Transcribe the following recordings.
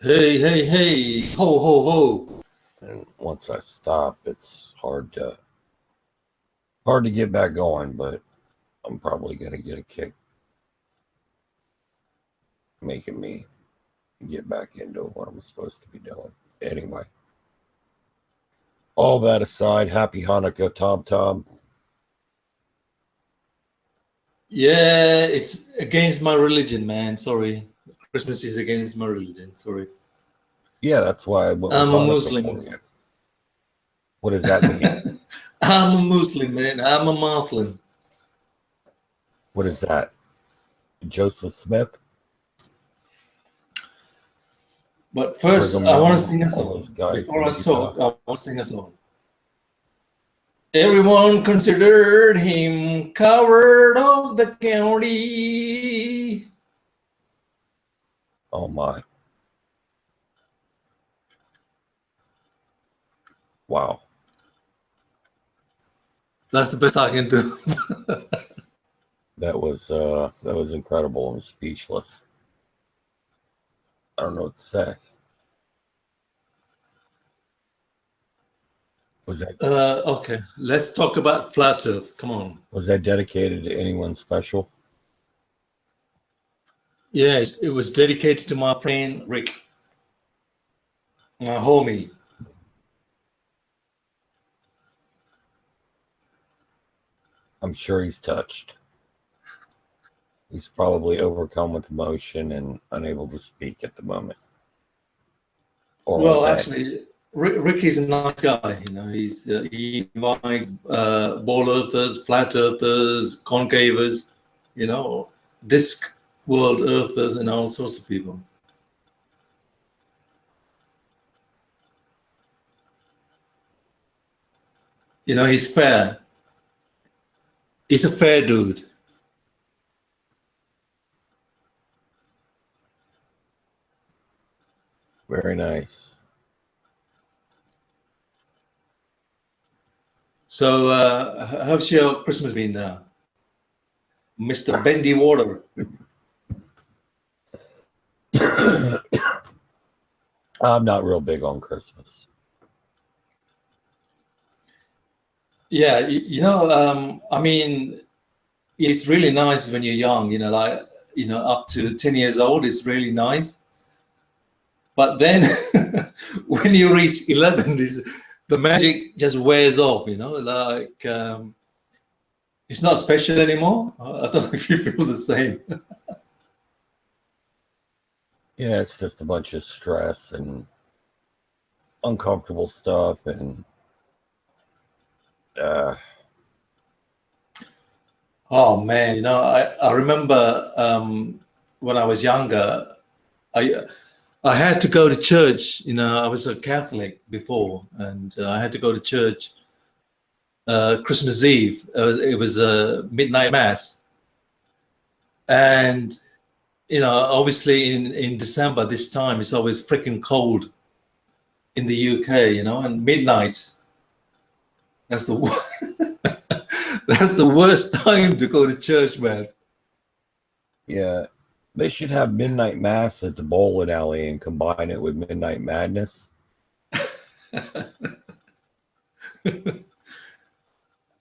Hey, hey, hey, ho, ho, ho. And once I stop, it's hard to get back going, but I'm probably gonna get a kick making me get back into what I'm supposed to be doing. Anyway, all that aside, happy Hanukkah, Tom. Yeah, it's against my religion, man. Sorry. Christmas is against my religion. Sorry. Yeah, that's why I went with I'm a Hanukkah Muslim. for you. What does that mean? I'm a Muslim, man. I'm a Muslim. What is that? Joseph Smith? But first, Brigham I want to Young, sing a all song. those guys Before in I Utah? talk, I want to sing a song. Everyone considered him coward of the county. Oh my. Wow. That's the best I can do. That was incredible. I'm speechless. I don't know what to say. Was that Okay, let's talk about flat Earth. Come on. was that dedicated to anyone special? Yeah, it was dedicated to my friend Rick, my homie. I'm sure he's touched. He's probably overcome with emotion and unable to speak at the moment. Or Well, actually, Rick is a nice guy. You know, he invites ball earthers, flat earthers, concavers, you know, disc world earthers, and all sorts of people. You know, he's fair. He's a fair dude. Very nice. So, how's your Christmas been now, Mr. Bendy Water? I'm not real big on Christmas. Yeah, you know, I mean, it's really nice when you're young, you know, like, you know, up to 10 years old, it's really nice. But then when you reach 11, the magic just wears off, you know, like it's not special anymore. I don't know if you feel the same. Yeah, it's just a bunch of stress and uncomfortable stuff and Oh man, you know, I remember when I was younger, I had to go to church. You know, I was a Catholic before, and I had to go to church Christmas Eve. It was a midnight mass, and you know, obviously in December this time it's always freaking cold in the UK. You know, and midnight. That's the that's the worst time to go to church, man. yeah, they should have midnight mass at the bowling alley and combine it with midnight madness.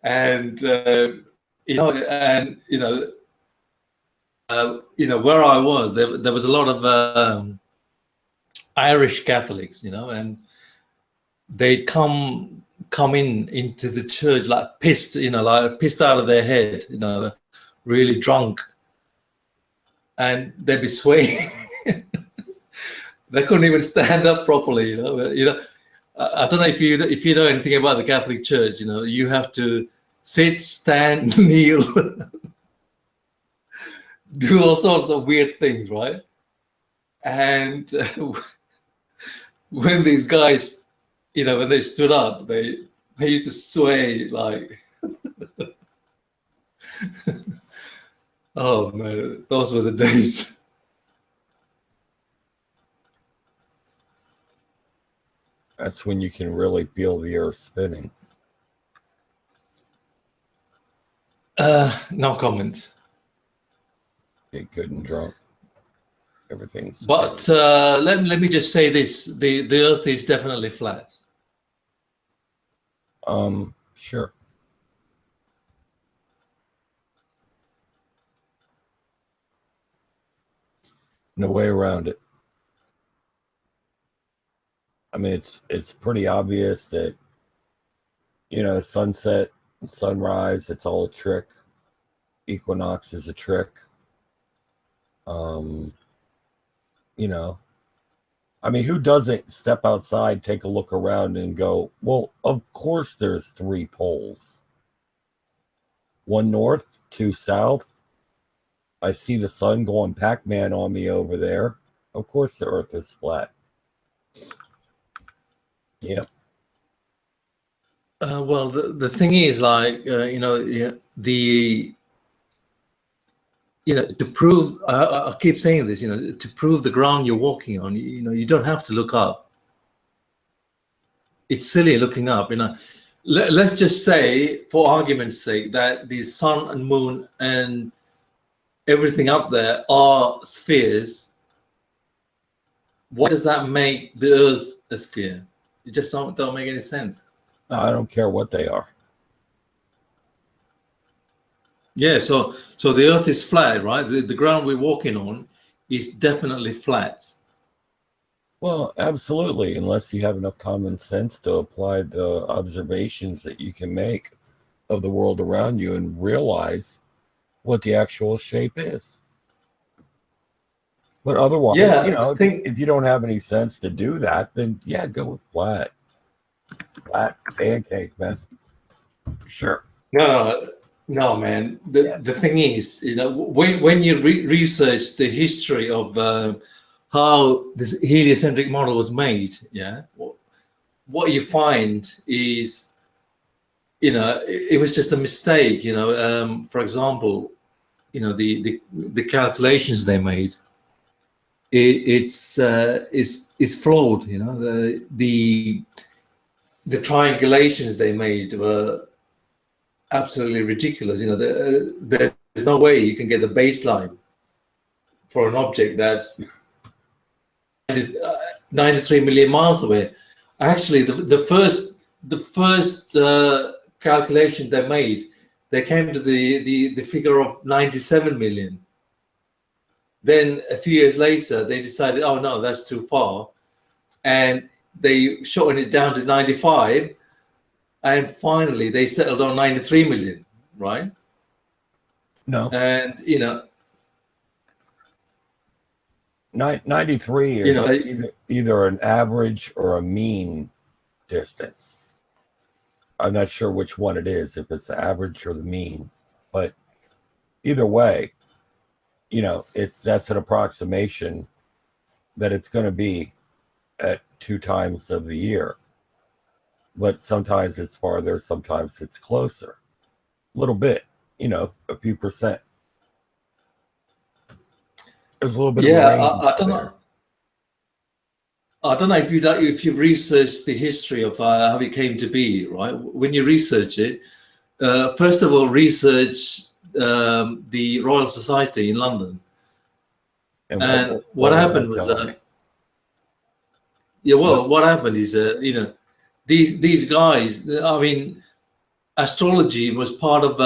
And you know, where I was, there was a lot of Irish Catholics, you know, and they come into the church like pissed, you know, like pissed out of their head, you know, really drunk, and they'd be swaying. They couldn't even stand up properly, you know. I don't know if you know anything about the Catholic Church. You know, you have to sit, stand, kneel, do all sorts of weird things, right? And when these guys, you know, when they stood up, they used to sway like, oh man, those were the days. That's when you can really feel the earth spinning. No comment. Get good and drunk. Everything's. But let me just say this: the Earth is definitely flat. Sure. No way around it. I mean, it's pretty obvious that, you know, sunset and sunrise, it's all a trick. Equinox is a trick. You know, I mean, who doesn't step outside, take a look around and go, well, of course there's 3 poles. 1 north, 2 south. I see the sun going Pac-Man on me over there. Of course the Earth is flat. Yeah. Well, the thing is, like, you know, to prove, I keep saying this, you know, to prove the ground you're walking on, you know, you don't have to look up. It's silly looking up, you know. Let's just say, for argument's sake, that the sun and moon and everything up there are spheres. Why does that make the Earth a sphere? It just don't make any sense. No, I don't care what they are. Yeah, so the Earth is flat, right? The ground we're walking on is definitely flat. Well, absolutely, unless you have enough common sense to apply the observations that you can make of the world around you and realize what the actual shape is. But otherwise, yeah, you know, if you don't have any sense to do that, then yeah, go with flat. Flat pancake, man. Sure. No, man. The thing is, you know, when you research the history of how this heliocentric model was made, yeah, what you find is, you know, it was just a mistake. You know, for example, you know, the calculations they made, it's flawed. You know, the triangulations they made were absolutely ridiculous. You know, there's no way you can get the baseline for an object that's 93 million miles away. Actually, the first calculation they made, they came to the figure of 97 million. Then a few years later, they decided, oh no, that's too far, and they shortened it down to 95. And finally, they settled on 93 million, right? No. And, you know, 93 is, you know, either an average or a mean distance. I'm not sure which one it is, if it's the average or the mean, but either way, you know, that's an approximation that it's going to be at 2 times of the year. But sometimes it's farther, sometimes it's closer. A little bit, you know, a few percent. There's a little bit of a range. I don't know. I don't know if you've researched the history of how it came to be, right? When you research it, first of all, research the Royal Society in London. And what happened was, what happened is, you know, these guys, I mean, astrology was part of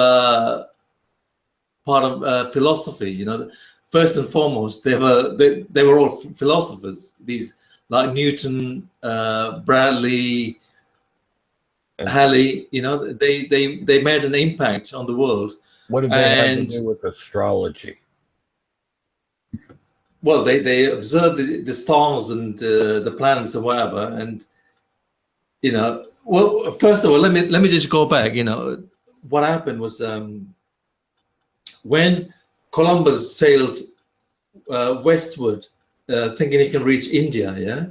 philosophy. You know, first and foremost, they were all philosophers. These, like Newton, Bradley, Halley. You know, they made an impact on the world. What did they have to do with astrology? Well, they observed the stars and the planets and whatever, and, you know, well, first of all, let me just go back. You know, what happened was, when Columbus sailed westward, thinking he can reach India, yeah,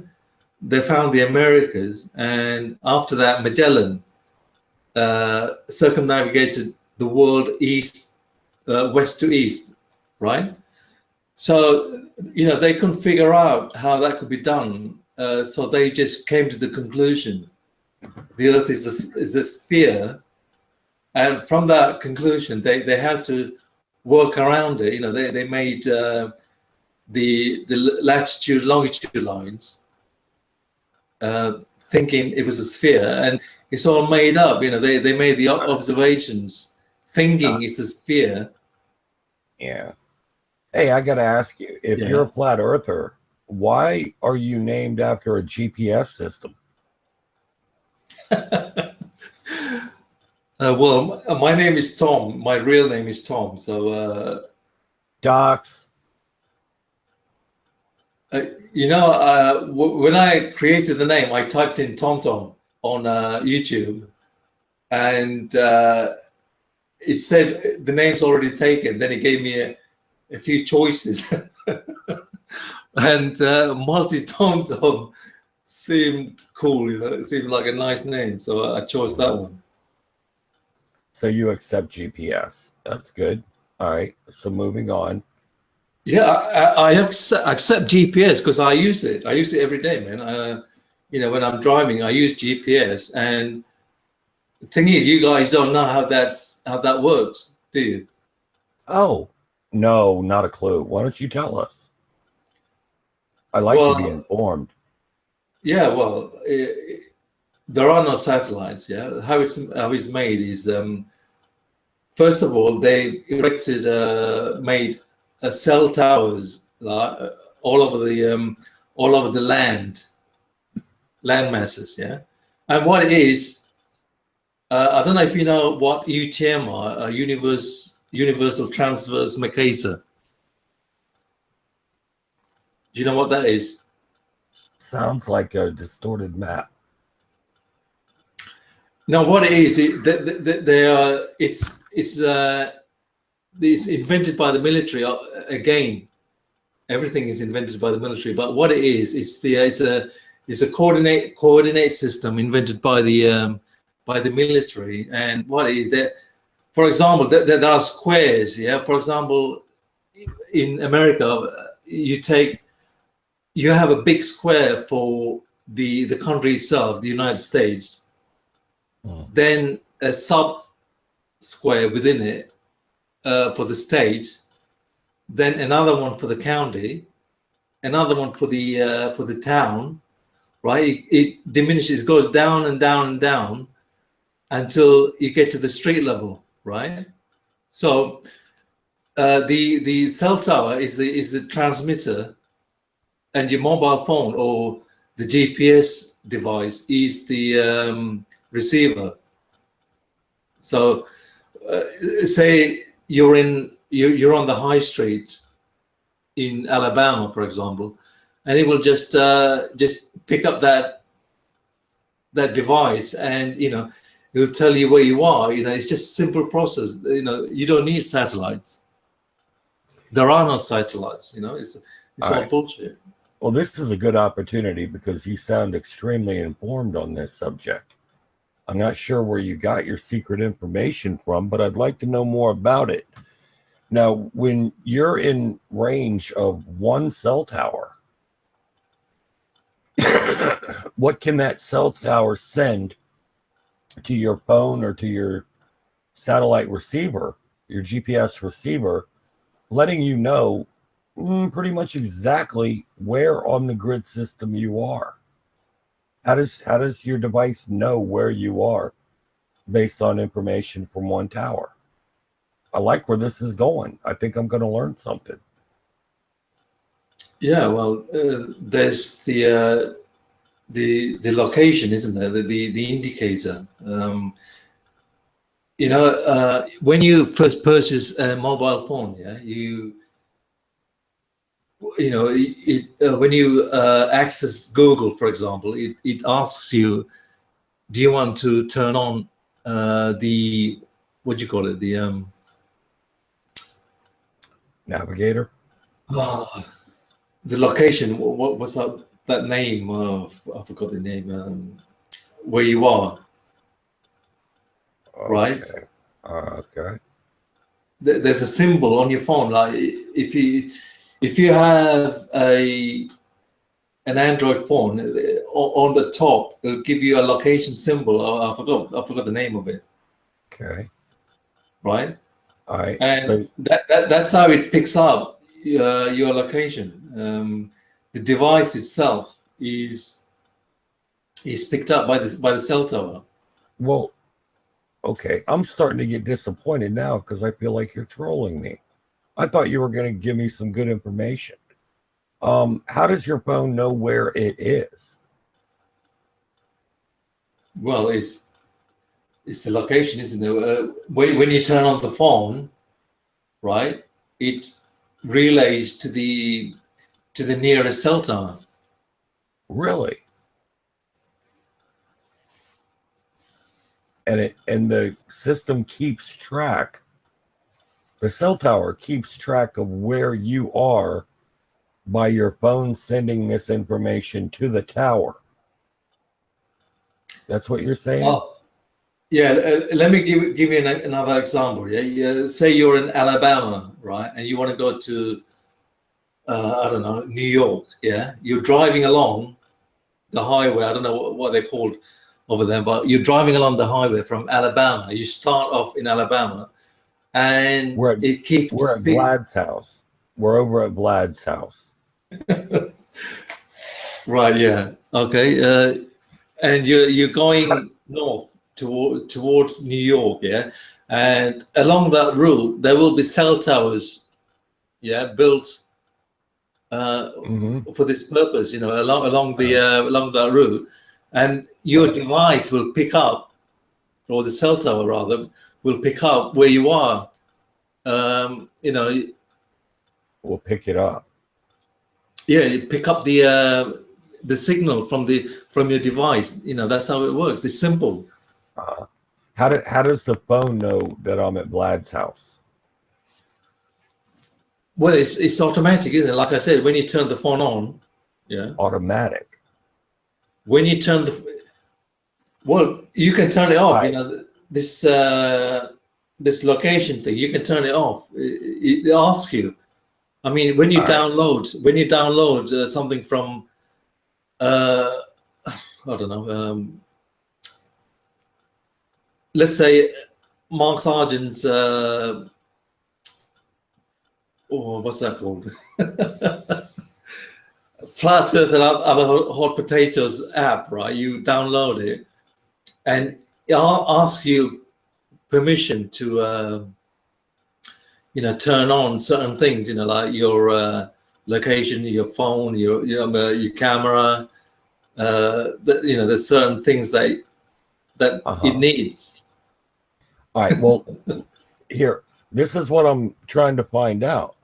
they found the Americas, and after that, Magellan circumnavigated the world west to east, right? So, you know, they couldn't figure out how that could be done, so they just came to the conclusion the Earth is a sphere, and from that conclusion, they had to work around it. You know, they made the latitude, longitude lines, thinking it was a sphere, and it's all made up. You know, they made the observations thinking it's a sphere. Yeah. Hey, I got to ask you, if you're a flat earther, why are you named after a GPS system? Well, my name is Tom. My real name is Tom. So, Docs. You know, when I created the name, I typed in TomTom on YouTube, and it said the name's already taken. Then it gave me a few choices, and MultiT0mt0m seemed cool. You know, it seemed like a nice name, so I chose that one. So you accept GPS. That's good. All right. So moving on. Yeah, I accept GPS because I use it. I use it every day, man. You know, when I'm driving, I use GPS. And the thing is, you guys don't know how that works, do you? Oh, no, not a clue. Why don't you tell us? I like to be informed. Yeah, well, there are no satellites. Yeah, how it's made is first of all, they made cell towers all over the land masses. Yeah, and what it is, I don't know if you know what UTM are, universal transverse mercator. Do you know what that is? Sounds like a distorted map. No, what it is, it's invented by the military. Again, everything is invented by the military. But what it is, it's a coordinate system invented by the military. And what it is that, for example, there are squares. Yeah, for example, in America, you have a big square for the country itself, the United States. Then a sub square within it for the state, then another one for the county, another one for the town, right? It diminishes, goes down and down and down until you get to the street level, right? So the cell tower is the transmitter, and your mobile phone or the GPS device is the receiver. So say you're on the high street in Alabama, for example, and it will just pick up that device, and it'll tell you where you are. It's just simple process. You don't need satellites. There are no satellites. It's all bullshit. Well, this is a good opportunity because you sound extremely informed on this subject. I'm not sure where you got your secret information from, but I'd like to know more about it. Now, when you're in range of one cell tower, what can that cell tower send to your phone or to your satellite receiver, your GPS receiver, letting you know pretty much exactly where on the grid system you are? How does your device know where you are based on information from one tower? I like where this is going. I think I'm going to learn something. Yeah, well, there's the location, isn't there? The indicator. When you first purchase a mobile phone, yeah, when you access Google, for example, it asks you, do you want to turn on the navigator? The location. What's that name? I forgot the name. Where you are, right? Okay. There's a symbol on your phone. Like if you have an Android phone, on the top it'll give you a location symbol. I forgot the name of it. Okay. Right. All right. And that's how it picks up your location. the device itself is picked up by the cell tower. Well, okay, I'm starting to get disappointed now because I feel like you're trolling me. I thought you were going to give me some good information. How does your phone know where it is? Well, it's the location, isn't it? When you turn on the phone, right, it relays to the nearest cell tower. Really? And the system keeps track. The cell tower keeps track of where you are by your phone sending this information to the tower. That's what you're saying? Oh, yeah. Let me give you another example. Yeah. Say you're in Alabama, right, and you want to go to I don't know, New York. Yeah, you're driving along the highway. I don't know what they're called over there, but you're driving along the highway from Alabama. You start off in Alabama, and we're at Vlad's house. We're over at Vlad's house. Right. Yeah. Okay. And you're going north towards New York. Yeah. And along that route, there will be cell towers. Yeah, built for this purpose. You know, along that route, and your device will pick up, or the cell tower rather, will pick up where you are. You know, we'll pick it up. Yeah, you pick up the signal from your device. You know, that's how it works. It's simple. How does the phone know that I'm at Vlad's house? Well, it's automatic, isn't it? Like I said, when you turn the phone on, yeah. Automatic. When you turn well, you can turn it off. You know, this location thing, you can turn it off. It asks you. I mean, when you download something from I don't know, let's say Mark Sargent's what's that called? Flat Earth and Other Hot Potatoes app, right? You download it, and it'll ask you permission to you know, turn on certain things, you know, like your location, your phone, your camera. You know, there's certain things that it needs. All right. Well, here, this is what I'm trying to find out.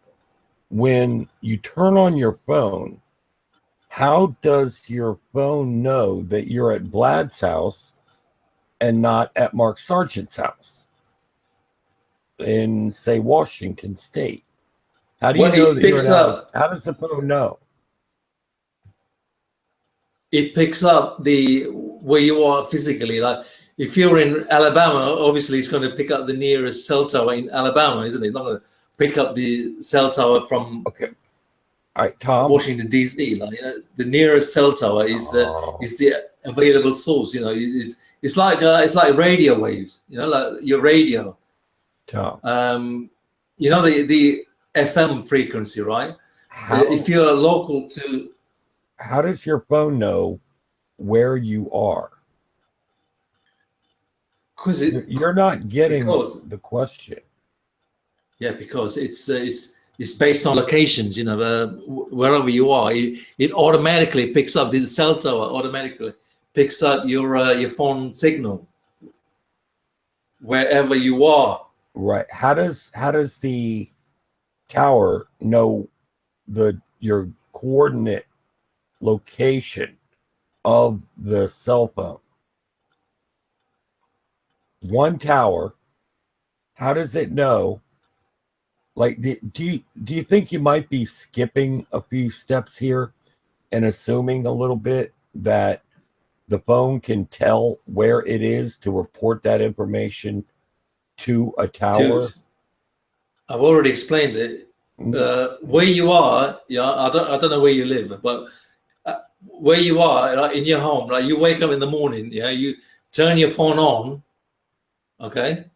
When you turn on your phone, how does your phone know that you're at Vlad's house and not at Mark Sargent's house in, say, Washington State? How do you know that you're at, how does the phone know? It picks up where you are physically. Like if you're in Alabama, obviously it's going to pick up the nearest cell tower in Alabama, isn't it? It's not going to pick up the cell tower from all right, Tom. Washington D.C. Like, you know, the nearest cell tower is the available source. You know, it's like radio waves. You know, like your radio. Tom. You know the FM frequency, right? If you're local to. How does your phone know where you are? Because you're not getting the question. Yeah, because it's based on locations. You know, wherever you are, it automatically picks up the cell tower. Automatically picks up your phone signal wherever you are. Right. How does the tower know your coordinate location of the cell phone? One tower. How does it know? Like, do you think you might be skipping a few steps here and assuming a little bit that the phone can tell where it is to report that information to a tower? Dude, I've already explained it. Where you are, yeah, I don't know where you live, but where you are, like in your home, like you wake up in the morning, yeah, you turn your phone on, okay,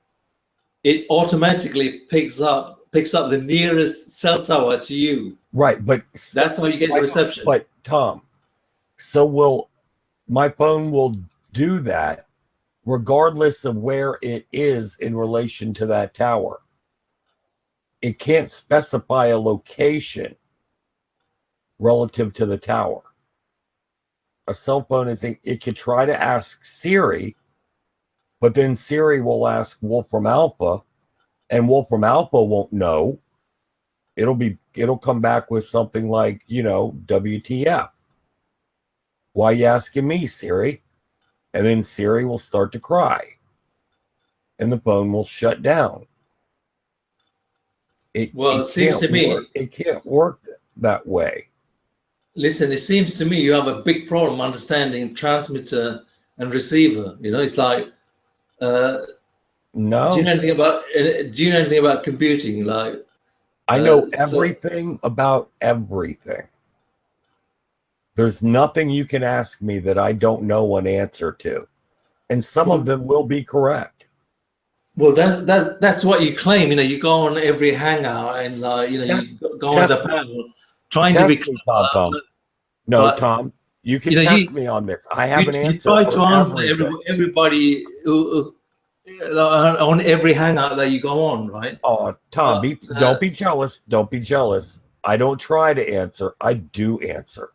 it automatically picks up the nearest cell tower to you. Right, but that's how you get reception. But Tom, so my phone will do that regardless of where it is in relation to that tower. It can't specify a location relative to the tower. A cell phone it could try to ask Siri, but then Siri will ask Wolfram Alpha, and Wolfram Alpha won't know. It'll come back with something like, WTF. Why are you asking me, Siri? And then Siri will start to cry, and the phone will shut down. It seems to me it can't work that way. Listen, it seems to me you have a big problem understanding transmitter and receiver. It's like, no. Do you know anything about computing? Like, I know everything about everything. There's nothing you can ask me that I don't know an answer to, and some of them will be correct. Well, that's what you claim. You go on every hangout and you go on the panel trying to be Tom. No, but, Tom, you can test me on this. I have an answer. You try to answer everybody on every hangout that you go on, right? Oh, Tom, don't be jealous. Don't be jealous. I don't try to answer. I do answer.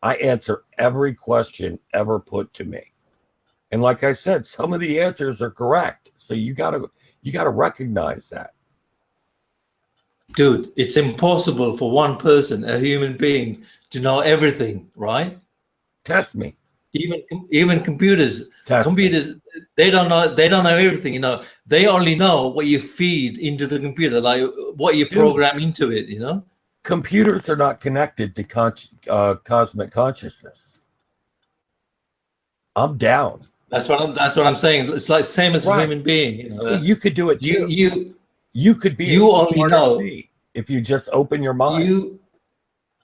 I answer every question ever put to me. And like I said, some of the answers are correct. So you gotta recognize that. Dude, it's impossible for one person, a human being, to know everything, right? Test me. Even computers. They don't know everything, They only know what you feed into the computer, like what you program into it, Computers are not connected to cosmic consciousness. I'm down. That's what I'm saying. It's like same as a human being. So you could do it too. You could be. You only know if you just open your mind.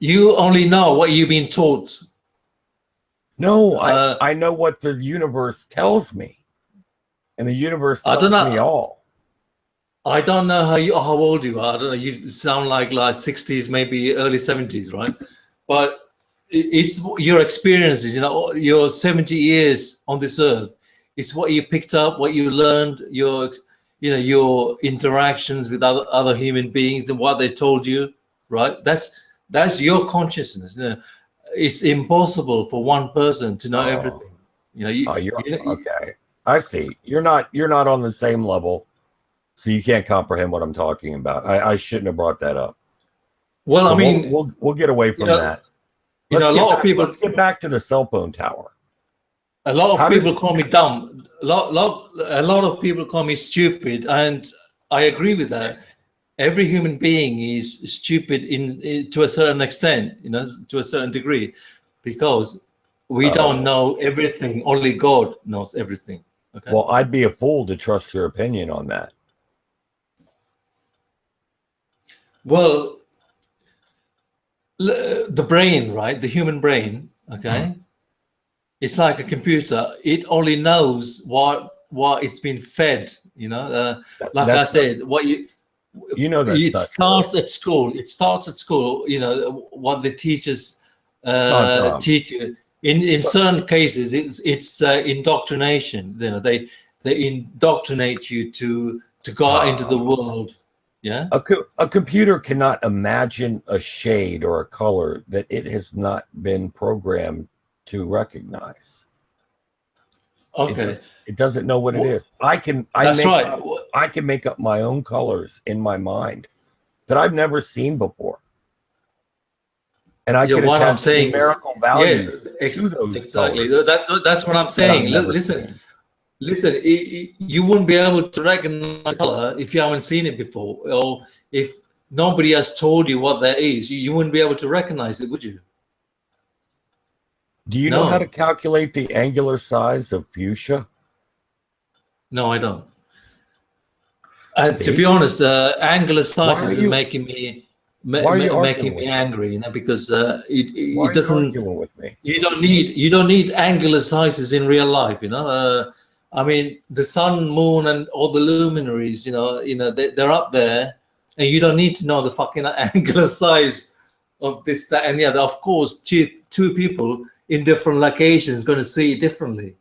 You only know what you've been taught. No, I know what the universe tells me, and the universe tells me all. I don't know how old you are. I don't know. You sound like 60s, maybe early 70s, right? But it's your experiences. Your 70 years on this earth. It's what you picked up, what you learned, your interactions with other human beings, and what they told you, right? That's your consciousness. It's impossible for one person to know everything. Okay. I see. You're not on the same level. So you can't comprehend what I'm talking about. I shouldn't have brought that up. Well, so I mean, we'll get away from that. Let's get back to the cell phone tower. A lot of people call me dumb. A lot of people call me stupid, and I agree with that. Every human being is stupid to a certain extent, to a certain degree, because we don't know everything. Only God knows everything. Okay. Well, I'd be a fool to trust your opinion on that. Well, the brain, right? The human brain, okay? It's like a computer. It only knows what it's been fed, Like I said, it starts at school. It starts at school, what the teachers teach you. In certain cases, it's indoctrination. They indoctrinate you to go out into the world. Yeah. A computer cannot imagine a shade or a color that it has not been programmed to recognize. Okay. It doesn't know what it is. I can make up my own colors in my mind that I've never seen before. And I can attach numerical values to those colors. That's what I'm saying. Listen, you wouldn't be able to recognize color if you haven't seen it before, or if nobody has told you what that is. You wouldn't be able to recognize it, would you? Do you know how to calculate the angular size of fuchsia? No, I don't. To be honest, angular size is making me angry, because it doesn't. With me? You don't need angular sizes in real life, I mean, the sun, moon, and all the luminaries, they're up there, and you don't need to know the fucking angular size of this, that, and the other. Of course, two people in different locations going to see it differently.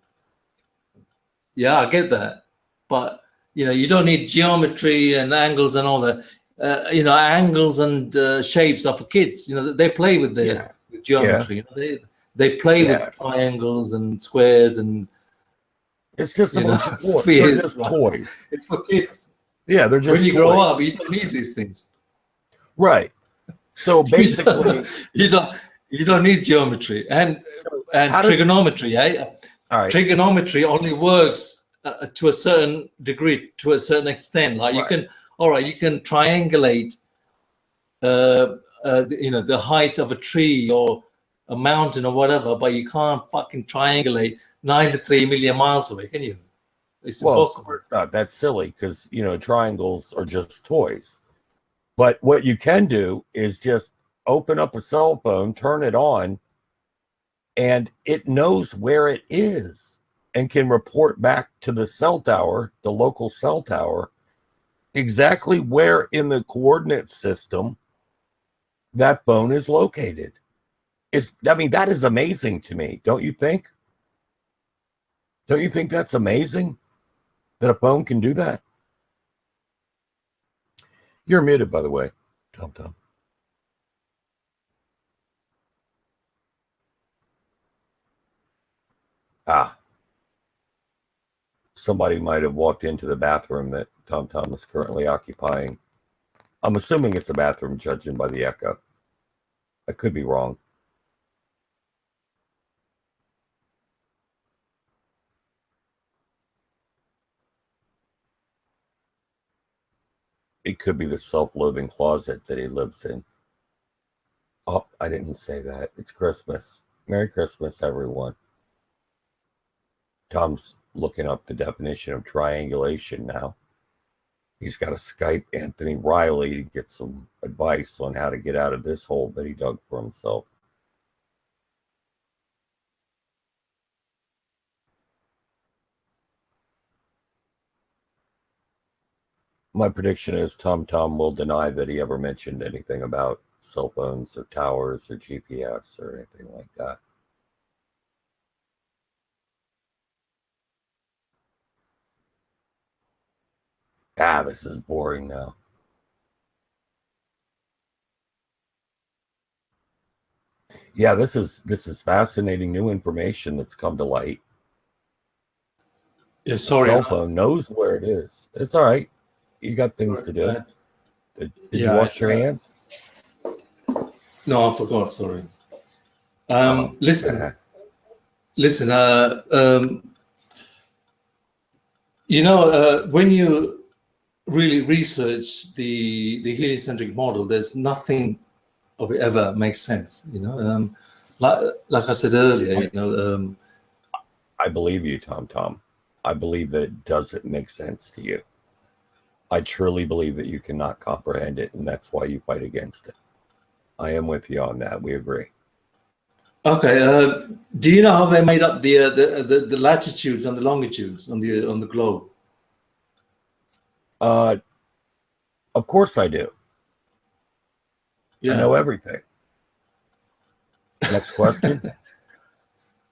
Yeah, I get that, but you don't need geometry and angles and all that. Angles and shapes are for kids. They play with their with geometry. Yeah. They play with triangles and squares and. It's just a bunch of toys. Spheres, they're just toys. It's for kids. Yeah, they're just when you toys. grow up, you don't need these things. Right. So basically, you don't need geometry and trigonometry. All right. Trigonometry only works to a certain degree, to a certain extent. Like you can triangulate, the height of a tree or a mountain or whatever, but you can't fucking triangulate 93 million miles away, can you? It's impossible. Of course not. That's silly because triangles are just toys. But what you can do is just open up a cell phone, turn it on, and it knows where it is and can report back to the cell tower, the local cell tower, exactly where in the coordinate system that phone is located. That is amazing to me, don't you think? Don't you think that's amazing that a phone can do that? You're muted, by the way, Tom. Somebody might have walked into the bathroom that Tom is currently occupying. I'm assuming it's a bathroom, judging by the echo. I could be wrong. It could be the self-loathing closet that he lives in. Oh, I didn't say that. It's Christmas. Merry Christmas, everyone. Tom's looking up the definition of triangulation now. He's got to Skype Anthony Riley to get some advice on how to get out of this hole that he dug for himself. My prediction is Tom will deny that he ever mentioned anything about cell phones or towers or GPS or anything like that. This is boring now. Yeah, this is fascinating new information that's come to light. Yeah, sorry. The cell phone knows where it is. It's all right. You got things to do. Did you wash your hands? No, I forgot. Sorry. Listen. When you really research the heliocentric model, there's nothing of it ever makes sense. Like I said earlier, I believe you, Tom. I believe that it doesn't make sense to you. I truly believe that you cannot comprehend it, and that's why you fight against it. I am with you on that. We agree. Okay. Do you know how they made up the latitudes and the longitudes on the globe? Of course I do. Yeah. I know everything. Next question.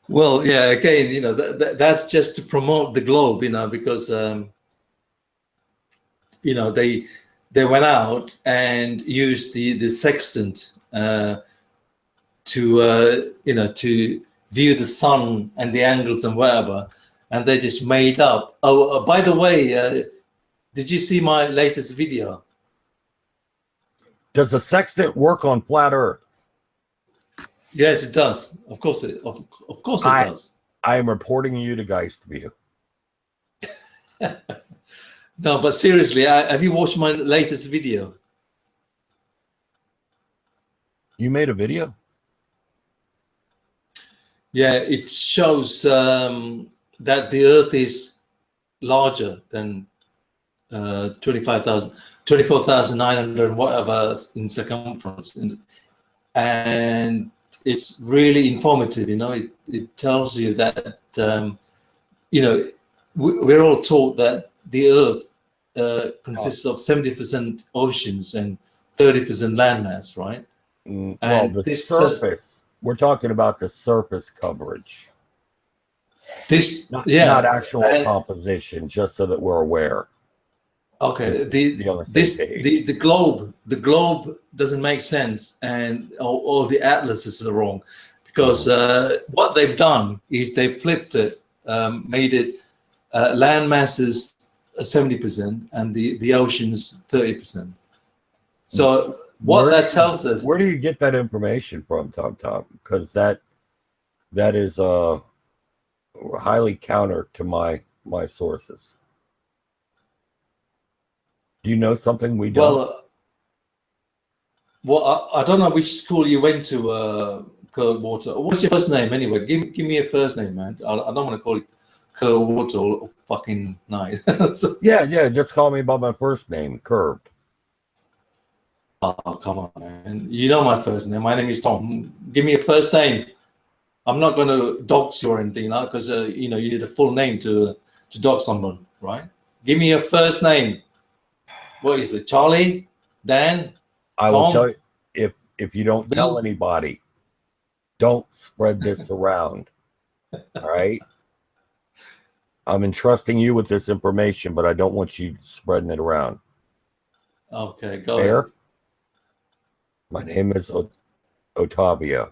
Well, yeah. Again, that's just to promote the globe, because they went out and used the sextant to view the sun and the angles and whatever, and they just made up. Oh, by the way, did you see my latest video? Does a sextant work on flat Earth? Yes, it does. Of course it does. I am reporting you to Geistview. No, but seriously, have you watched my latest video? You made a video? Yeah, it shows that the Earth is larger than 24,900 whatever in circumference, and it's really informative. It tells you that we're all taught that the Earth consists of 70% oceans and 30% landmass, right? Well, the surface. We're talking about the surface coverage. Not actual composition, just so that we're aware. Okay, the globe doesn't make sense, and all the atlases are wrong, because what they've done is they flipped it, made it land masses 70% and the oceans 30%. So what that tells us. Where do you get that information from, Tom? Because that is highly counter to my sources. Do you know something we don't? Well, I don't know which school you went to, Water. What's your first name anyway? Give me a first name, man. I don't want to call you Water all fucking night. So, yeah, just call me by my first name, Curved. Oh, come on, man. You know my first name. My name is Tom. Give me a first name. I'm not going to dox you or anything, because you need a full name to dox someone, right? Give me your first name. What is it? Charlie? Dan? I will tell you, if you don't tell anybody, don't spread this around. All right? I'm entrusting you with this information, but I don't want you spreading it around. Okay, go ahead. My name is Otavio.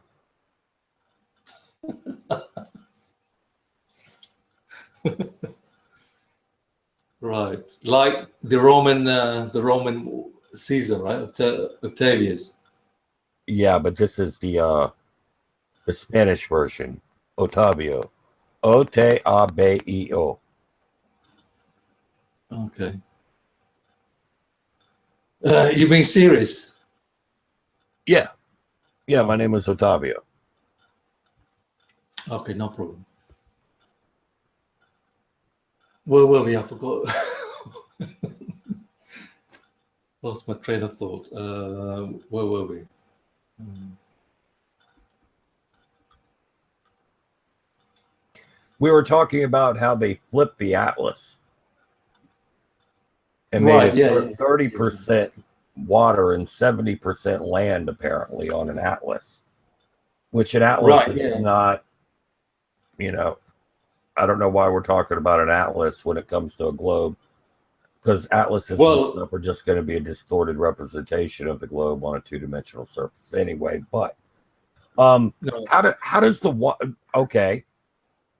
Right, like the Roman Caesar, right? Octavius. Yeah, but this is the Spanish version. Otavio. O-T-A-B-E-O. Okay. You being serious? Yeah. Yeah, my name is Otavio. Okay, no problem. Where were we? I forgot. Lost my train of thought. Where were we? We were talking about how they flipped the atlas and made it 30% water and 70% land, apparently, on an atlas, which an atlas is not, I don't know why we're talking about an atlas when it comes to a globe, because atlases and stuff are just going to be a distorted representation of the globe on a two-dimensional surface anyway. But how does the water? Okay,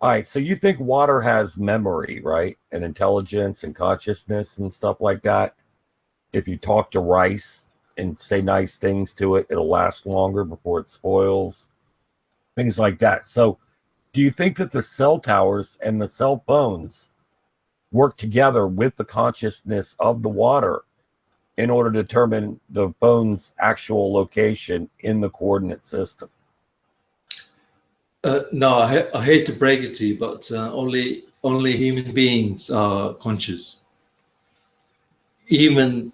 all right. So you think water has memory, right, and intelligence and consciousness and stuff like that? If you talk to rice and say nice things to it, it'll last longer before it spoils. Things like that. So do you think that the cell towers and the cell bones work together with the consciousness of the water in order to determine the bone's actual location in the coordinate system? No, I hate to break it to you, but only human beings are conscious. Even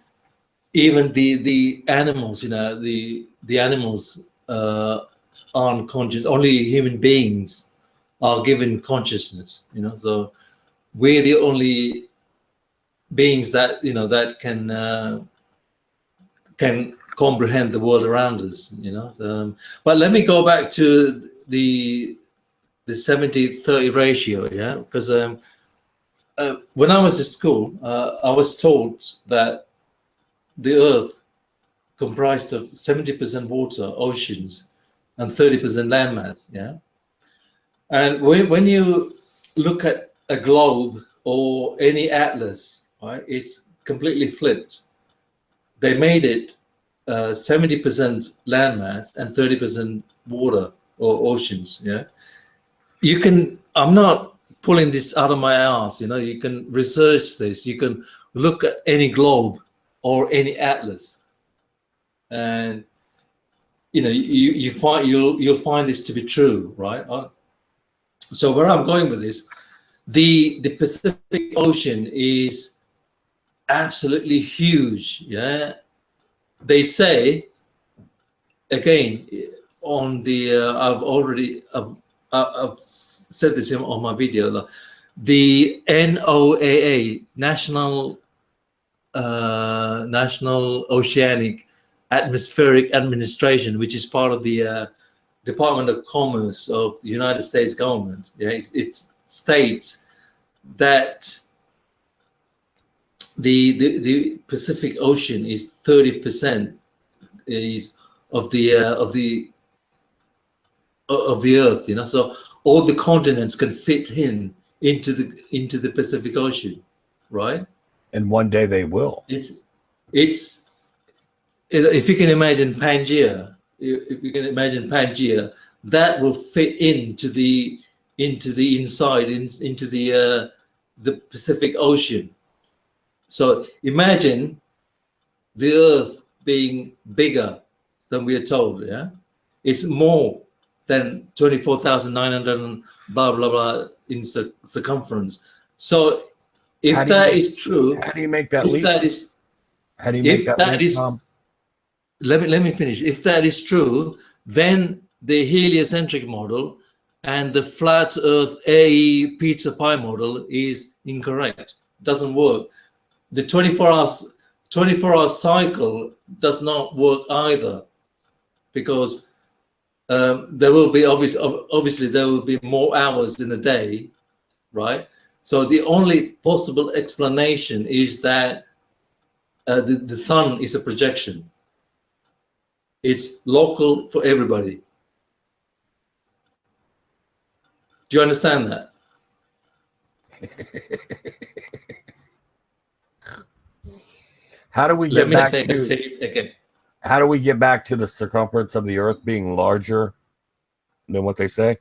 the animals, the animals aren't conscious. Only human beings are given consciousness. So we're the only beings that that can comprehend the world around us. But let me go back to the 70-30 ratio, because when I was at school, I was taught that the Earth comprised of 70% water, oceans, and 30% landmass. And when you look at a globe or any atlas, right, it's completely flipped. They made it 70% landmass and 30% water or oceans. You can. I'm not pulling this out of my ass. You can research this. You can look at any globe or any atlas, and you'll find this to be true, right? So where I'm going with this, the Pacific Ocean is absolutely huge. They say, again, on the I've said this on my video, the NOAA, National Oceanic Atmospheric Administration, which is part of the Department of Commerce of the United States government. Yeah, it states that the Pacific Ocean is 30% of the Earth. You know, so all the continents can fit into the Pacific Ocean, right? And one day they will. It's if you can imagine Pangea, that will fit into the inside, into the Pacific Ocean. So imagine the Earth being bigger than we are told. Yeah, it's more than 24,900 and blah blah blah in circumference. So if that is true, how do you make that leap? How do you make that leap, Tom? Let me finish. If that is true, then the heliocentric model and the flat Earth AE pizza pie model is incorrect. Doesn't work. The 24-hour cycle does not work either, because there will be obviously there will be more hours in a day, right? So the only possible explanation is that the sun is a projection. It's local for everybody. Do you understand that? How do we get back to? Say it again. How do we get back to the circumference of the Earth being larger than what they say?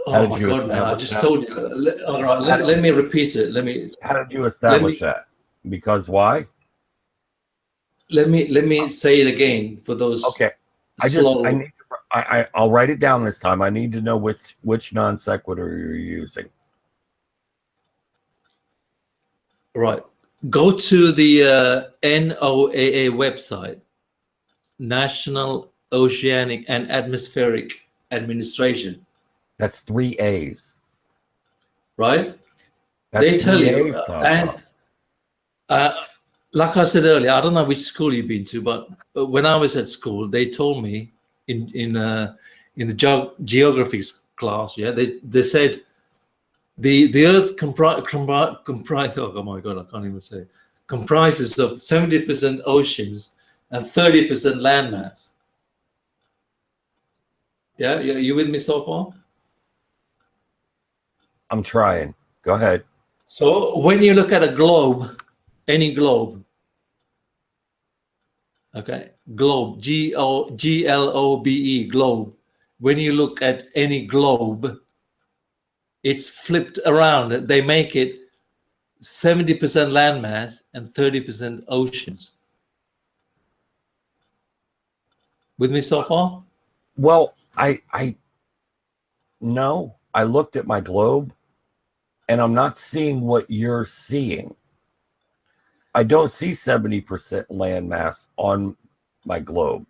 Oh my God, man! I just told you. All right, let me repeat it. How did you establish that? Because why? Let me say it again for those. Okay, I'll write it down this time. I need to know which non sequitur you're using. Right. Go to the NOAA website, National Oceanic and Atmospheric Administration. That's 3 A's. Right? That's they tell you. A's, and like I said earlier, I don't know which school you've been to, but when I was at school, they told me in the geography class, yeah, they said the Earth comprises. Oh my God, I can't even say. Comprises of 70% oceans and 30% landmass. Yeah, you with me so far? I'm trying. Go ahead. So when you look at a globe, any globe, okay, globe, G-L-O-B-E, globe. When you look at any globe, it's flipped around. They make it 70% landmass and 30% oceans. With me so far? Well, no, I looked at my globe and I'm not seeing what you're seeing. I don't see 70% landmass on my globe.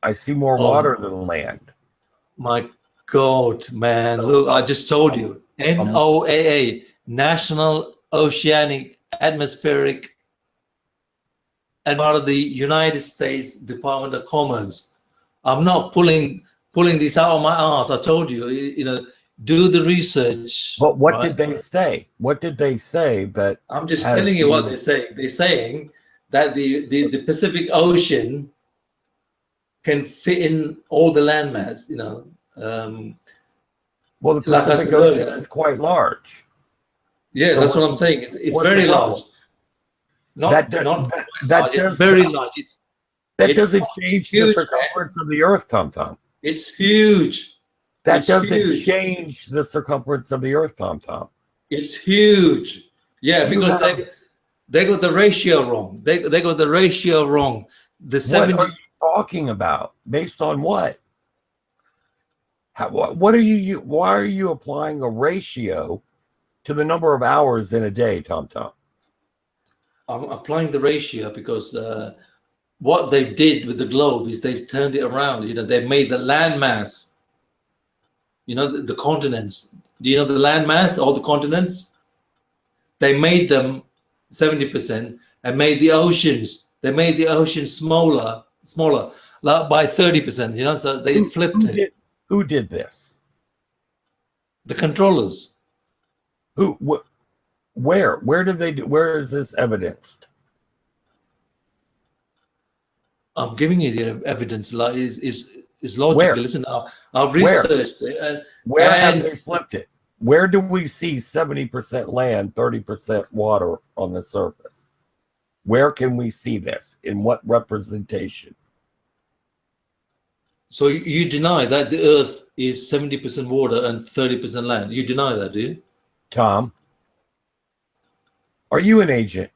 I see more water than land. My God, man. Look, I just told you. NOAA, National Oceanic Atmospheric, and part of the United States Department of Commerce. I'm not pulling this out of my ass. I told you, do the research. But what did they say? What did they say? But I'm just telling you what they say. They're saying that the Pacific Ocean can fit in all the landmass, well, the Pacific Ocean is quite large. Yeah, so that's what I'm saying. It's very large. It's very large. That doesn't change the circumference of the Earth, Tom Tom. It's huge. That doesn't change the circumference of the Earth, Tom Tom. It's huge. Yeah, because they got the ratio wrong. They got the ratio wrong. The 70. What are you talking about? Based on what? What are you? Why are you applying a ratio to the number of hours in a day, Tom Tom? I'm applying the ratio because what they did with the globe is they've turned it around. They made the landmass, the continents Do you know the land mass, all the continents? They made them 70% and made the oceans. They made the oceans smaller, like by 30%. You know, so they flipped it. Who did this? The controllers. Who? Where did they do? Where is this evidenced? I'm giving you the evidence. Like is logical. Where? Listen, I've researched it. Where have they flipped it? Where do we see 70% land, 30% water on the surface? Where can we see this? In what representation? So you deny that the Earth is 70% water and 30% land? You deny that, do you? Tom, are you an agent?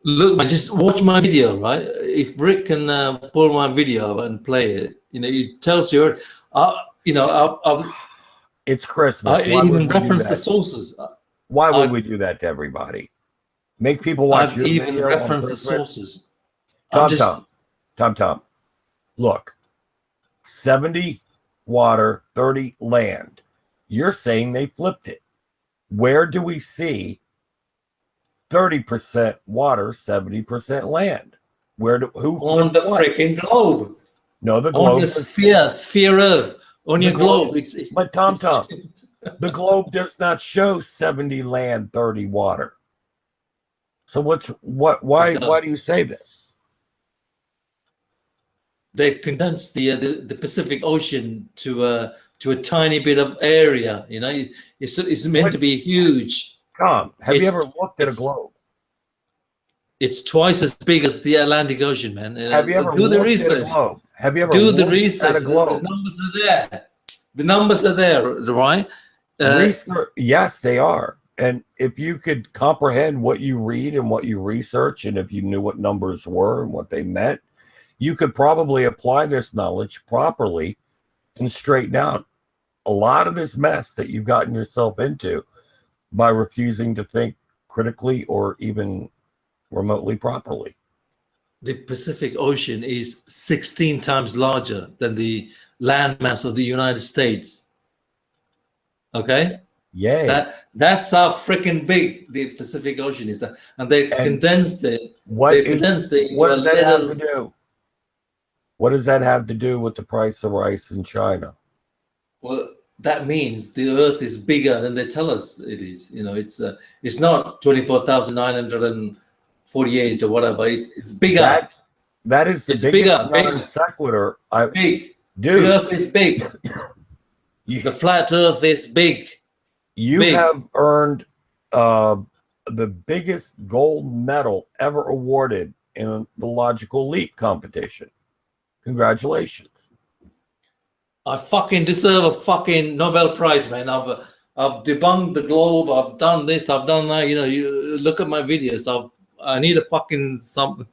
Look, man, just watch my video, right? If Rick can pull my video and play it, you know, it tells you, you know, it's Christmas. I even reference the sources. Why would we do that to everybody? Make people watch your video. I've even referenced the sources. Tom. Look, 70 water, 30 land. You're saying they flipped it. Where do we see 30% water, 70% land? Who on the freaking globe? No, the globe. On the sphere Earth. On your globe. But Tom, the globe does not show 70 land, 30 water. So why do you say this? They've condensed the Pacific Ocean to a tiny bit of area. You know, it's meant to be huge. Tom, have you ever looked at a globe? It's twice as big as the Atlantic Ocean, man. Have you ever do the looked research? At a globe? Have you ever do the looked research? At a globe? The numbers are there. The numbers are there, right? Yes, they are. And if you could comprehend what you read and what you research, and if you knew what numbers were and what they meant, you could probably apply this knowledge properly and straighten out a lot of this mess that you've gotten yourself into by refusing to think critically or even remotely properly. The Pacific Ocean is 16 times larger than the landmass of the United States. Okay? Yay. That's how freaking big the Pacific Ocean is. And they condensed it. What does that have to do? What does that have to do with the price of rice in China? Well, that means the Earth is bigger than they tell us it is. You know, it's not 24,948 or whatever. It's bigger. That is the biggest non sequitur. Big. Dude, the Earth is big. The flat Earth is big. You have earned the biggest gold medal ever awarded in the logical leap competition. Congratulations. I fucking deserve a fucking Nobel Prize, man. I've debunked the globe. I've done this. I've done that. You know, you look at my videos. I need a fucking some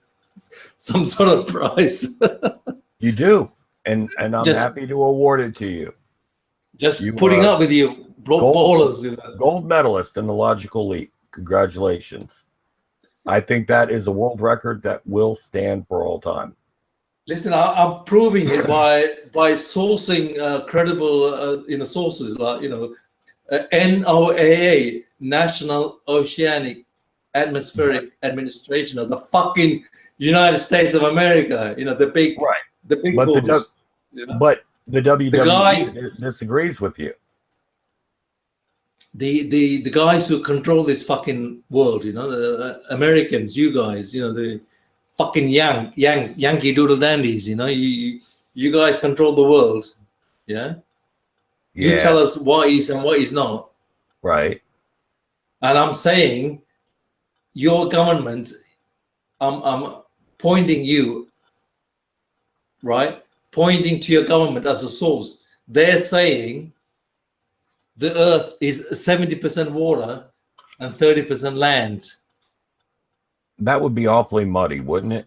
sort of prize. You do, and I'm happy to award it to you. Just putting up with you, ballers. You know. Gold medalist in the logical leap. Congratulations. I think that is a world record that will stand for all time. Listen, I'm proving it by sourcing credible sources like NOAA, National Oceanic Atmospheric Administration of the fucking United States of America. You know, the big boys. But the WWE disagrees with you. The guys who control this fucking world, you know, the Americans, you guys, you know, the fucking Yankee Doodle Dandies, you know, you guys control the world, yeah? You tell us what is and what is not. Right. And I'm saying your government, I'm pointing you, right? Pointing to your government as a source. They're saying the Earth is 70% water and 30% land. That would be awfully muddy, wouldn't it?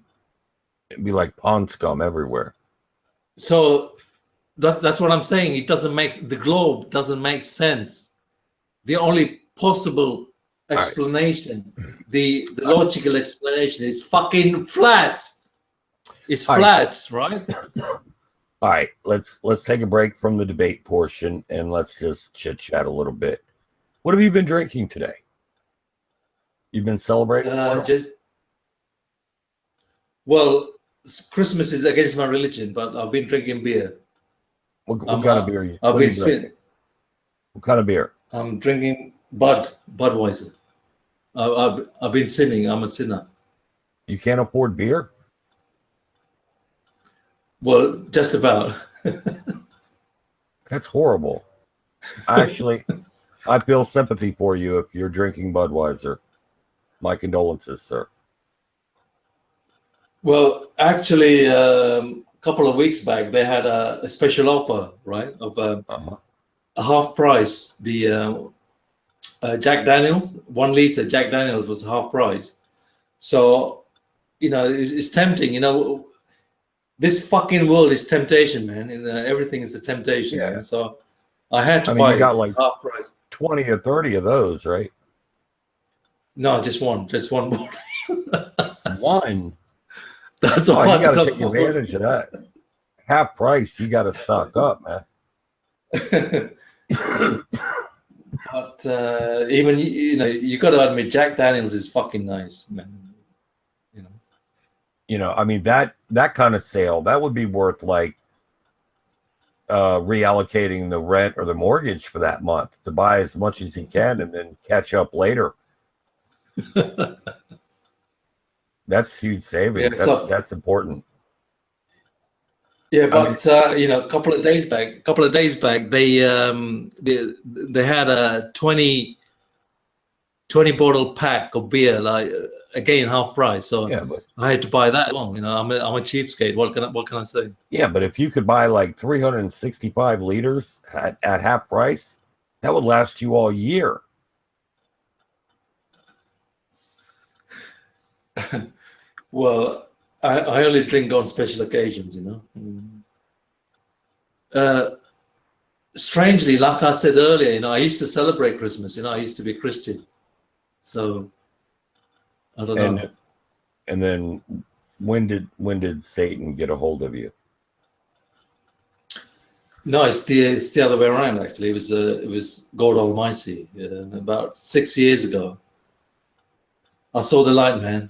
It'd be like pond scum everywhere. So that's what I'm saying. The globe doesn't make sense. The only possible explanation, the logical explanation is fucking flat. It's flat, right? All right, let's take a break from the debate portion and let's just chit chat a little bit. What have you been drinking today? You've been celebrating? Well, Christmas is against my religion, but I've been drinking beer. What kind of beer are you? What kind of beer? I'm drinking Budweiser. I've been sinning. I'm a sinner. You can't afford beer? Well, just about. That's horrible. Actually, I feel sympathy for you if you're drinking Budweiser. My condolences, sir. Well, actually, a couple of weeks back, they had a special offer, right, of a half price. The Jack Daniels, 1 liter Jack Daniels was half price. So, you know, it's tempting, you know. This fucking world is temptation, man. And, everything is a temptation. Yeah. Man. So I had to buy. You got like half price. 20 or 30 of those, right? No, just one more. One. That's all. You got to take advantage of that. Half price. You got to stock up, man. But even you got to admit, Jack Daniels is fucking nice, man. I mean, that kind of sale, that would be worth like reallocating the rent or the mortgage for that month to buy as much as you can and then catch up later. That's huge savings. Yeah, that's important. Yeah, but a couple of days back, they had a 20 bottle pack of beer, like again half price. So yeah, but I had to buy that one. You know, I'm a cheapskate. What can I say? Yeah, but if you could buy like 365 liters at half price, that would last you all year. Well, I only drink on special occasions, you know. Strangely, like I said earlier, you know, I used to celebrate Christmas. You know, I used to be Christian. So I don't know. And then when did Satan get a hold of you? No, it's the other way around. Actually, it was God Almighty. About 6 years ago, I saw the light, man.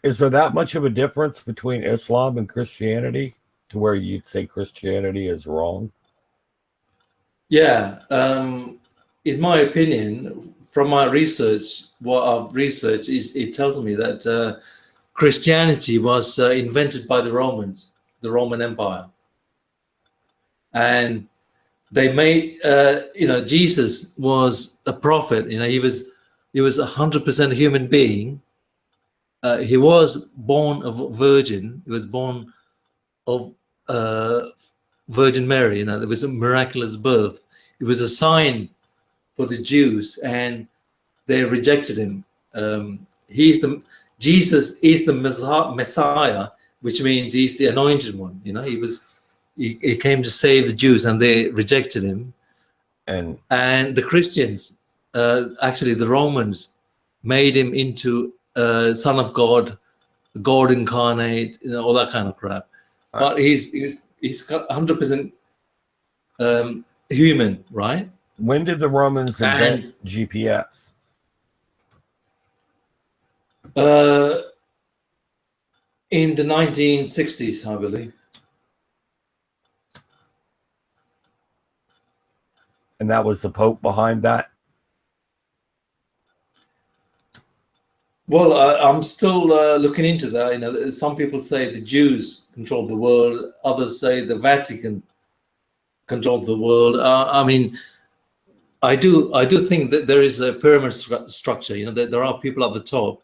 Is there that much of a difference between Islam and Christianity to where you'd say Christianity is wrong? Yeah, in my opinion, from my research, what I've researched, it tells me that Christianity was invented by the Romans, the Roman Empire. And they made, Jesus was a prophet. You know, he was 100% human being. He was born of a virgin. He was born of Virgin Mary. You know, there was a miraculous birth. It was a sign for the Jews, and they rejected him. Jesus is the Messiah, which means he's the anointed one. You know, he came to save the Jews, and they rejected him. And the Christians, actually the Romans, made him into Son of God, God incarnate, you know, all that kind of crap. But he's 100% human, right? When did the Romans invent GPS? In the 1960s, I believe. And that was the Pope behind that? Well, I'm still looking into that. You know, some people say the Jews control the world. Others say the Vatican controls the world. I mean, I do think that there is a pyramid structure. You know, that there are people at the top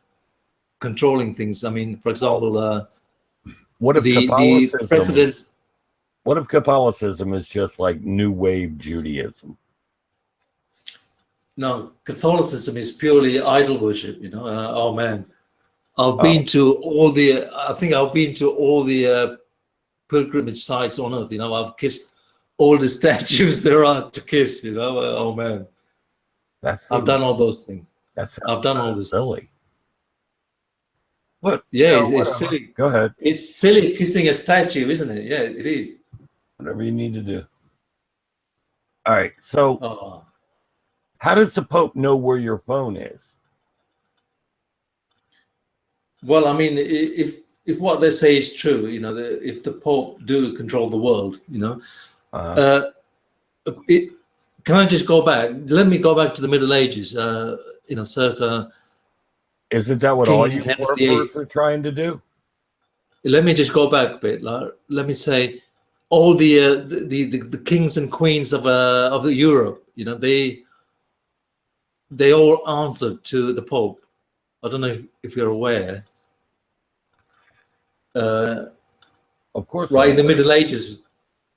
controlling things. I mean, for example, what if the presidents? What if Catholicism is just like New Wave Judaism? No, Catholicism is purely idol worship. You know, oh man, I've been to all the. I think I've been to all the pilgrimage sites on earth. You know, I've kissed all the statues there are to kiss. You know, oh man, I've done all those things. I've done all this. Silly. What? Yeah, it's silly. Go ahead. It's silly kissing a statue, isn't it? Yeah, it is. Whatever you need to do. All right. So, Oh. how does the Pope know where your phone is? Well, I mean, if what they say is true, you know, if the Pope do control the world, you know, can I just go back? Let me go back to the Middle Ages. You know, circa. Isn't that what King all you Henry warlords are trying to do? Let me just go back a bit. Let me say, all the kings and queens of Europe, you know, they all answered to the Pope. I don't know if you're aware. Of course. Right, in the Middle Ages.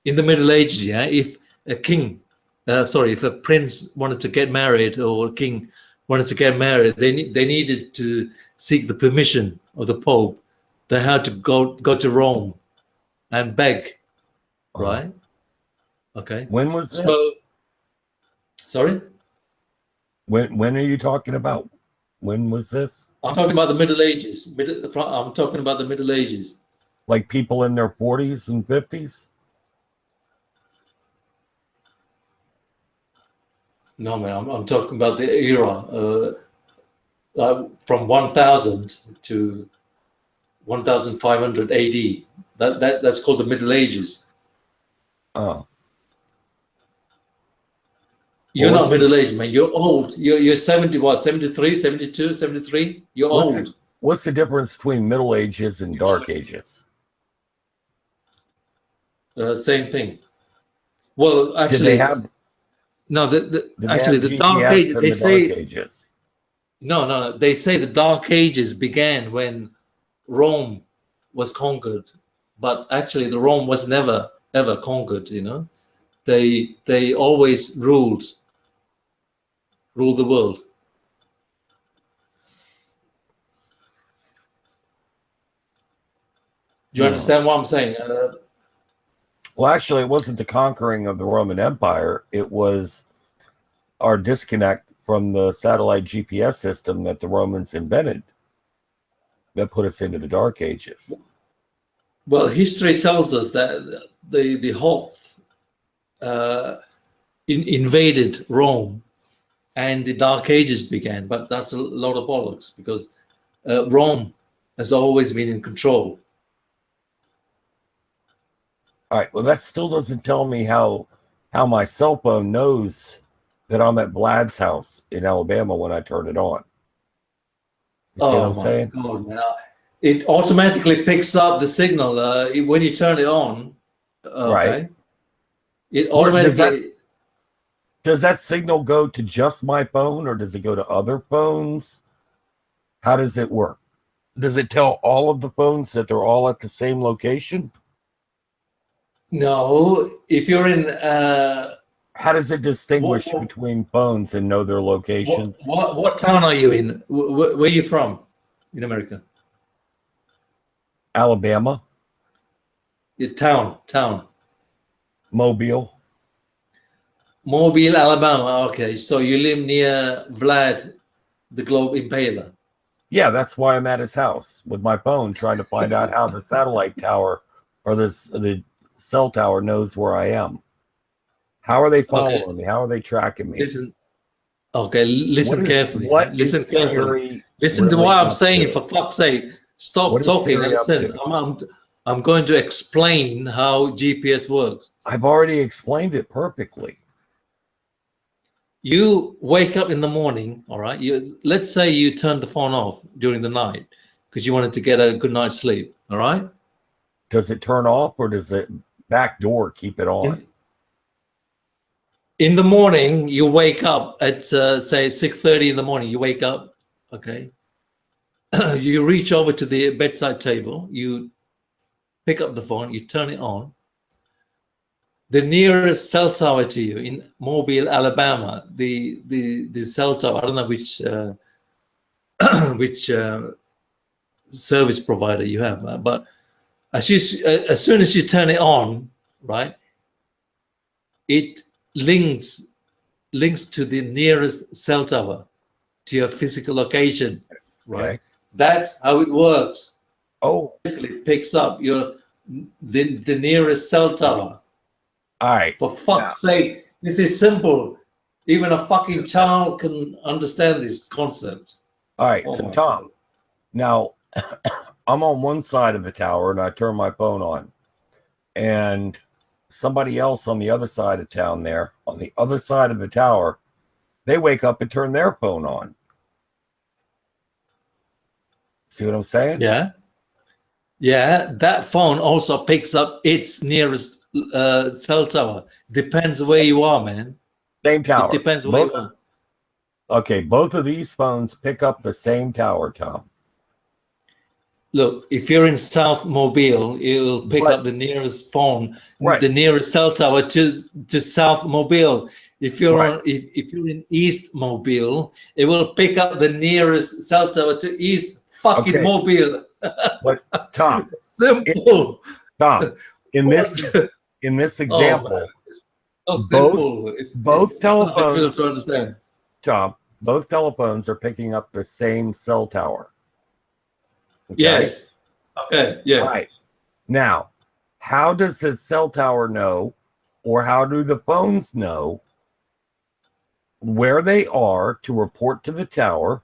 In the Middle Ages, yeah, if a king, if a prince wanted to get married or a king wanted to get married, they needed to seek the permission of the Pope. They had to go to Rome and beg, right? Okay. When was this? So, sorry? When are you talking about? When was this? I'm talking about the Middle Ages. I'm talking about the Middle Ages. Like people in their 40s and 50s? No, man, I'm talking about the era from 1000 to 1500 AD. That's called the Middle Ages. Oh. You're not middle-aged, man. You're old. You're 70, what, 73, 72, 73? You're old. What's the difference between Middle Ages and Dark Ages? Same thing. Well, actually, did they have? No, actually the Dark Ages. They say Dark Ages. No. They say the Dark Ages began when Rome was conquered, but actually the Rome was never ever conquered. You know, they always ruled the world. Do you understand what I'm saying? Well, actually, it wasn't the conquering of the Roman Empire. It was our disconnect from the satellite GPS system that the Romans invented that put us into the Dark Ages. Well, history tells us that the Hoth invaded Rome and the Dark Ages began, but that's a lot of bollocks because Rome has always been in control. All right, well, that still doesn't tell me how my cell phone knows that I'm at Vlad's house in Alabama when I turn it on. You see what I'm saying? God, man. It automatically picks up the signal when you turn it on. Okay. Right. It automatically. Does that signal go to just my phone or does it go to other phones? How does it work? Does it tell all of the phones that they're all at the same location? No, if you're in. How does it distinguish between phones and know their locations? What town are you in? Where are you from in America? Alabama. Your town. Mobile, Alabama. Okay, so you live near Vlad, the Globe Impaler. Yeah, that's why I'm at his house with my phone trying to find out how the satellite tower or the cell tower knows where I am. How are they following me? How are they tracking me? Listen carefully. Listen carefully. Listen really to what I'm saying, for fuck's sake. Stop talking and listen. I'm going to explain how GPS works. I've already explained it perfectly. You wake up in the morning, all right? Let's say you turned the phone off during the night because you wanted to get a good night's sleep, all right? Does it turn off or does it back door keep it on? In the morning, you wake up at, say, 6:30 in the morning. You wake up, okay? You reach over to the bedside table. You pick up the phone. You turn it on. The nearest cell tower to you in Mobile, Alabama, the cell tower, I don't know which service provider you have, but as soon as you turn it on, right, it links to the nearest cell tower to your physical location, right? Okay. That's how it works. Oh, It picks up the nearest cell tower. All right. For fuck's sake, this is simple. Even a fucking child can understand this concept. All right, so Tom, God. now I'm on one side of the tower and I turn my phone on, and somebody else on the other side of town there, on the other side of the tower, they wake up and turn their phone on. See what I'm saying? Yeah. Yeah, that phone also picks up its nearest cell tower. Depends where you are, man. Same tower. It depends where you are. Okay, both of these phones pick up the same tower, Tom. Look, if you're in South Mobile, it'll pick up the nearest phone, the nearest cell tower to South Mobile. If you're on, if you're in East Mobile, it will pick up the nearest cell tower to East fucking Mobile. But Tom, simple. Tom, in this example, both telephones to understand. Tom, both telephones are picking up the same cell tower. Okay? Yes. Okay. Yeah. Right. Now, how does the cell tower know, or how do the phones know where they are to report to the tower,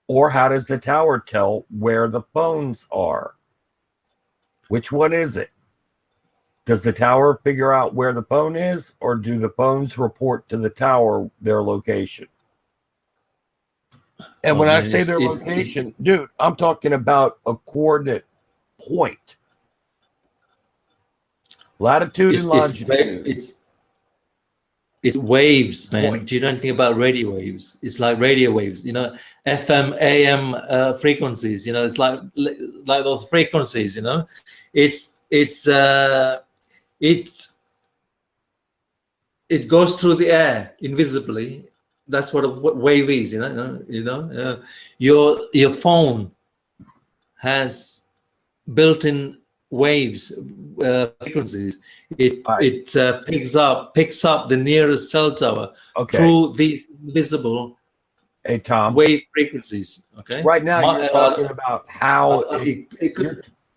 or how does the tower tell where the phones are? Which one is it? Does the tower figure out where the phone is, or do the phones report to the tower their location? And when I say their location, dude, I'm talking about a coordinate point. Latitude and longitude. It's waves, man. Do you know anything about radio waves? It's like radio waves, you know, FM, AM frequencies. You know, it's like those frequencies. You know, it goes through the air invisibly. That's what a wave is. Your phone has built-in waves, frequencies. It picks up the nearest cell tower through these invisible wave frequencies. Okay. Right now you're talking about how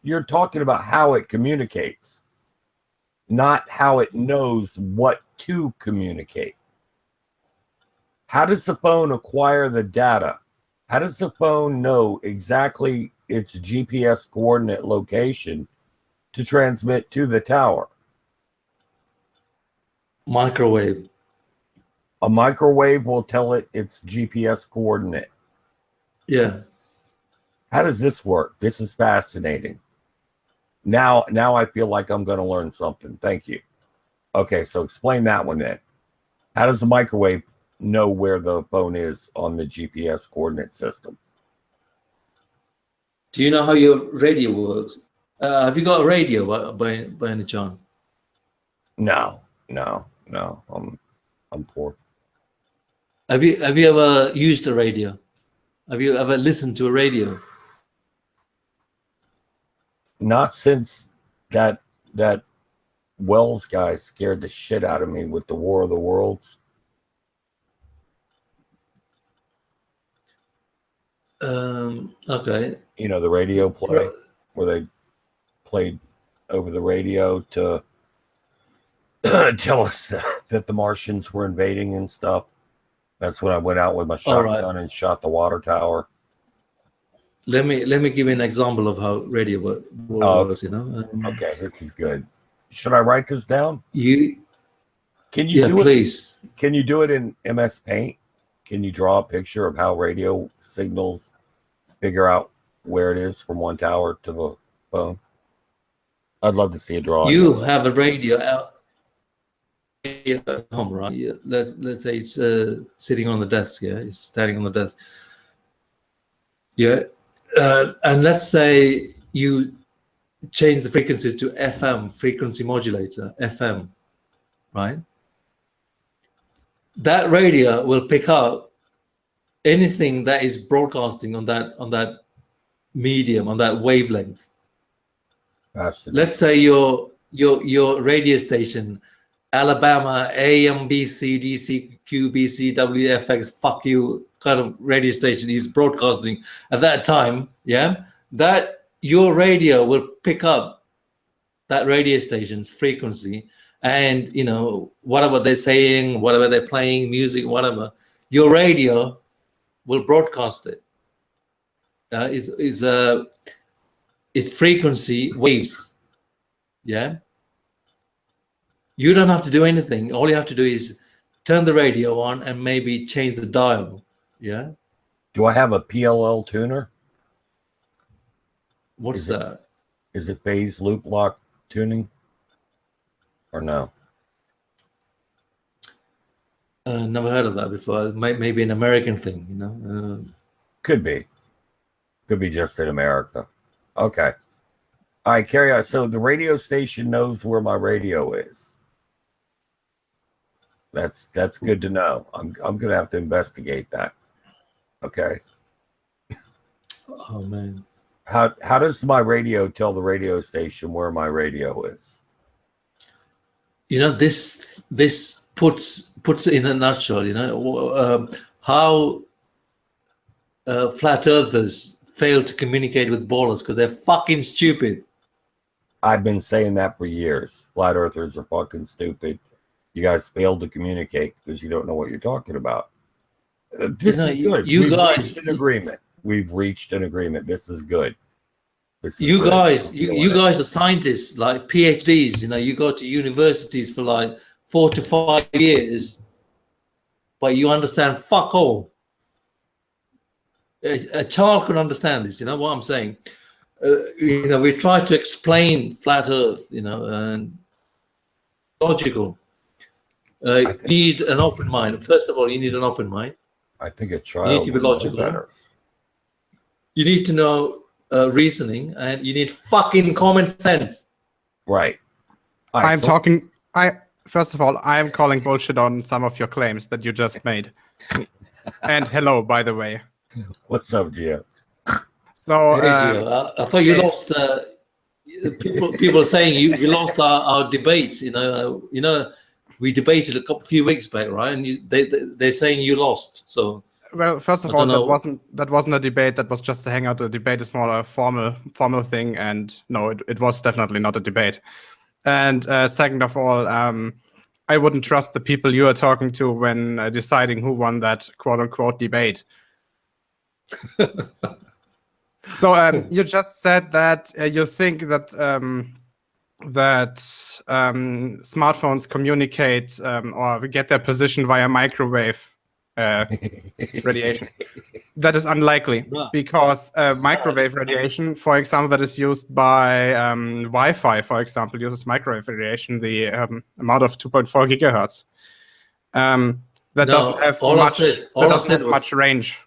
you're talking about how it communicates, not how it knows what to communicate. How does the phone acquire the data? How does the phone know exactly its GPS coordinate location to transmit to the tower? Microwave. A microwave will tell it its GPS coordinate. Yeah. How does this work? This is fascinating. Now I feel like I'm going to learn something. Thank you. Okay, so explain that one then. How does the microwave know where the phone is on the GPS coordinate system? Do you know how your radio works? Have you got a radio by any chance? No. I'm poor. Have you ever used a radio? Have you ever listened to a radio? Not since that Wells guy scared the shit out of me with the War of the Worlds. Okay. You know, the radio play where they played over the radio to tell us that the Martians were invading and stuff. That's when I went out with my shotgun and shot the water tower. Let me give you an example of how radio works. You know. Okay, this is good. Should I write this down? Can you do please. Can you do it in MS Paint? Can you draw a picture of how radio signals figure out where it is from one tower to the phone? I'd love to see a drawing. You have a radio out at home, right? Yeah, let's say it's sitting on the desk. Yeah, it's standing on the desk. Yeah, and let's say you change the frequencies to FM, frequency modulator, FM, right? That radio will pick up anything that is broadcasting on that medium, on that wavelength. Absolutely. Let's say your radio station, Alabama AMBC DC QBC WFX fuck you kind of radio station is broadcasting at that time. Yeah, that your radio will pick up that radio station's frequency and you know, whatever they're saying, whatever they're playing, music, whatever, your radio will broadcast it. It's frequency waves. Yeah. You don't have to do anything. All you have to do is turn the radio on and maybe change the dial. Yeah. Do I have a PLL tuner? What's that? Is it phase loop lock tuning or no? Never heard of that before. Maybe an American thing, you know. Could be just in America. Okay. All right, carry on. So the radio station knows where my radio is. That's good to know. I'm gonna have to investigate that. Okay. Oh man. How does my radio tell the radio station where my radio is? You know, this puts it in a nutshell, you know, how flat earthers fail to communicate with ballers because they're fucking stupid. I've been saying that for years. Flat earthers are fucking stupid. You guys fail to communicate because you don't know what you're talking about. This is good. We've reached an agreement. We've reached an agreement. This is good. You guys are scientists, like PhDs. You know, you go to universities for like 4 to 5 years, but you understand fuck all. A child can understand this. You know what I'm saying? You know, we try to explain flat Earth. You know, and logical. You need an open mind. First of all, you need an open mind. I think a child. You need to be logical. You need to know reasoning, and you need fucking common sense. Right. First of all, I'm calling bullshit on some of your claims that you just made. And hello, by the way. What's up, Gio? So, hey, Gio, I thought you lost. People are saying you lost our debate. You know, we debated a few weeks back, right? And they're saying you lost. So. Well, first of all, that wasn't a debate. That was just a hangout. A debate is more a formal thing, and no, it was definitely not a debate. And second of all, I wouldn't trust the people you are talking to when deciding who won that quote-unquote debate. So you just said that you think that smartphones communicate or get their position via microwave radiation. That is unlikely because microwave radiation, for example, that is used by Wi-Fi, for example, uses microwave radiation, the amount of 2.4 gigahertz. That doesn't have much range.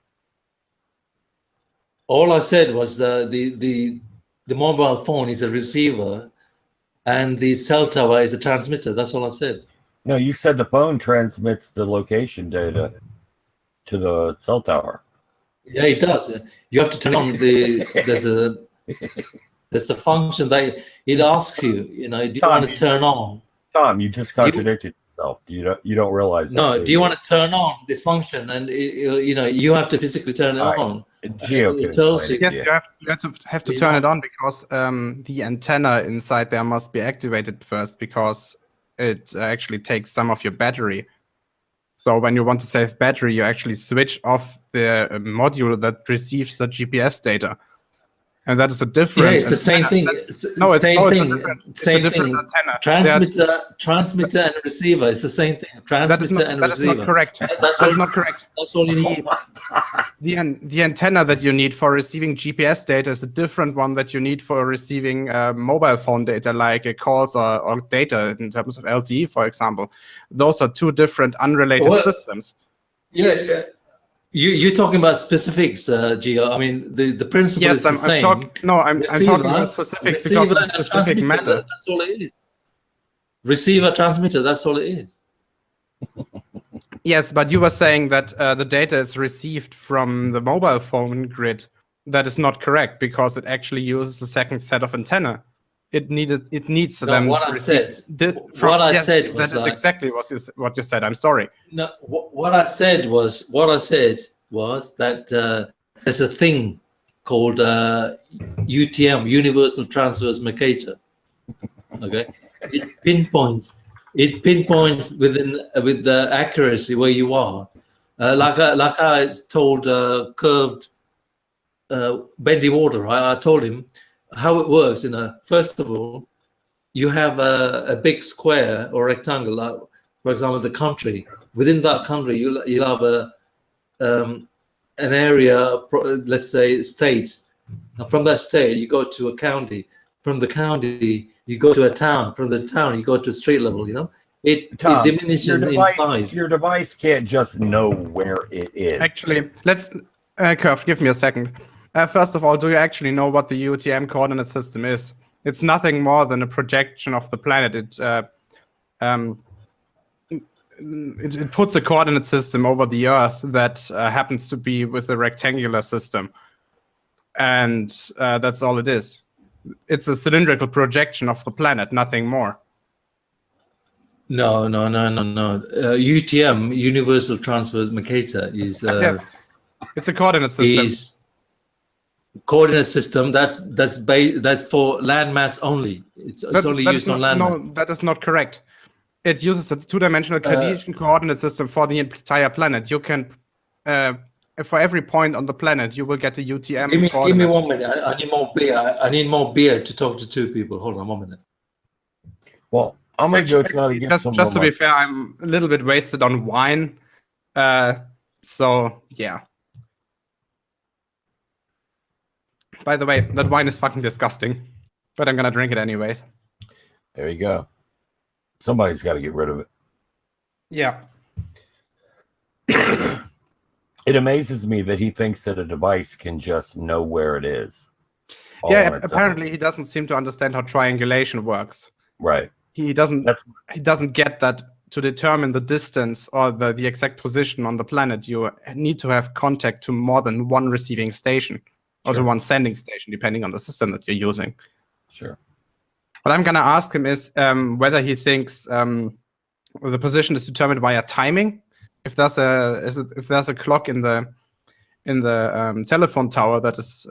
All I said was the mobile phone is a receiver, and the cell tower is a transmitter. That's all I said. No, you said the phone transmits the location data to the cell tower. Yeah, it does. You have to turn on there's a function that it asks you. You know, do you want to turn on? Tom, you just contradicted yourself. You don't realize that. No, do you want to turn on this function? And you know, you have to physically turn it on. Geo it tells you. Yes, you have to turn it on because the antenna inside there must be activated first because it actually takes some of your battery. So when you want to save battery, you actually switch off the module that receives the GPS data. And that is a different. Yeah, it's the same thing. It's a different antenna. Transmitter and receiver. It's the same thing. Transmitter and receiver. That is not correct. That's not correct. That's all you need. The antenna that you need for receiving GPS data is a different one that you need for receiving mobile phone data, like calls or data in terms of LTE, for example. Those are two different unrelated systems. Yeah. You're talking about specifics, Gio. I mean, the principle is the same. I'm talking about specifics because of the specific matter. That's all it is. Receiver, transmitter, that's all it is. Yes, but you were saying that the data is received from the mobile phone grid. That is not correct because it actually uses a second set of antenna. It needs them to receive. That is exactly what you said. I'm sorry. No, what I said was that there's a thing called UTM, Universal Transverse Mercator. Okay, it pinpoints it pinpoints with the accuracy where you are. Like I told curved bendy water, right? I told him how it works. First of all, you have a big square or rectangle, like, for example, the country. Within that country, you'll have an area, let's say state. And from that state, you go to a county. From the county, you go to a town. From the town, you go to street level. It diminishes in size. Your device can't just know where it is. Actually, let's, Curve, give me a second. First of all, do you actually know what the UTM coordinate system is? It's nothing more than a projection of the planet. It puts a coordinate system over the Earth that happens to be with a rectangular system. And that's all it is. It's a cylindrical projection of the planet, nothing more. No. UTM, Universal Transverse Mercator, is yes, it's a coordinate system. Coordinate system that's for landmass only. It's only used on landmass. No, that is not correct. It uses a two-dimensional Cartesian coordinate system for the entire planet. You can, for every point on the planet, you will get a UTM coordinate. Give me 1 minute. I need more beer. I need more beer to talk to two people. Hold on 1 minute. Well, I'm gonna go try to get some. Just to be fair, I'm a little bit wasted on wine. So yeah. By the way, that wine is fucking disgusting, but I'm gonna drink it anyways. There you go. Somebody's got to get rid of it. Yeah. It amazes me that he thinks that a device can just know where it is. Yeah, apparently he doesn't seem to understand how triangulation works. Right. He doesn't get that to determine the distance or the exact position on the planet, you need to have contact to more than one receiving station or to one sending station, depending on the system that you're using. Sure. What I'm going to ask him is whether he thinks the position is determined by a timing. If there's a clock in the telephone tower that is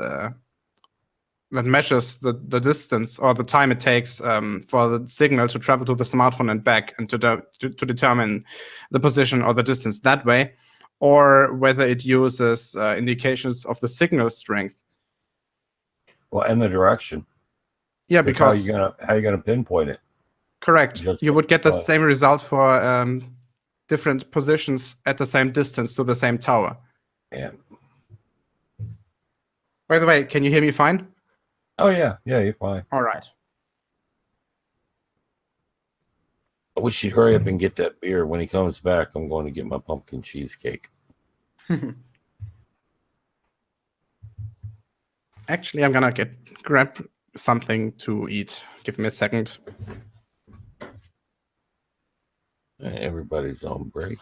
that measures the distance or the time it takes for the signal to travel to the smartphone and back, and to determine the position or the distance that way, or whether it uses indications of the signal strength. Well, and the direction. Yeah, because how you gonna pinpoint it? Correct. You would get the same result for different positions at the same distance to the same tower. Yeah. By the way, can you hear me fine? Oh yeah, you're fine. All right. I wish you'd hurry up and get that beer. When he comes back, I'm going to get my pumpkin cheesecake. Actually, I'm gonna grab something to eat. Give me a second. Everybody's on break.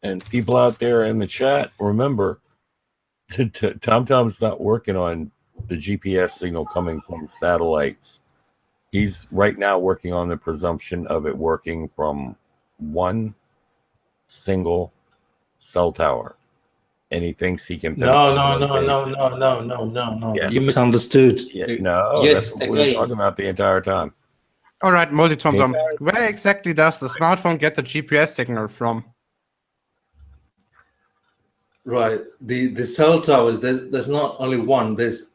And people out there in the chat, remember, TomTom's not working on the GPS signal coming from satellites. He's right now working on the presumption of it working from one single cell tower. And he thinks he can... No. Yes. You misunderstood. No, that's what we were talking about the entire time. All right, MultiT0mt0m. Where exactly does the smartphone get the GPS signal from? Right. The cell towers, there's not only one, there's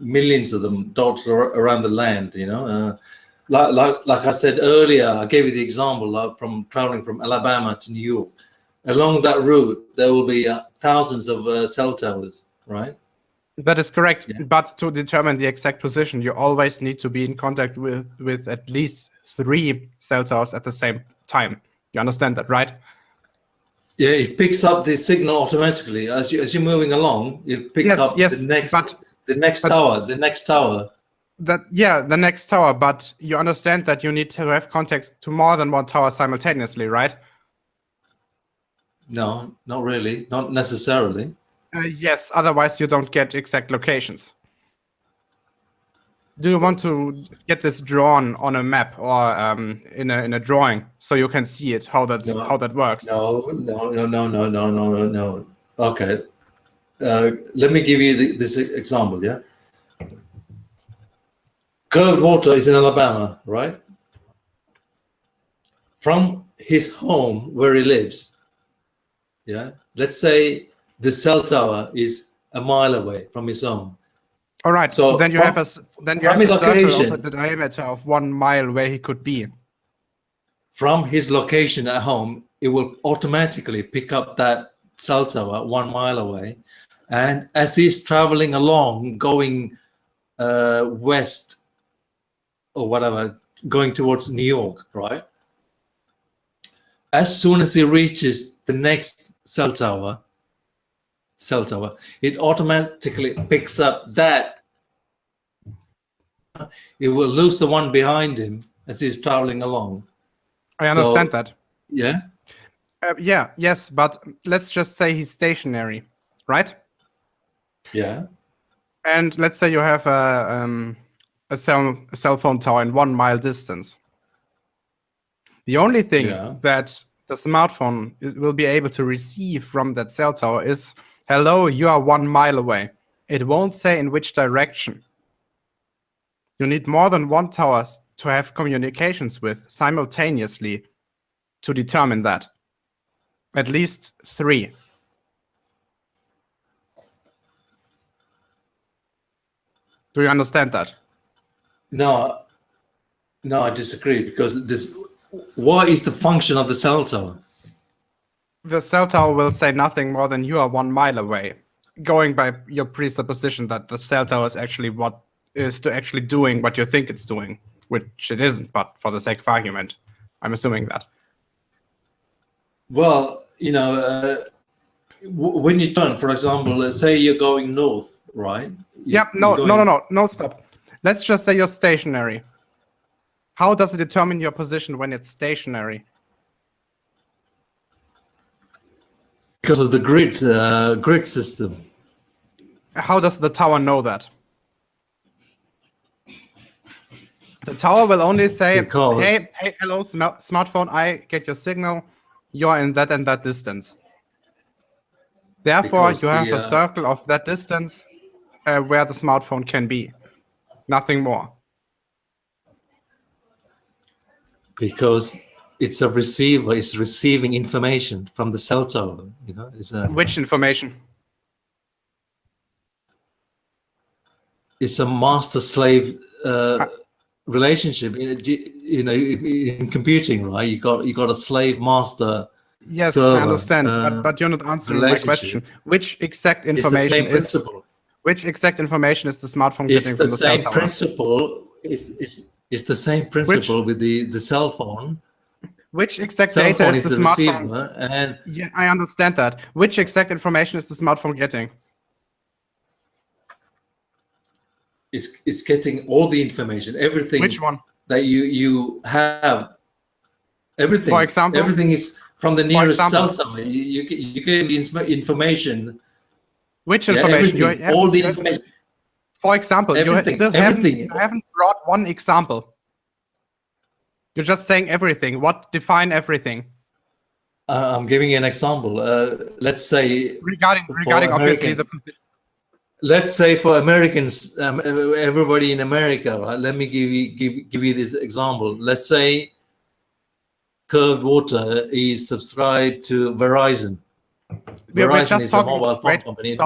millions of them dotted around the land, like I said earlier, I gave you the example from traveling from Alabama to New York. Along that route, there will be thousands of cell towers, right? That is correct. Yeah. But to determine the exact position, you always need to be in contact with at least 3 cell towers at the same time. You understand that, right? Yeah, it picks up the signal automatically as you're moving along. It picks up the next tower. The next tower. The next tower. But you understand that you need to have contact to more than one tower simultaneously, right? No, not really. Not necessarily. Yes. Otherwise, you don't get exact locations. do you want to get this drawn on a map or in a drawing so you can see it how that works? No. Okay, let me give you this example. Yeah, curved water is in Alabama, right? From his home where he lives, yeah, let's say the cell tower is a mile away from his home. All right, so then you have a circle of the diameter of 1 mile where he could be. From his location at home, it will automatically pick up that cell tower 1 mile away, and as he's traveling along, going west or whatever, going towards New York, right? As soon as he reaches the next cell tower, it automatically picks up that. It will lose the one behind him as he's traveling along. I understand that. Yeah? Yes, but let's just say he's stationary, right? Yeah. And let's say you have a cell phone tower in 1 mile distance. The only thing that the smartphone will be able to receive from that cell tower is, hello, you are 1 mile away. It won't say in which direction. You need more than one tower to have communications with simultaneously to determine that. At least 3. Do you understand that? No, I disagree, because what is the function of the cell tower? The cell tower will say nothing more than you are 1 mile away, going by your presupposition that the cell tower is actually doing what you think it's doing, which it isn't, but for the sake of argument, I'm assuming that. Well, when you turn, for example, say you're going north, right? No, stop. Let's just say you're stationary. How does it determine your position when it's stationary? Because of the grid system. How does the tower know that? The tower will only say, hey, hello, smartphone, I get your signal. You're in that and that distance. Therefore, you have a circle of that distance where the smartphone can be. Nothing more. Because it's a receiver, it's receiving information from the cell tower. Which information? It's a master-slave relationship. In computing, right? You got a slave-master. Yes, server, I understand, but you're not answering my question. Which exact information is? Which exact information is the smartphone getting from the cell tower? It's the same principle with the cell phone. Which exact data is the smartphone? Receiver, and yeah, I understand that. Which exact information is the smartphone getting? It's getting all the information, everything. Which one? That you have. Everything. For example, everything is from the nearest cell tower. You get the information. Which information? Yeah, all the information. For example, you haven't brought one example. You're just saying everything. What define everything? I'm giving you an example. Let's say regarding obviously the position. Let's say for Americans, everybody in America, right? Let me give you this example. Let's say Curved Water is subscribed to Verizon. Verizon is a mobile phone company.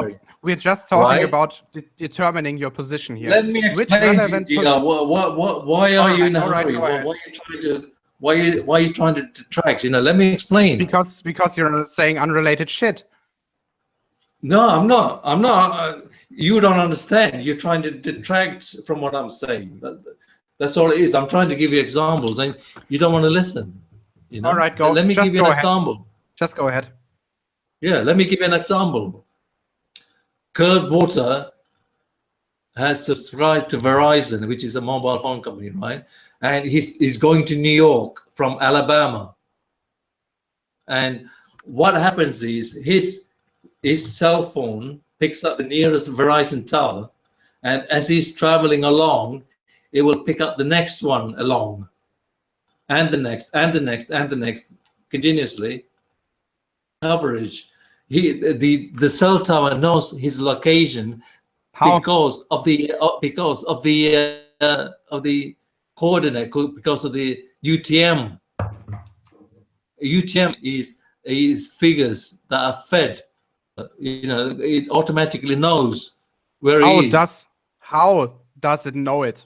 We're just talking about determining your position here. Let me explain to you, why are you in a hurry? Why are you trying to detract? Let me explain. Because you're saying unrelated shit. No, I'm not. You don't understand. You're trying to detract from what I'm saying. That's all it is. I'm trying to give you examples, and you don't want to listen. All right, go. Let me give you an example. Just go ahead. Yeah, let me give you an example. Curved Water has subscribed to Verizon, which is a mobile phone company, right? And he's going to New York from Alabama. And what happens is his cell phone picks up the nearest Verizon tower, and as he's traveling along, it will pick up the next one along, and the next, and the next, and the next, continuously. Coverage. The cell tower knows his location. How? Because of the coordinate, because of the UTM. UTM is figures that are fed. It automatically knows where he is. How does it know it?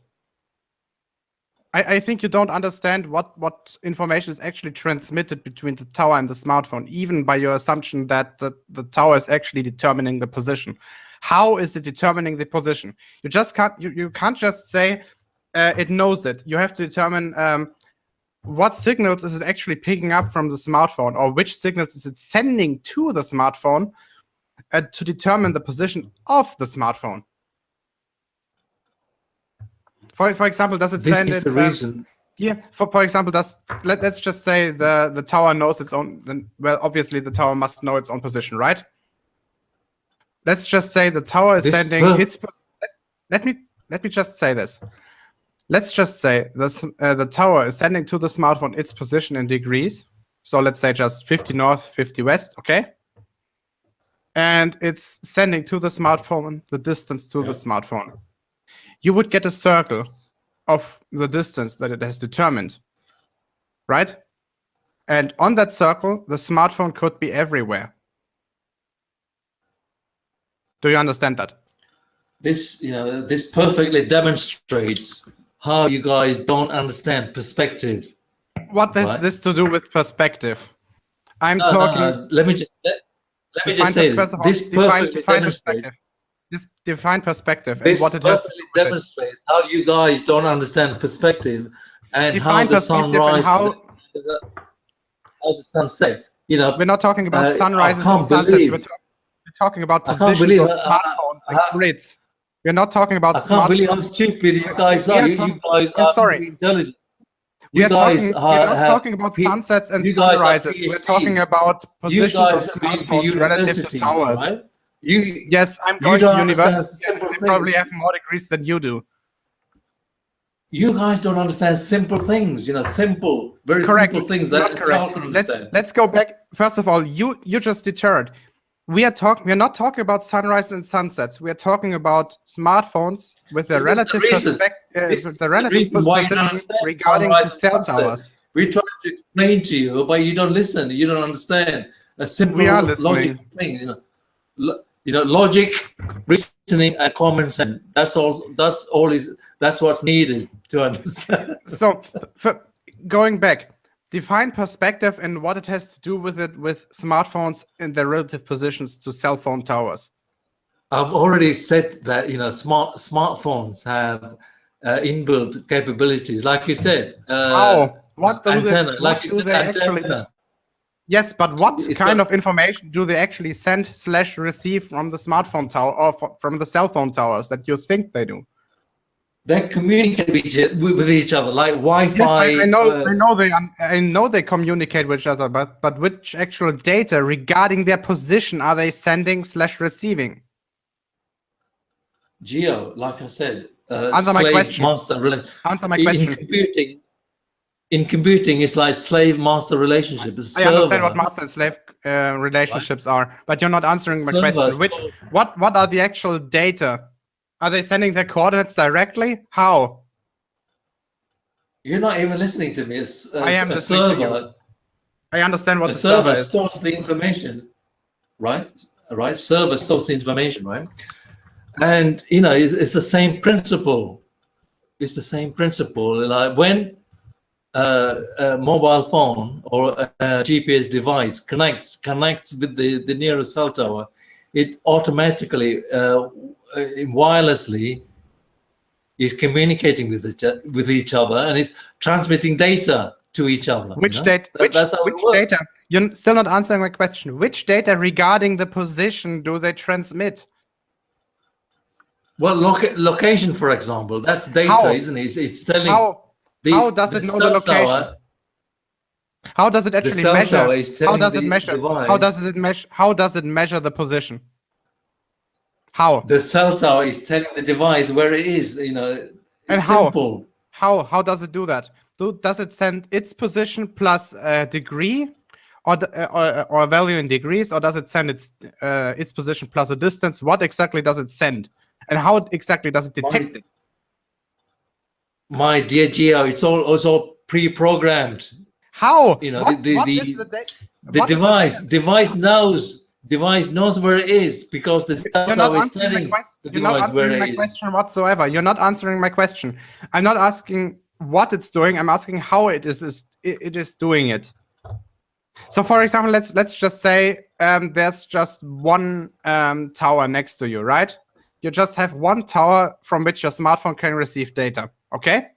I think you don't understand what information is actually transmitted between the tower and the smartphone, even by your assumption that the tower is actually determining the position. How is it determining the position? You just can't you can't just say it knows it. You have to determine what signals is it actually picking up from the smartphone, or which signals is it sending to the smartphone to determine the position of the smartphone. For example, does it send it? This is the reason. Yeah. For example, let's just say the tower knows its own. Well, obviously the tower must know its own position, right? Let's just say the tower is sending its. Let me just say this. Let's just say the tower is sending to the smartphone its position in degrees. So let's say just 50 north, 50 west, okay? And it's sending to the smartphone the distance to the smartphone. You would get a circle of the distance that it has determined, right? And on that circle, the smartphone could be everywhere. Do you understand that? This perfectly demonstrates how you guys don't understand perspective. What has this to do with perspective? I'm talking. Let me just say this perfectly demonstrates. This defined perspective and what it has to demonstrates how you guys don't understand perspective and how the sun rises, how the sun sets. We're not talking about sunrises and sunsets. We're talking about positions of smartphones and grids. We're not talking about. I can't believe how stupid you guys are. You guys are intelligent. We're not talking about sunsets and sunrises. We're talking about positions of smartphones relative to towers. Right? Yes, I'm going to university. I probably have more degrees than you do. You guys don't understand simple things, simple, very simple things that you can understand. Let's go back. First of all, you just deterred. We're not talking about sunrise and sunsets. We're talking about smartphones with the relative perspective, the relative position regarding to cell towers. We try to explain to you, but you don't listen. You don't understand a simple logical thing. Logic, reasoning, and common sense. That's what's needed to understand. So, going back, define perspective and what it has to do with smartphones and their relative positions to cell phone towers. I've already said that smartphones have inbuilt capabilities, like you said. What do antenna, they actually do? Yes, but what kind of information do they actually send/receive from the smartphone tower or from the cell phone towers that you think they do? They communicate with each other, like Wi-Fi. Yes, I know they communicate with each other, but which actual data regarding their position are they sending/receiving? Geo, like I said, answer my question. Answer my question. In computing, it's like slave-master relationship. I understand what master and slave relationships are, but you're not answering my question. What are the actual data? Are they sending their coordinates directly? How? You're not even listening to me. I am listening to you. I understand what the server is. Stores the information, right? Server stores the information, right? And it's the same principle. It's the same principle. Like when a mobile phone or a GPS device connects with the nearest cell tower, it automatically wirelessly is communicating with each other and is transmitting data to each other. Which data? Which data? You're still not answering my question. Which data regarding the position do they transmit? Well, location, for example, that's data, isn't it? It's telling. How does it know the location? Tower, how does it actually measure? How does it measure? How does it measure the position? How? The cell tower is telling the device where it is. And simple. How does it do that? Does it send its position plus a degree, or a value in degrees, or does it send its position plus a distance? What exactly does it send, and how exactly does it detect it? My dear Geo, it's all also pre-programmed. How? You know, the device knows where it is, because the sensor is telling the device where it is. You're not answering my question whatsoever. You're not answering my question. I'm not asking what it's doing. I'm asking how it is doing it. So, for example, let's just say there's just one tower next to you, right? You just have one tower from which your smartphone can receive data. Okay.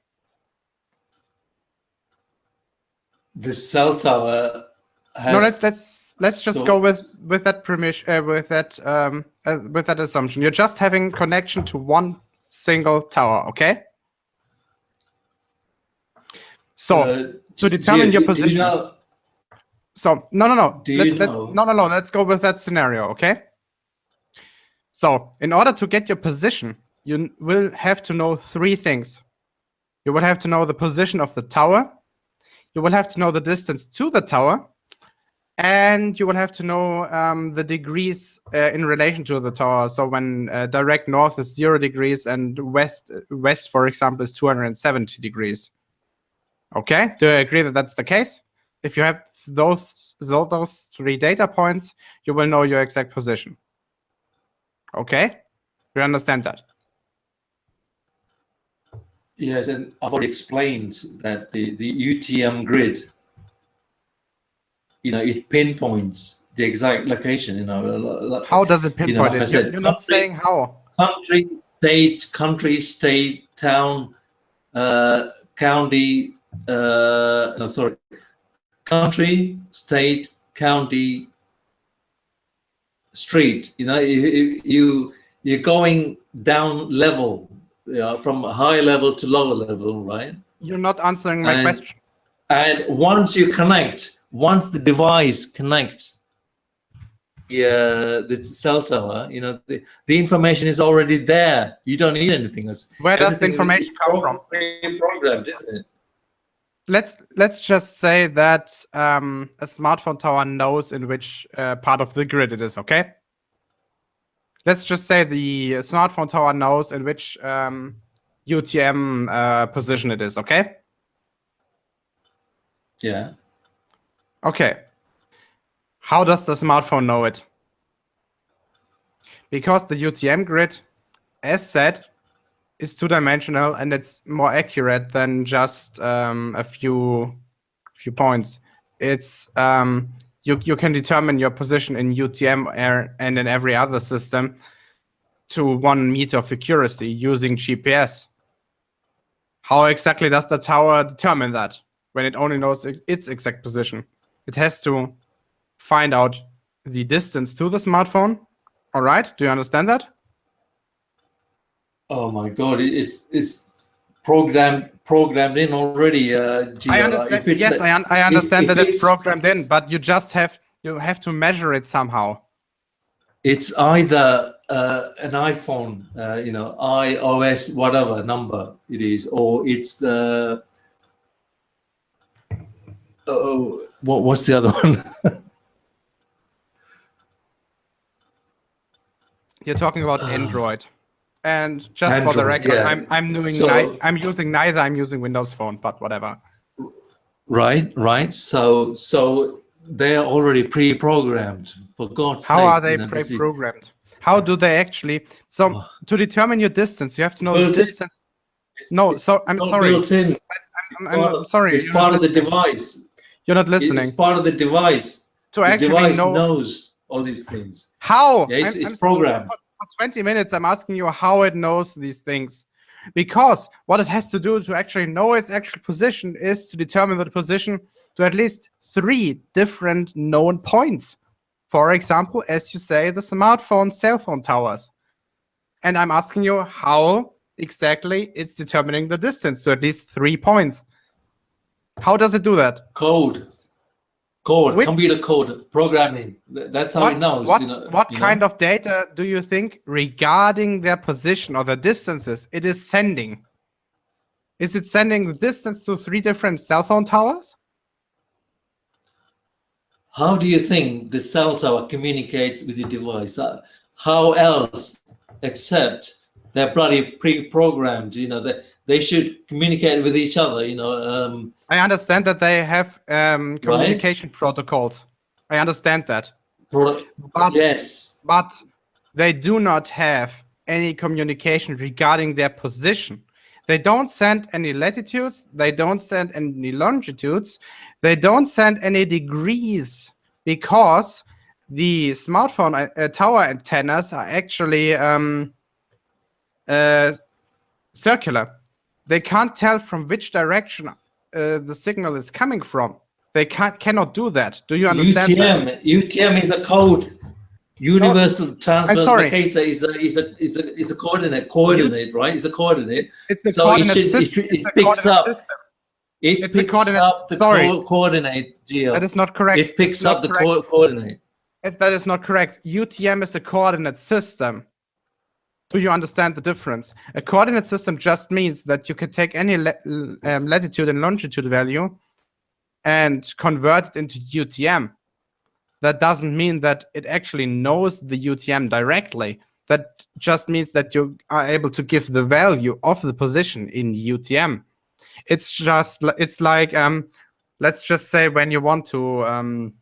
The cell tower has. No, let's just go with that permission, with that assumption. You're just having connection to one single tower. Okay. So to determine your position. So no. Let's go with that scenario. Okay. So in order to get your position, you will have to know three things. You will have to know the position of the tower. You will have to know the distance to the tower. And you will have to know the degrees in relation to the tower. So when direct north is 0 degrees and west, for example, is 270 degrees. Okay, do you agree that that's the case? If you have those three data points, you will know your exact position. Okay, you understand that? Yes, and I've already explained that the UTM grid, it pinpoints the exact location. How does it pinpoint it? You're not saying how. Country, state, town, county. Country, state, county, street. You're going down level, from high level to lower level, right? You're not answering my question. And once the device connects the cell tower, the information is already there. You don't need anything else. Where does the information come from? Programmed, isn't it? Let's just say that a smartphone tower knows in which part of the grid it is. Okay. Let's just say the smartphone tower knows in which UTM position it is. Okay. Yeah. Okay. How does the smartphone know it? Because the UTM grid, as said, is two-dimensional and it's more accurate than just a few points. It's you can determine your position in UTM and in every other system to 1 meter of accuracy using GPS. How exactly does the tower determine that when it only knows its exact position? It has to find out the distance to the smartphone. All right, do you understand that? Oh my God, it's programmed in already. Gio. I understand. Yes, I understand that it's programmed in, but you have to measure it somehow. It's either an iPhone, iOS, whatever number it is, or it's the what's the other one? You're talking about Android. And just Android, for the record, yeah. I'm using neither. I'm using Windows Phone, but whatever. Right. So they're already pre-programmed. For God's sake. How are they pre-programmed? How do they actually? So to determine your distance, you have to know the distance. No, so I'm sorry. Built in. I'm sorry. It's part of the device. You're not listening. It's part of the device. The device knows all these things. How? Yeah, it's programmed. For 20 minutes, I'm asking you how it knows these things. Because what it has to do to actually know its actual position is to determine the position to at least 3 different known points. For example, as you say, the smartphone, cell phone towers. And I'm asking you how exactly it's determining the distance to at least 3 points. How does it do that? Code, computer code, programming. That's how it knows. What kind of data do you think regarding their position or the distances it is sending? Is it sending the distance to 3 different cell phone towers? How do you think the cell tower communicates with the device? How else, except they're bloody pre-programmed? You know, that they should communicate with each other. You know. I understand that they have communication protocols. I understand that. But, yes. But they do not have any communication regarding their position. They don't send any latitudes. They don't send any longitudes. They don't send any degrees, because the smartphone tower antennas are actually circular. They can't tell from which direction the signal is coming from. They cannot do that. Do you understand? UTM is a code. Universal transverse locator is a coordinate, right? It's a coordinate. It's a coordinate system. It picks up the coordinate, Gio. That is not correct. It picks up the coordinate. That is not correct. UTM is a coordinate system. Do you understand the difference? A coordinate system just means that you can take any latitude and longitude value and convert it into UTM. That doesn't mean that it actually knows the UTM directly. That just means that you are able to give the value of the position in UTM. It's like let's just say when you want to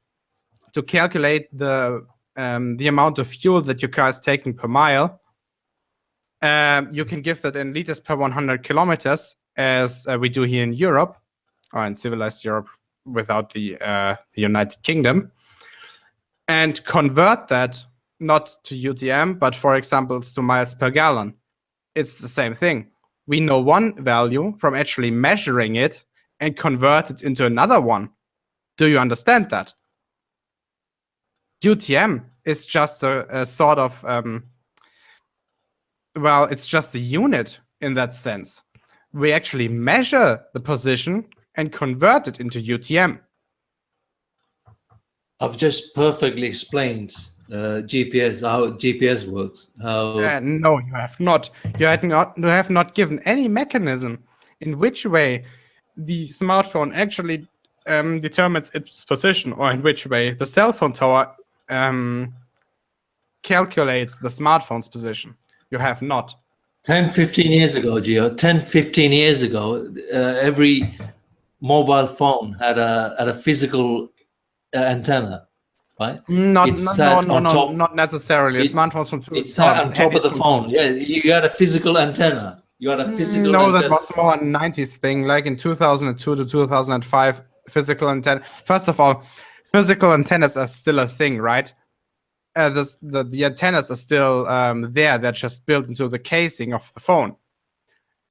calculate the amount of fuel that your car is taking per mile, you can give that in liters per 100 kilometers, as we do here in Europe, or in civilized Europe without the United Kingdom, and convert that not to UTM, but for example to miles per gallon. It's the same thing. We know one value from actually measuring it and convert it into another one. Do you understand that? UTM is just a sort of, well, it's just a unit in that sense. We actually measure the position and convert it into UTM. I've just perfectly explained GPS, how GPS works. How no, you have not. You have not given any mechanism in which way the smartphone actually determines its position, or in which way the cell phone tower calculates the smartphone's position. You have not. 10-15 years ago, Gio, 10-15 years ago, every mobile phone had a physical antenna, right? Not necessarily. Smartphones from it sat on top of the phone. Yeah, you had a physical antenna. You had a physical antenna. That was more a 90s thing, like in 2002 to 2005, physical antenna. First of all, physical antennas are still a thing, right? The antennas are still there. They're just built into the casing of the phone.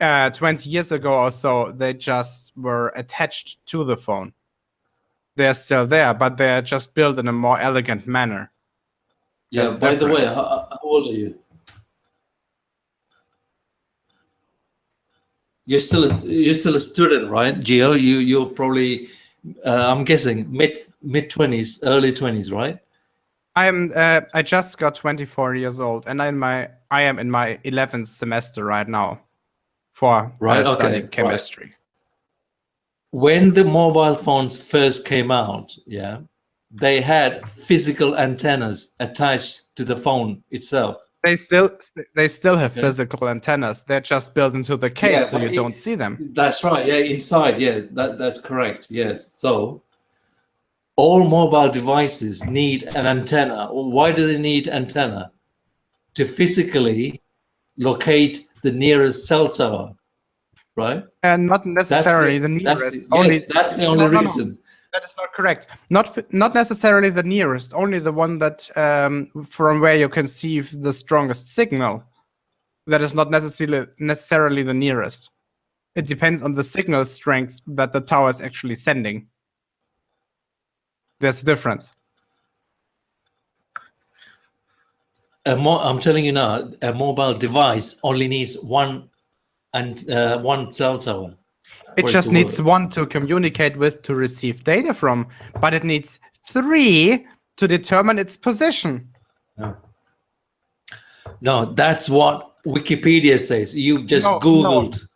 20 years ago or so, they just were attached to the phone. They're still there, but they're just built in a more elegant manner. Yeah, That's by different. the way, how old are you? You're still a student, right, Gio? You're probably, I'm guessing, mid-20s, early 20s, right? I just got 24 years old, and I am in my 11th semester right now for studying chemistry. Right. When the mobile phones first came out, yeah, they had physical antennas attached to the phone itself. They still have physical antennas. They're just built into the case, so you don't see them. That's right. Yeah, inside. Yeah, that's correct. Yes. So all mobile devices need an antenna. Why do they need antenna? To physically locate the nearest cell tower, right? And not necessarily the nearest. That's the only reason. That is not correct. Not necessarily the nearest. Only the one that from where you can see the strongest signal. That is not necessarily the nearest. It depends on the signal strength that the tower is actually sending. There's a difference. I'm telling you now, a mobile device only needs one cell tower. It just needs one to communicate with, to receive data from, but it needs 3 to determine its position. No, that's what Wikipedia says. You've just Googled.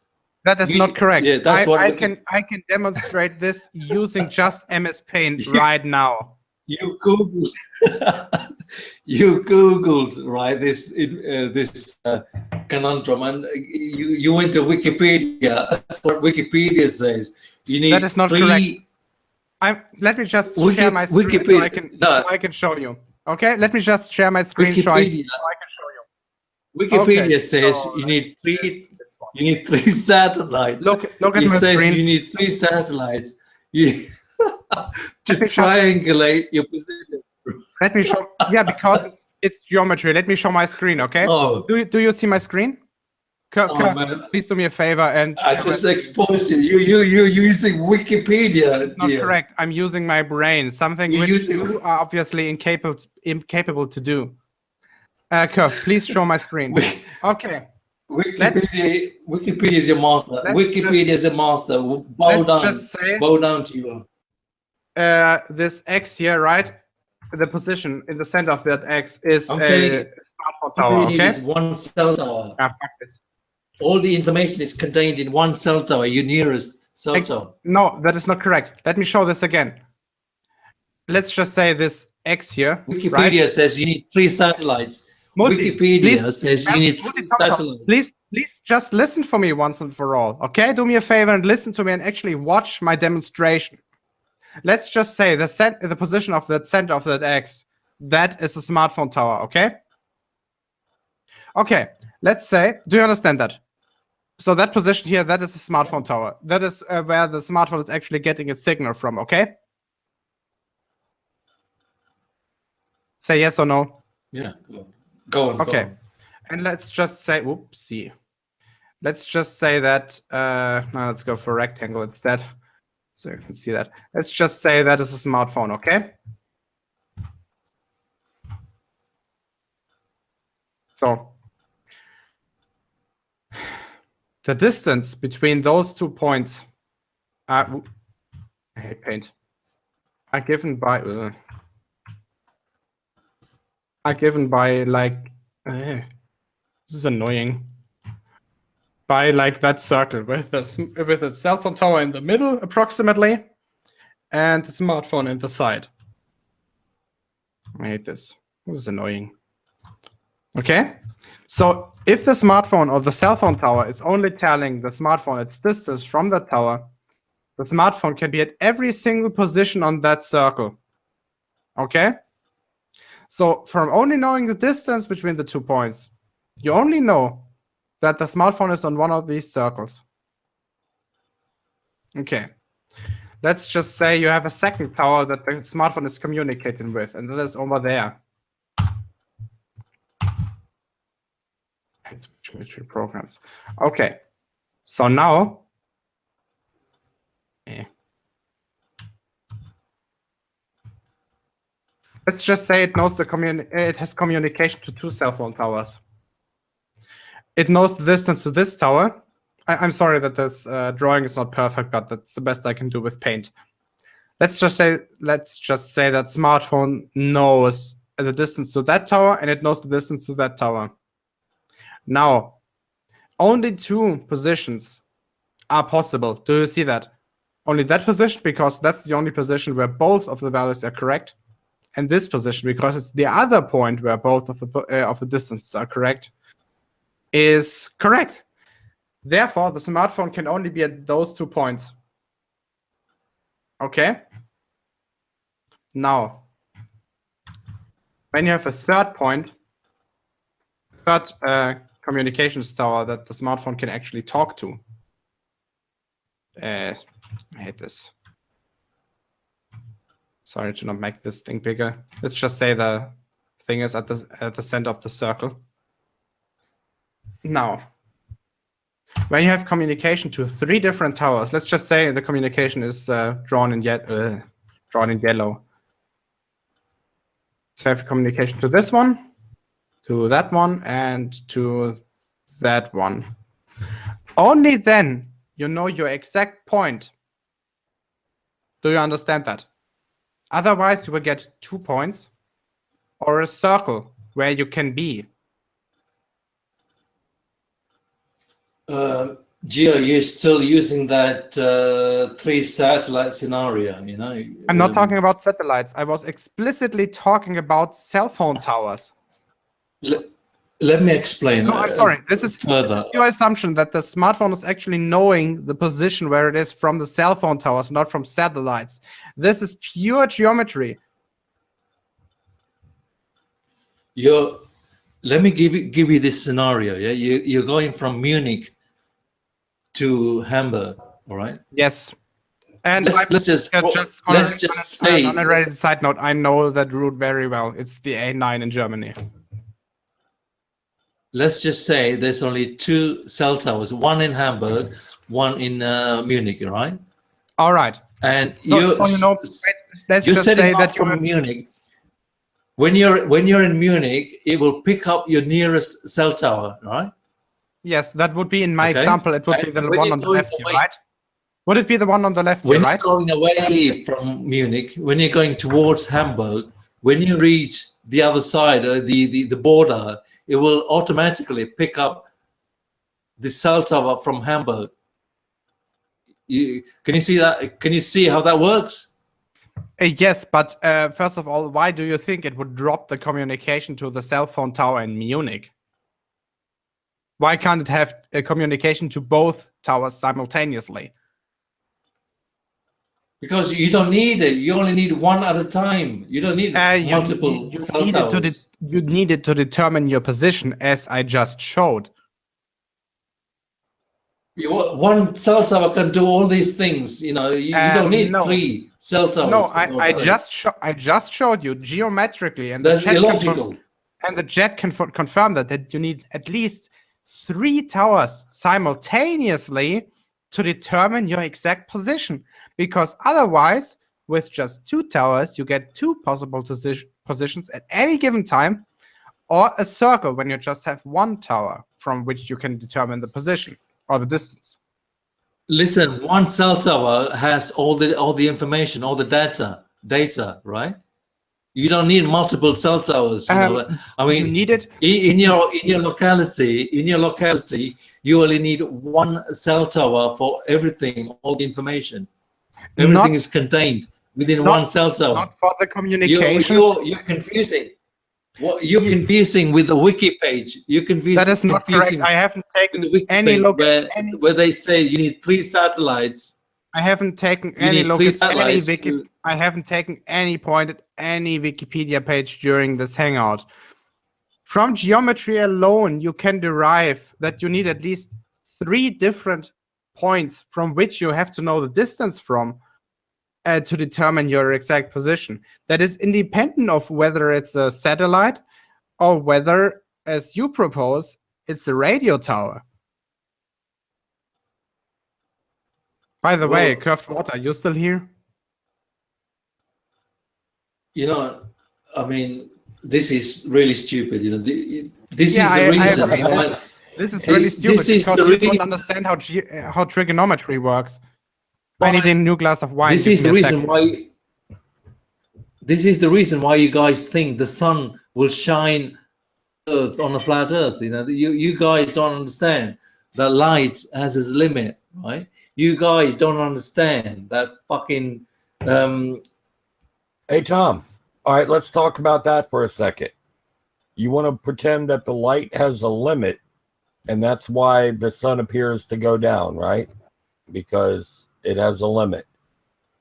That is not correct. Yeah, that's I can demonstrate this using just MS Paint right now. You Googled, you Googled, right, this conundrum, and you went to Wikipedia. That's what Wikipedia says. You need that is not correct. Let me just share my screen so I can show you. Okay, let me just share my screen so I can show you. Wikipedia says you need three satellites. Look at my screen. You need 3 satellites. To triangulate your position. Let me show. Yeah, because it's geometry. Let me show my screen. Okay. Oh. Do you see my screen? Man. Please do me a favor and. I just exposed you. You're using Wikipedia. It's not correct. I'm using my brain. Something which you are obviously incapable to do. Kurt, please show my screen. Okay. Wikipedia is your master. Wikipedia is your master. Bow down to you. This X here, right? The position in the center of that X is a smartphone tower. Okay. Is one cell tower. Fuck this. All the information is contained in one cell tower. Your nearest cell tower. No, that is not correct. Let me show this again. Let's just say this X here. Wikipedia says you need 3 satellites. Wikipedia says you need 3 satellites. Please just listen for me once and for all. Okay, do me a favor and listen to me and actually watch my demonstration. Let's just say the position of that center of that X, that is a smartphone tower. Okay. Okay. Let's say, do you understand that? So that position here, that is a smartphone tower. That is where the smartphone is actually getting its signal from. Okay. Say yes or no. Yeah. Go on. Okay. Go on. And let's just say, whoopsie. Let's just say that, now let's go for rectangle instead. So you can see that. Let's just say that is a smartphone, okay? So the distance between those 2 points I hate paint. Are given by like this is annoying. By like that circle with a cell phone tower in the middle approximately and the smartphone in the side. I hate this. This is annoying. Okay, so if the smartphone or the cell phone tower is only telling the smartphone its distance from the tower, the smartphone can be at every single position on that circle. Okay, so from only knowing the distance between the 2 points, you only know that the smartphone is on one of these circles. Okay, let's just say you have a second tower that the smartphone is communicating with, and that is over there. It's geometry programs. Okay, so now, let's just say it knows it has communication to 2 cell phone towers. It knows the distance to this tower. I'm sorry that this drawing is not perfect, but that's the best I can do with paint. Let's just say that smartphone knows the distance to that tower, and it knows the distance to that tower. Now, only 2 positions are possible. Do you see that? Only that position, because that's the only position where both of the values are correct, and this position, because it's the other point where both of the distances are correct, is correct. Therefore, the smartphone can only be at those 2 points. Okay? Now, when you have a third point, third communications tower that the smartphone can actually talk to. I hate this. Sorry to not make this thing bigger. Let's just say the thing is at the center of the circle. Now, when you have communication to 3 different towers, let's just say the communication is drawn in yellow. So I have communication to this one, to that one, and to that one. Only then you know your exact point. Do you understand that? Otherwise, you will get 2 points or a circle where you can be. Gio, you're still using that 3 satellite scenario, you know? I'm not talking about satellites. I was explicitly talking about cell phone towers. Let me explain. No, I'm sorry. This is further. Your assumption that the smartphone is actually knowing the position where it is from the cell phone towers, not from satellites. This is pure geometry. Let me give you this scenario. Yeah, you're going from Munich to Hamburg, all right? Yes. And let's just say, on a related side note, I know that route very well. It's the A9 in Germany. Let's just say there's only 2 cell towers, one in Hamburg, one in Munich, right? All right. And so you know, let's just say that you're from Munich. When you're in Munich, it will pick up your nearest cell tower, right? Yes, that would be in my example. It would be the one on the left here, right? Would it be the one on the left here, right? When you're going away from Munich, when you're going towards Hamburg, when you reach the other side, the border, it will automatically pick up the cell tower from Hamburg. Can you see that? Can you see how that works? Yes, but first of all, why do you think it would drop the communication to the cell phone tower in Munich? Why can't it have a communication to both towers simultaneously? Because you don't need it. You only need one at a time. You don't need multiple cell towers. You need it to determine your position, as I just showed. One cell tower can do all these things. You know, you don't need 3 cell towers. No, I just showed you geometrically, and that's illogical. And the jet can confirm that you need at least 3 towers simultaneously to determine your exact position, because otherwise, with just 2 towers, you get 2 possible positions at any given time, or a circle when you just have 1 tower from which you can determine the position or the distance. Listen, one cell tower has all the information, all the data, right? You don't need multiple cell towers. You know? I mean, you need it in your locality. You only need 1 cell tower for everything, all the information. Everything is contained within 1 cell tower. Not for the communication. You're confusing. What you're confusing with the wiki page. You're confusing. That is not correct. I haven't taken any look where they say you need 3 satellites. I haven't taken any look at any wiki. I haven't taken any point at any Wikipedia page during this hangout. From geometry alone, you can derive that you need at least 3 different points from which you have to know the distance from to determine your exact position. That is independent of whether it's a satellite or whether, as you propose, it's a radio tower. By the way, Curved Water, are you still here? You know, I mean, this is really stupid. You know, this is the reason. This is really stupid because you don't understand how trigonometry works. I need a new glass of wine. This is the reason why. This is the reason why you guys think the sun will shine Earth on a flat Earth. You know, you guys don't understand that light has its limit, right? You guys don't understand that fucking. Hey Tom, all right, let's talk about that for a second. You want to pretend that the light has a limit, and that's why the sun appears to go down, right? Because it has a limit.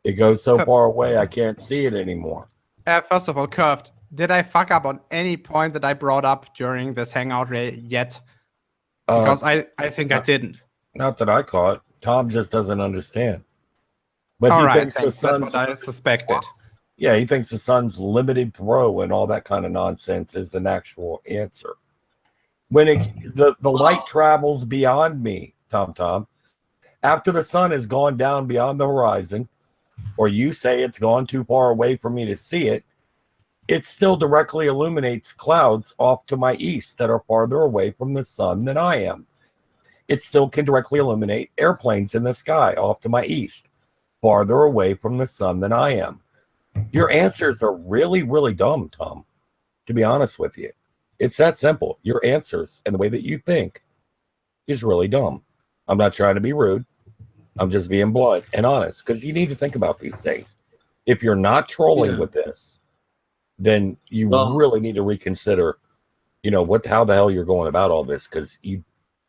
It goes so far away, I can't see it anymore. First of all, Curved, did I fuck up on any point that I brought up during this hangout yet? Because I think I didn't. Not that I caught. Tom just doesn't understand. But he thinks the sun's, that's what I suspected. Yeah, he thinks the sun's limited throw and all that kind of nonsense is an actual answer. When the light travels beyond me, Tom, after the sun has gone down beyond the horizon, or you say it's gone too far away for me to see it, it still directly illuminates clouds off to my east that are farther away from the sun than I am. It still can directly illuminate airplanes in the sky off to my east, farther away from the sun than I am. Your answers are really, really dumb, Tom, to be honest with you. It's that simple. Your answers and the way that you think is really dumb. I'm not trying to be rude. I'm just being blunt and honest, because you need to think about these things. If you're not trolling with this, then you really need to reconsider, you know, how the hell you're going about all this, because you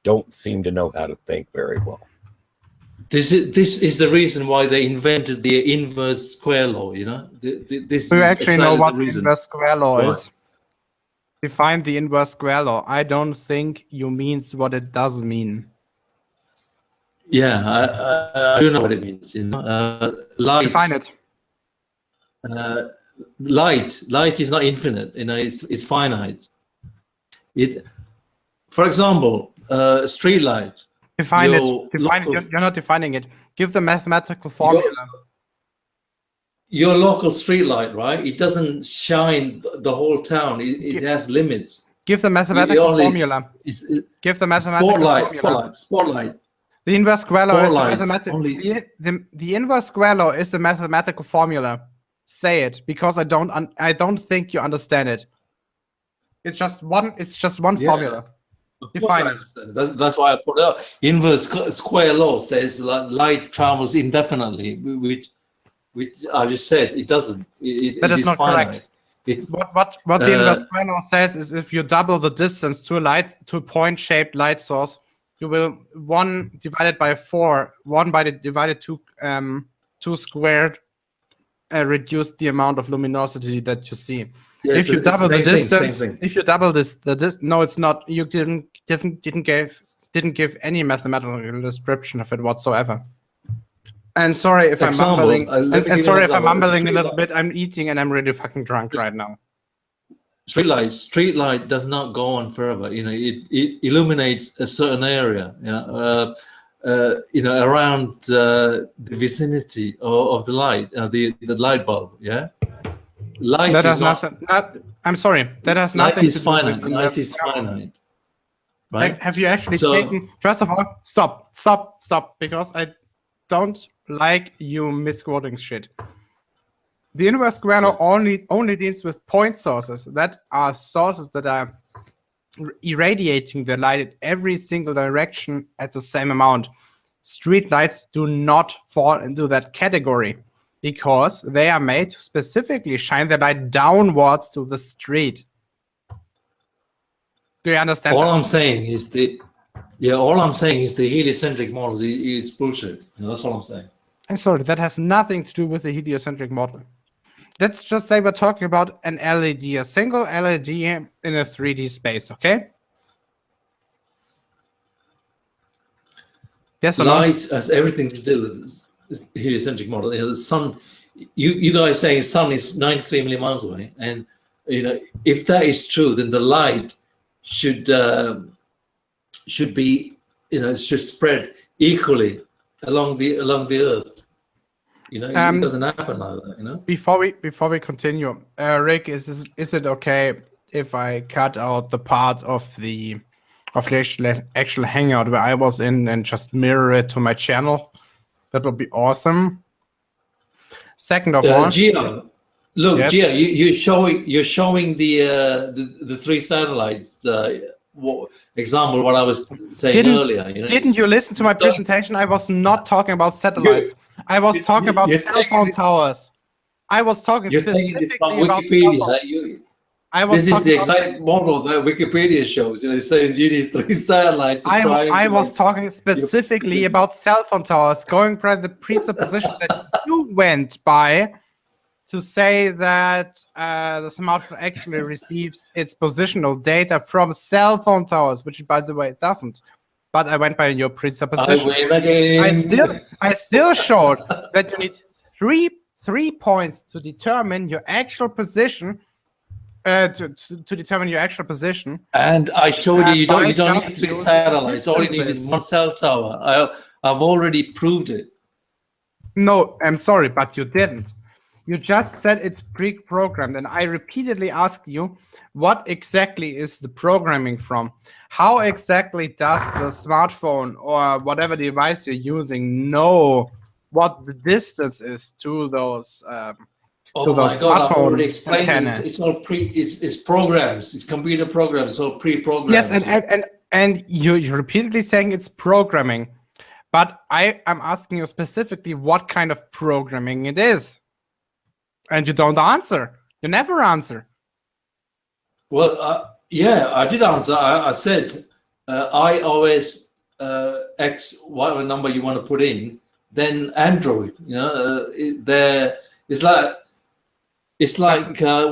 don't seem to know how to think very well. This is the reason why they invented the inverse square law, you know? This we is actually know what the the inverse square law is. Define the inverse square law. I don't think you means what it does mean. Yeah, I do know what it means, you know? Light. Define it. Light is not infinite, you know, it's finite. For example, street light. Define it. Define it. You're not defining it. Give the mathematical formula. Your local street light, right? It doesn't shine the whole town. It has limits. Give the mathematical formula. Give the mathematical formula. Spotlight. The inverse square law is a mathematical. The inverse square law is a mathematical formula. Say it, because I don't think you understand it. It's just one. It's just one formula. Define it. That's why I put it out. Inverse square law says light travels indefinitely, which I just said it doesn't. That is not correct. What the inverse square law says is if you double the distance to a point-shaped light source, you will 1 divided by 4, 1 by the divided 2 squared, reduce the amount of luminosity that you see. If you double the distance, if you double this, no, it's not. You didn't give any mathematical description of it whatsoever. And sorry if I'm mumbling. And sorry if I'm mumbling a little bit. I'm eating and I'm really fucking drunk right now. Street light does not go on forever. You know, it illuminates a certain area. You know, around the vicinity of the light, the light bulb. Yeah. Light that is I'm sorry. That has nothing to do with light is finite. Right? Have you actually taken? First of all, stop, because I don't like you misquoting shit. The inverse square law only deals with point sources. That are sources that are irradiating the light in every single direction at the same amount. Street lights do not fall into that category, because they are made to specifically shine the light downwards to the street. Do you understand? All I'm saying is the heliocentric model is bullshit. You know, that's all I'm saying. I'm sorry, that has nothing to do with the heliocentric model. Let's just say we're talking about an LED, a single LED in a 3D space, okay? Yes or no? Light has everything to do with this heliocentric model. You know, the sun. You guys saying the sun is 93 million miles away, and you know, if that is true, then the light should be, you know, should spread equally along the Earth. You know, it doesn't happen like that. You know. Before we continue, Rick, is it okay if I cut out the part of the actual hangout where I was in and just mirror it to my channel? That would be awesome. Second of all, Gio, look, yes. Gio, you're showing the 3 satellites. Example, what I was saying earlier. You know, didn't you listen to my presentation? I was not talking about satellites. I was talking about cell phone towers. I was talking specifically about Wikipedia. This is the exact model that Wikipedia shows. You know, it says you need 3 satellites. I was talking specifically about cell phone towers, going by the presupposition that you went by to say that the smartphone actually receives its positional data from cell phone towers, which, by the way, it doesn't. But I went by your presupposition. I win again. I still showed that you need three points to determine your actual position. To determine your actual position. And I showed you don't need 3 satellites. All you need is 1 cell tower. I've already proved it. No, I'm sorry, but you didn't. You just said it's pre-programmed, and I repeatedly asked you, what exactly is the programming from? How exactly does the smartphone or whatever device you're using know what the distance is to those Oh my God! I've already explained it. It's all it's programs. It's computer programs. It's all pre-programmed. Yes, and you're repeatedly saying it's programming. But I am asking you specifically what kind of programming it is. And you don't answer. You never answer. Well, yeah, I did answer. I said iOS X, whatever number you want to put in, then Android. You know, it's like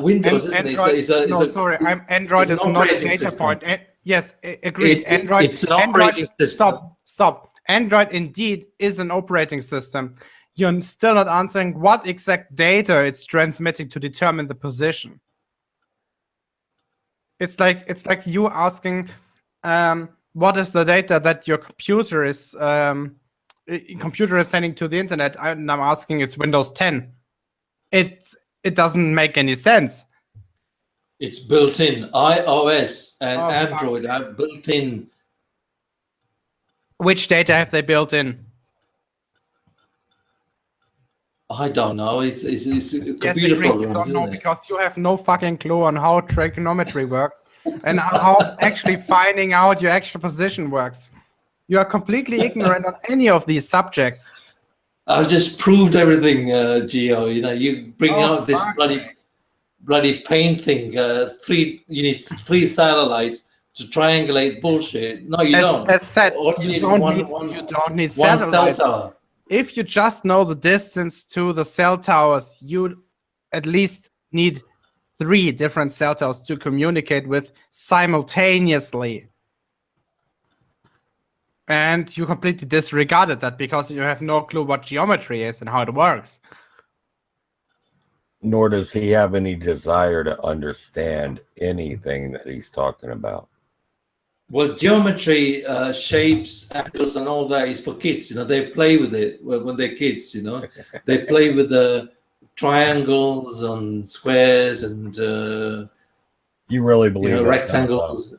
Windows, isn't it? Sorry, Android is not a data point. Yes, agreed. Android. It's an operating system. Stop. Android indeed is an operating system. You're still not answering what exact data it's transmitting to determine the position. It's like you asking, what is the data that your computer is sending to the internet? And I'm asking, it's Windows 10. It doesn't make any sense. It's built in. iOS and Android have built in. Which data have they built in? I don't know. It's a computer program. You don't know because you have no fucking clue on how trigonometry works and how actually finding out your actual position works. You are completely ignorant on any of these subjects. I've just proved everything, Gio. You know, you bring out this bloody paint thing. You need 3 satellites to triangulate bullshit. No, you don't. As said, all you need is you don't need satellites. Cell tower. If you just know the distance to the cell towers, you at least need 3 different cell towers to communicate with simultaneously. And you completely disregarded that because you have no clue what geometry is and how it works. Nor does he have any desire to understand anything that he's talking about. Well, geometry, shapes, angles, and all that is for kids. You know, they play with it when they're kids. You know, they play with the triangles and squares and you really believe rectangles.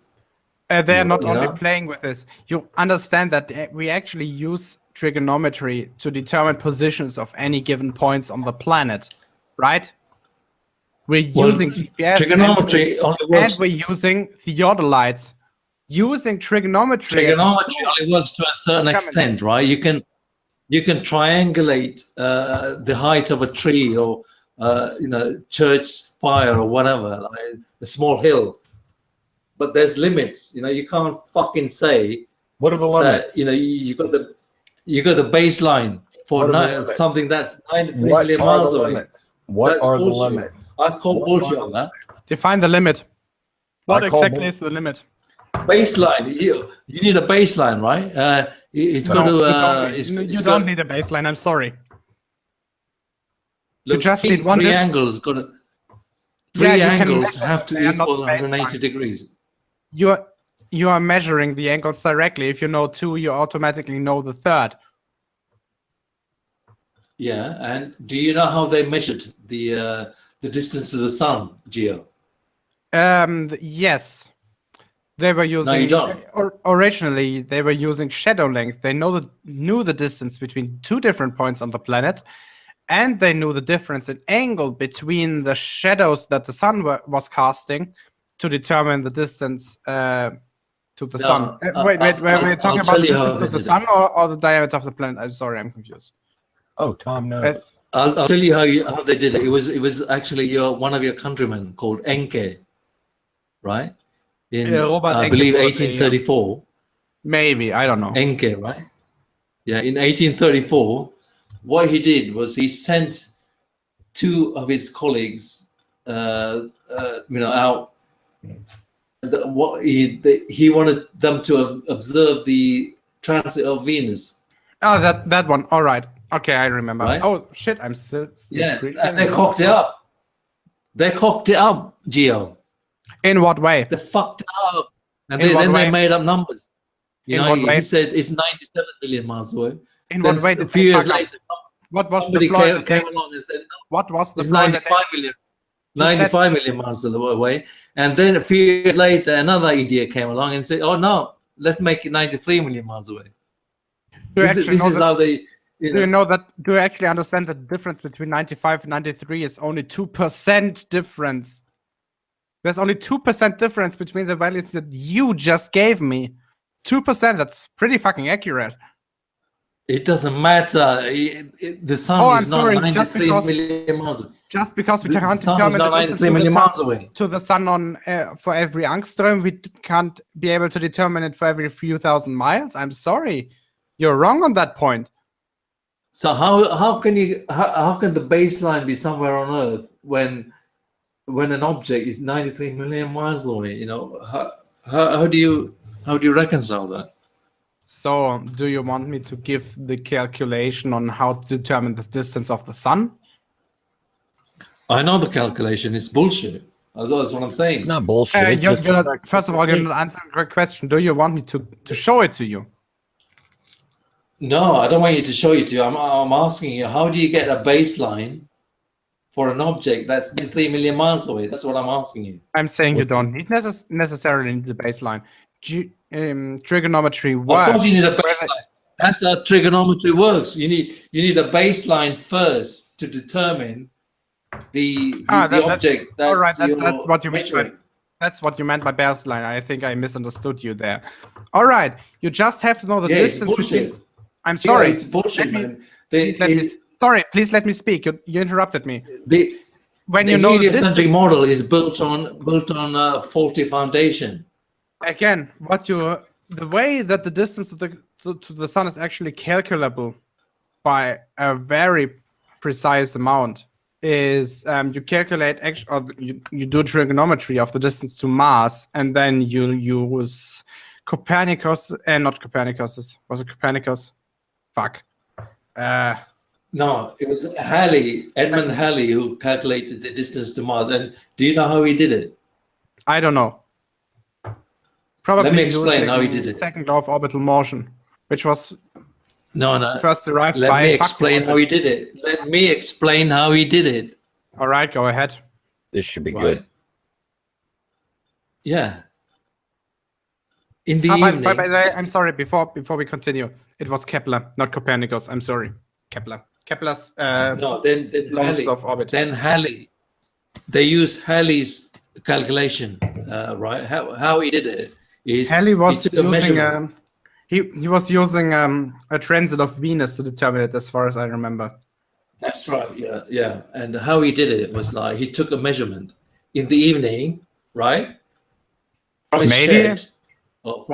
They're not only playing with this. You understand that we actually use trigonometry to determine positions of any given points on the planet, right? We're using GPS trigonometry only works. And we're using theodolites. Using trigonometry only works to a certain extent, right? You can triangulate the height of a tree or church spire or whatever, like a small hill. But there's limits. You know, you can't fucking say. What are the limits? That, you got the baseline for something that's 93 million miles away. What are the limits? I call bullshit on that. Define the limit. What exactly is the limit? Baseline. You need a baseline, right? It's got to. You don't need a baseline. I'm sorry. Look, you just need one. Three angles have to equal 180 degrees. You are measuring the angles directly. If you know 2, you automatically know the third. Yeah, and do you know how they measured the distance to the sun, Gio? Yes. They were using. No, you don't. Originally, they were using shadow length. They knew the distance between 2 different points on the planet, and they knew the difference in angle between the shadows that the sun was casting to determine the distance to the sun. Wait, we're talking about the distance to the sun or the diameter of the planet? I'm sorry, I'm confused. Oh, Tom knows. I'll tell you how they did it. It was actually one of your countrymen called Enke, right? In I believe 1834. Maybe, I don't know. Enke, right? Yeah, in 1834, what he did was he sent 2 of his colleagues, out. He wanted them to observe the transit of Venus. Oh, that one. All right. Okay, I remember. Right? Oh shit, I'm still and they cocked it up. They cocked it up, Gio. In what way? They fucked it up, and then they made up numbers. He said it's 97 million miles away. In what way? A few years later, what was somebody the came along and said, no, what was the it's 95 million miles away. And then a few years later, another idiot came along and said, oh no, let's make it 93 million miles away. This is how they. Do you actually understand that the difference between 95 and 93 is only 2% difference? There's only 2% difference between the values that you just gave me. 2%, that's pretty fucking accurate. It doesn't matter. The sun is not 93 million miles away. Just because we can't determine the distance to the sun on for every angstrom, we can't be able to determine it for every few thousand miles. I'm sorry, you're wrong on that point. So how can the baseline be somewhere on Earth when an object is 93 million miles away? You know, how do you reconcile that? So, do you want me to give the calculation on how to determine the distance of the sun? I know the calculation. It's bullshit. That's what I'm saying. It's not bullshit. First of all, you're not answering the question. Do you want me to show it to you? No, I don't want you to show it to you. I'm asking you, how do you get a baseline for an object that's 3 million miles away? That's what I'm asking you. I'm saying you don't need necessarily need the baseline. Trigonometry works. Of course you need a baseline. That's how trigonometry works. You need a baseline first to determine the object. All right, that's what you meant. That's what you meant by baseline. I think I misunderstood you there. All right, you just have to know the distance between. I'm sorry. Yeah, it's bullshit, man. Please let me speak. You interrupted me. The heliocentric model is built on a faulty foundation. Again, the way that the distance to the sun is actually calculable by a very precise amount is you calculate you do trigonometry of the distance to Mars, and then you use Copernicus and not Copernicus. Was it Copernicus? Fuck. No, it was Edmund Halley, who calculated the distance to Mars. And do you know how he did it? I don't know. Probably let me explain how he did it. Second law of orbital motion, which was no first derived by. Let me explain how he did it. Let me explain how he did it. All right, go ahead. This should be good. Yeah. In the evening. By the way, I'm sorry. Before we continue, it was Kepler, not Copernicus. I'm sorry, Kepler. Kepler's laws of orbit. Then Halley. They used Halley's calculation, right? How he did it is Halley was using he was using a transit of Venus to determine it, as far as I remember. That's right. Yeah. And how he did it was like he took a measurement in the evening, right? From his shed, or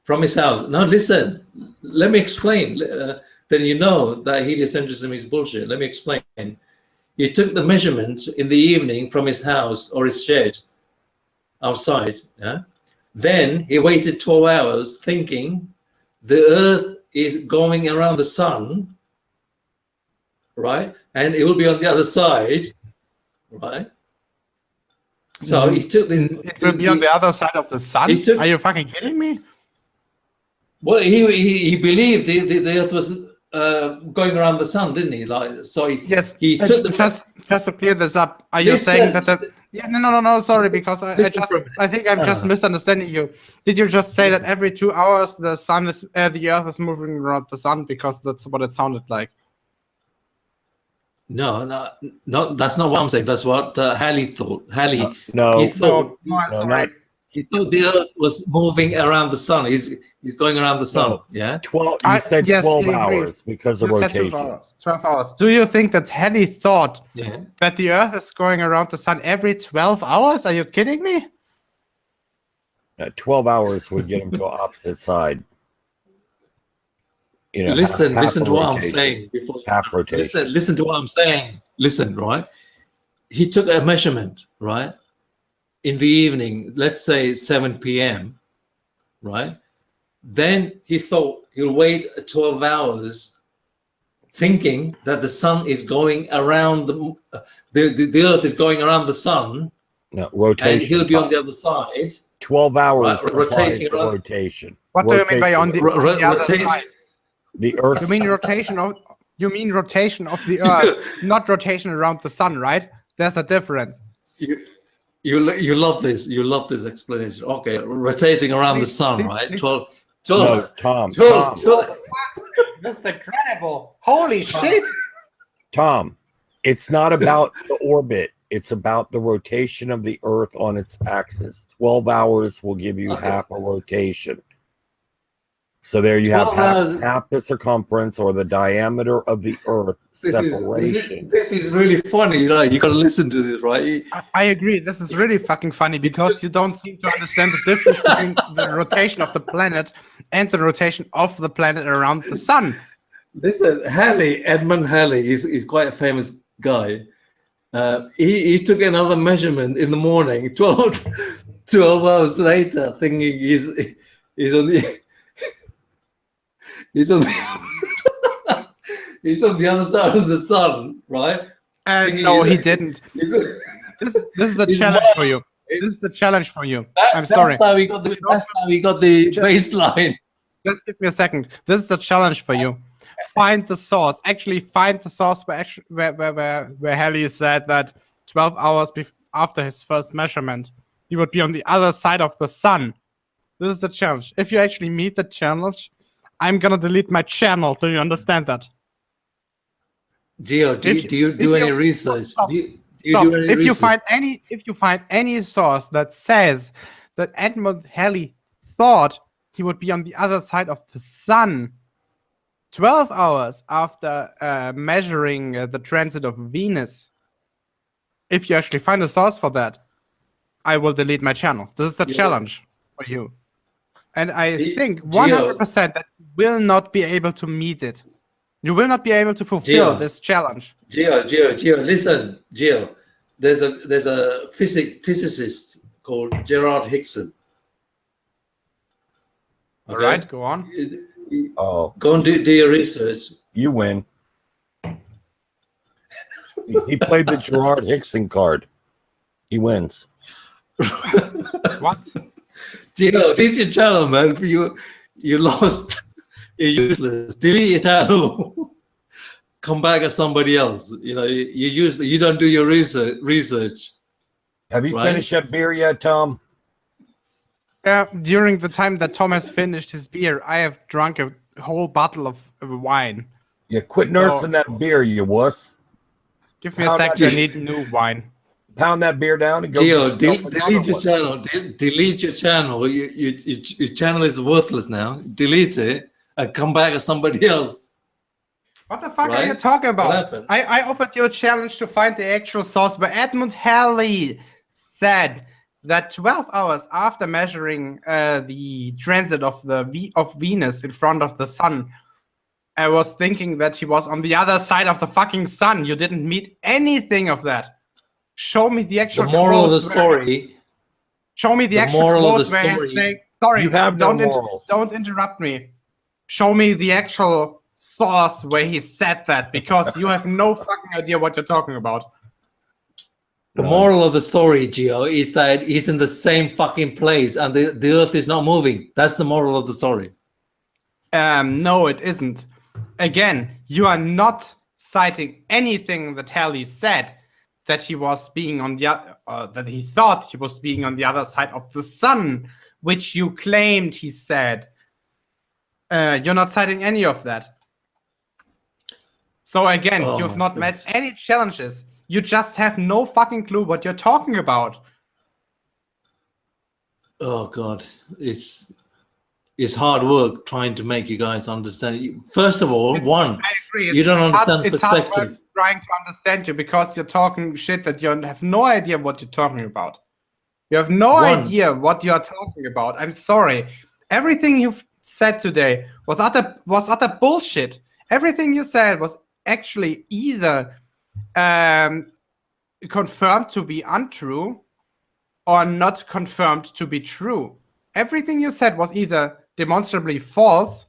from his house. Now listen, let me explain. Then you know that heliocentrism is bullshit. Let me explain. He took the measurement in the evening from his house or his shed outside. Yeah. Then he waited 12 hours thinking the Earth is going around the sun, right? And it will be on the other side, right? So he took this. It will be on the other side of the sun? Are you fucking kidding me? Well, he believed the Earth was going around the sun, didn't he? Like, so he took the just to clear this up. Are you saying that the no, sorry, because I think I'm just misunderstanding you. Did you just say that every 2 hours the sun is the Earth is moving around the sun, because that's what it sounded like? No, that's not what I'm saying. That's what Halley thought. Halley, I'm thought the Earth was moving around the sun. He's going around the sun. No, yeah. 12. You said 12 hours because of rotation. 12 hours. Do you think that Halley thought that the Earth is going around the sun every 12 hours? Are you kidding me? 12 hours would get him to the opposite side. You know, listen to what I'm saying. Half rotation. Listen to what I'm saying. Listen, right? He took a measurement, right? In the evening, let's say 7 p.m., right? Then he thought he'll wait 12 hours thinking that the sun is going around the Earth is going around the sun. No, rotation. And he'll be on the other side. 12 hours rotating around. Rotation. What do you mean by on the other side? The Earth. You mean rotation of the Earth, not rotation around the sun, right? There's a difference. You love this. You love this explanation. Okay, rotating around the sun, right? 12. No, Tom. This is incredible. Holy shit. Tom, it's not about the orbit. It's about the rotation of the Earth on its axis. 12 hours will give you half a rotation. So there you have half the circumference or the diameter of the Earth separation. This is really funny. You got to listen to this, right? I agree. This is really fucking funny because you don't seem to understand the difference between the rotation of the planet and the rotation of the planet around the sun. This is Edmund Halley. He's quite a famous guy. He took another measurement in the morning, 12 hours later, thinking he's on the he's on the other side of the sun, right? No, he didn't. This is a challenge for you. This is a challenge for you. I'm sorry. That's how we got the baseline. Just give me a second. This is a challenge for you. Find the source. Actually, find the source where Halley said that 12 hours after his first measurement, he would be on the other side of the sun. This is a challenge. If you actually meet the challenge, I'm gonna delete my channel. Do you understand that? Geo, do you do any research? If you find any source that says that Edmund Halley thought he would be on the other side of the sun 12 hours after measuring the transit of Venus, if you actually find a source for that, I will delete my channel. This is a challenge for you. And I think 100% that you will not be able to meet it. You will not be able to fulfill this challenge. Geo, listen, Geo. There's a physicist called Gerard Hickson. Okay? All right, go on. Go and do your research. You win. He played the Gerard Hickson card. He wins. What? Gio, delete your channel, man. You lost. You're useless. Delete your channel. Come back as somebody else. You know, you don't do your research. Have you finished that beer yet, Tom? During the time that Tom has finished his beer, I have drunk a whole bottle of wine. Yeah, quit nursing that beer, you wuss. Give me a second. I need new wine. Pound that beer down and go. Gio, delete your channel. Delete your channel. Your channel is worthless now. Delete it and come back as somebody else. What the fuck are you talking about? I offered you a challenge to find the actual source where Edmund Halley said that 12 hours after measuring the transit of Venus in front of the sun, I was thinking that he was on the other side of the fucking sun. You didn't meet anything of that. Show me the actual moral of the story. Show me the actual moral of the where he's saying, sorry, you have no morals. Don't interrupt me. Show me the actual source where he said that, because you have no fucking idea what you're talking about. The moral of the story, Gio, is that he's in the same fucking place and the Earth is not moving. That's the moral of the story. No, it isn't. Again, you are not citing anything that Halley said that he was being on the that he thought he was being on the other side of the sun, which you claimed he said. You're not citing any of that. So again, you've not met any challenges. You just have no fucking clue what you're talking about. Oh God, it's hard work trying to make you guys understand. First of all, I agree. You don't understand perspective. It's hard work trying to understand you because you're talking shit that you have no idea what you're talking about. You have no idea what you're talking about. I'm sorry. Everything you've said today was utter bullshit. Everything you said was actually either confirmed to be untrue or not confirmed to be true. Everything you said was either demonstrably false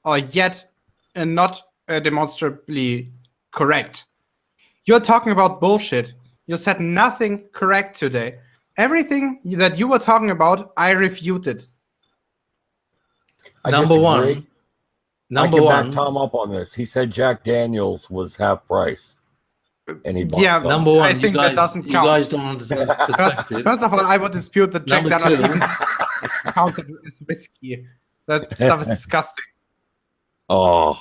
or yet not demonstrably correct. You're talking about bullshit. You said nothing correct today. Everything that you were talking about, I refuted. Number one. I can back Tom up on this. He said Jack Daniels was half price. And he bought some. Number one, I think that doesn't count. You guys don't understand perspective. First of all, I would dispute that Jack Daniels even counted as whiskey. That stuff is disgusting. Oh.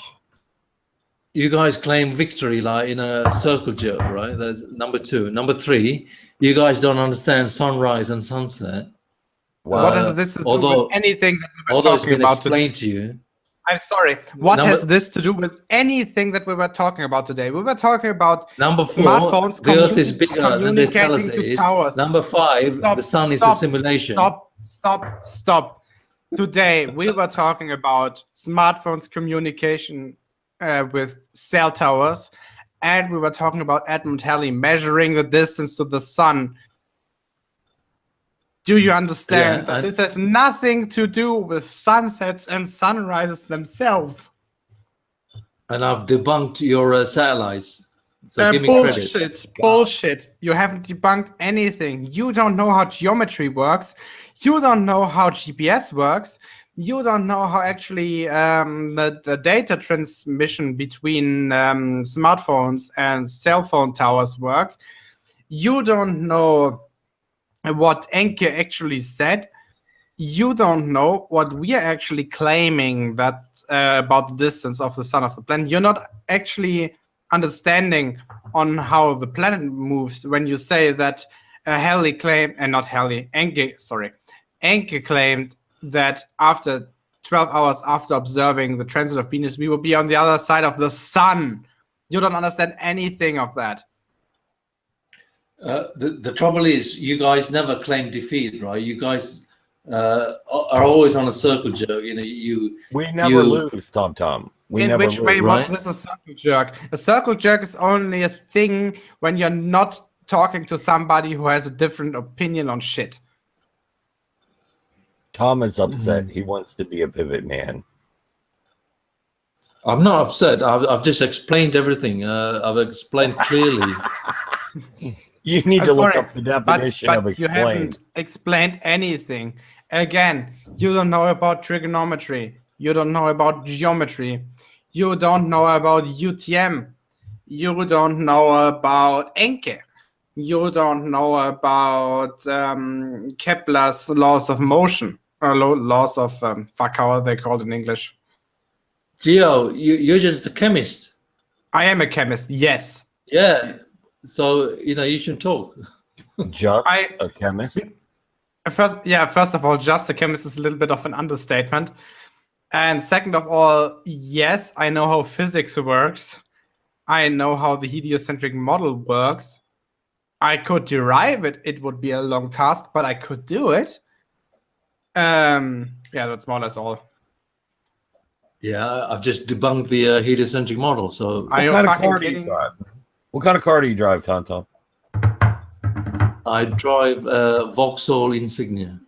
You guys claim victory like in a circle jerk, right? That's number two. Number three, you guys don't understand sunrise and sunset. What does this do with anything that we're talking about explained to you. I'm sorry. What has this to do with anything that we were talking about today? We were talking about number 4, smartphones. The Earth is bigger than they tell us it is. Towers. Number 5, the sun is a simulation. Stop. Today we were talking about smartphones communication with cell towers, and we were talking about Edmund Halley measuring the distance to the sun. Do you understand that this has nothing to do with sunsets and sunrises themselves? And I've debunked your satellites. So give me credit. Bullshit. You haven't debunked anything. You don't know how geometry works. You don't know how GPS works. You don't know how actually the data transmission between smartphones and cell phone towers work. You don't know what Enke actually said. You don't know what we are actually claiming that about the distance of the sun of the planet. You're not actually understanding on how the planet moves when you say that Halley claimed, and not Halley, Enke claimed that after 12 hours after observing the transit of Venus, we will be on the other side of the sun. You don't understand anything of that. The trouble is, you guys never claim defeat, right? You guys are always on a circle jerk. You know, we never lose, Tom. In which way was this a circle jerk? A circle jerk is only a thing when you're not talking to somebody who has a different opinion on shit. Tom is upset. He wants to be a pivot man. I'm not upset. I've just explained everything. I've explained clearly. You need to look up the definition of explain. You haven't explained anything. Again, you don't know about trigonometry. You don't know about geometry. You don't know about UTM. You don't know about Enke. You don't know about Kepler's laws of motion, or laws of fuck, how they called in English. Geo, you're just a chemist. I am a chemist, yes. Yeah. So, you know, you should talk. Just a chemist? First of all, just a chemist is a little bit of an understatement. And second of all, yes, I know how physics works. I know how the heliocentric model works. I could derive it. It would be a long task, but I could do it. Yeah, that's more or less all. Yeah, I've just debunked the heliocentric model. So, are you fucking kidding? What kind of car do you drive, Tom? I drive Vauxhall Insignia.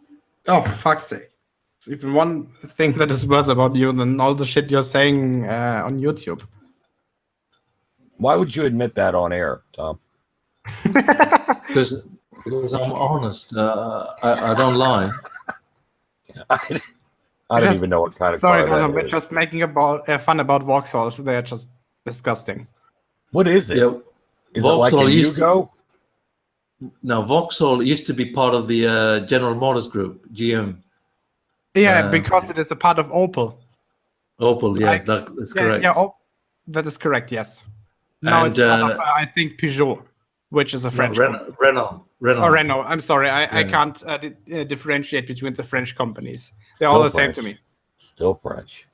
Oh, for fuck's sake. It's even one thing that is worse about you than all the shit you're saying on YouTube. Why would you admit that on air, Tom? Because I'm honest. I don't lie. I don't even know what kind of car that we're just making fun about Vauxhalls. They're just disgusting. What is it? Yeah. Is Vauxhall it like a Yugo? No, Vauxhall used to be part of the General Motors Group, GM. Yeah, because it is a part of Opel. Opel, yeah, that's correct. Yeah, that is correct, yes. Now it's part of, I think, Peugeot, which is a French company. Renault. Oh, Renault. I'm sorry. I can't differentiate between the French companies. They're all the same to me. Still French.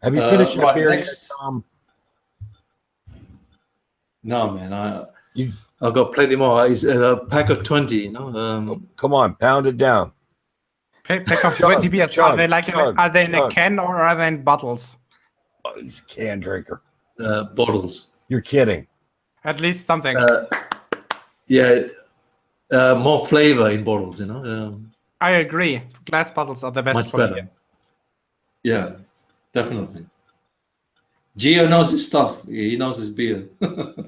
Have you finished your beer yet, Tom? No, man. I've got plenty more. It's a pack of 20, you know. Come on, pound it down. Pack of 20 beers. Are they in a can or are they in bottles? Oh, he's a can drinker. Bottles. You're kidding. At least something. More flavor in bottles, you know. I agree. Glass bottles are the best much for better. beer. Yeah, definitely. Gio knows his stuff. He knows his beer.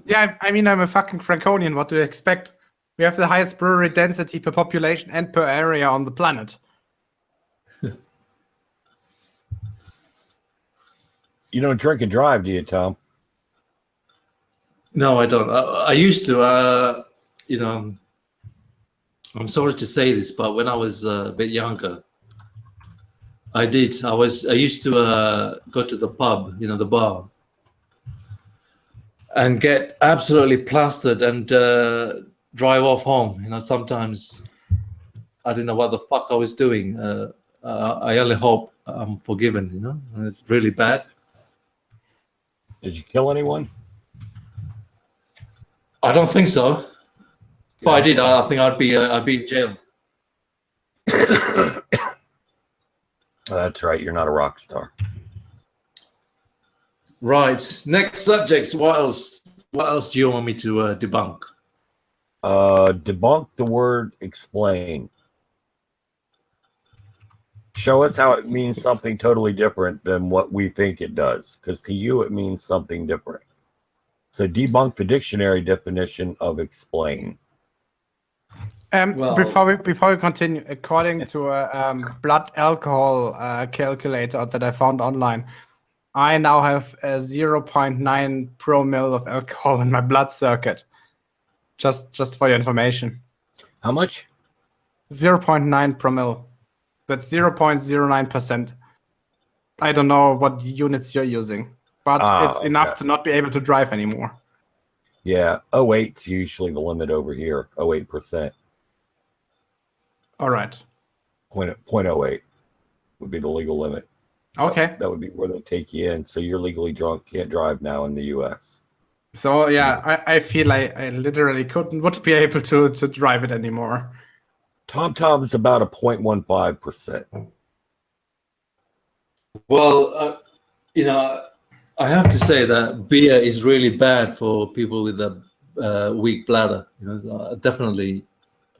Yeah, I mean, I'm a fucking Franconian. What do you expect? We have the highest brewery density per population and per area on the planet. You don't drink and drive, do you, Tom? No, I don't. I used to. You know, I'm sorry to say this, but when I was a bit younger, I did. I used to go to the pub, you know, the bar, and get absolutely plastered and drive off home. You know, sometimes I didn't know what the fuck I was doing. I only hope I'm forgiven. You know, it's really bad. Did you kill anyone? I don't think so. If I did, I think I'd be in jail. That's right. You're not a rock star. Right. Next subject. What else? What else do you want me to debunk? Debunk the word explain. Show us how it means something totally different than what we think it does, because to you it means something different. So debunk the dictionary definition of explain. Well, before we continue, according to a blood alcohol calculator that I found online, I now have a 0.9 promille of alcohol in my blood circuit. Just for your information. How much? 0.9 promille. That's 0.09%. I don't know what units you're using, but it's enough to not be able to drive anymore. Yeah, 0.8's usually the limit over here. 0.8%. All right. 0.08 would be the legal limit. Okay. That would be where they take you in. So you're legally drunk, can't drive now in the U.S. So yeah, I feel I literally wouldn't be able to drive it anymore. TomTom is about a 0.15%. Well, you know, I have to say that beer is really bad for people with a weak bladder. You know, definitely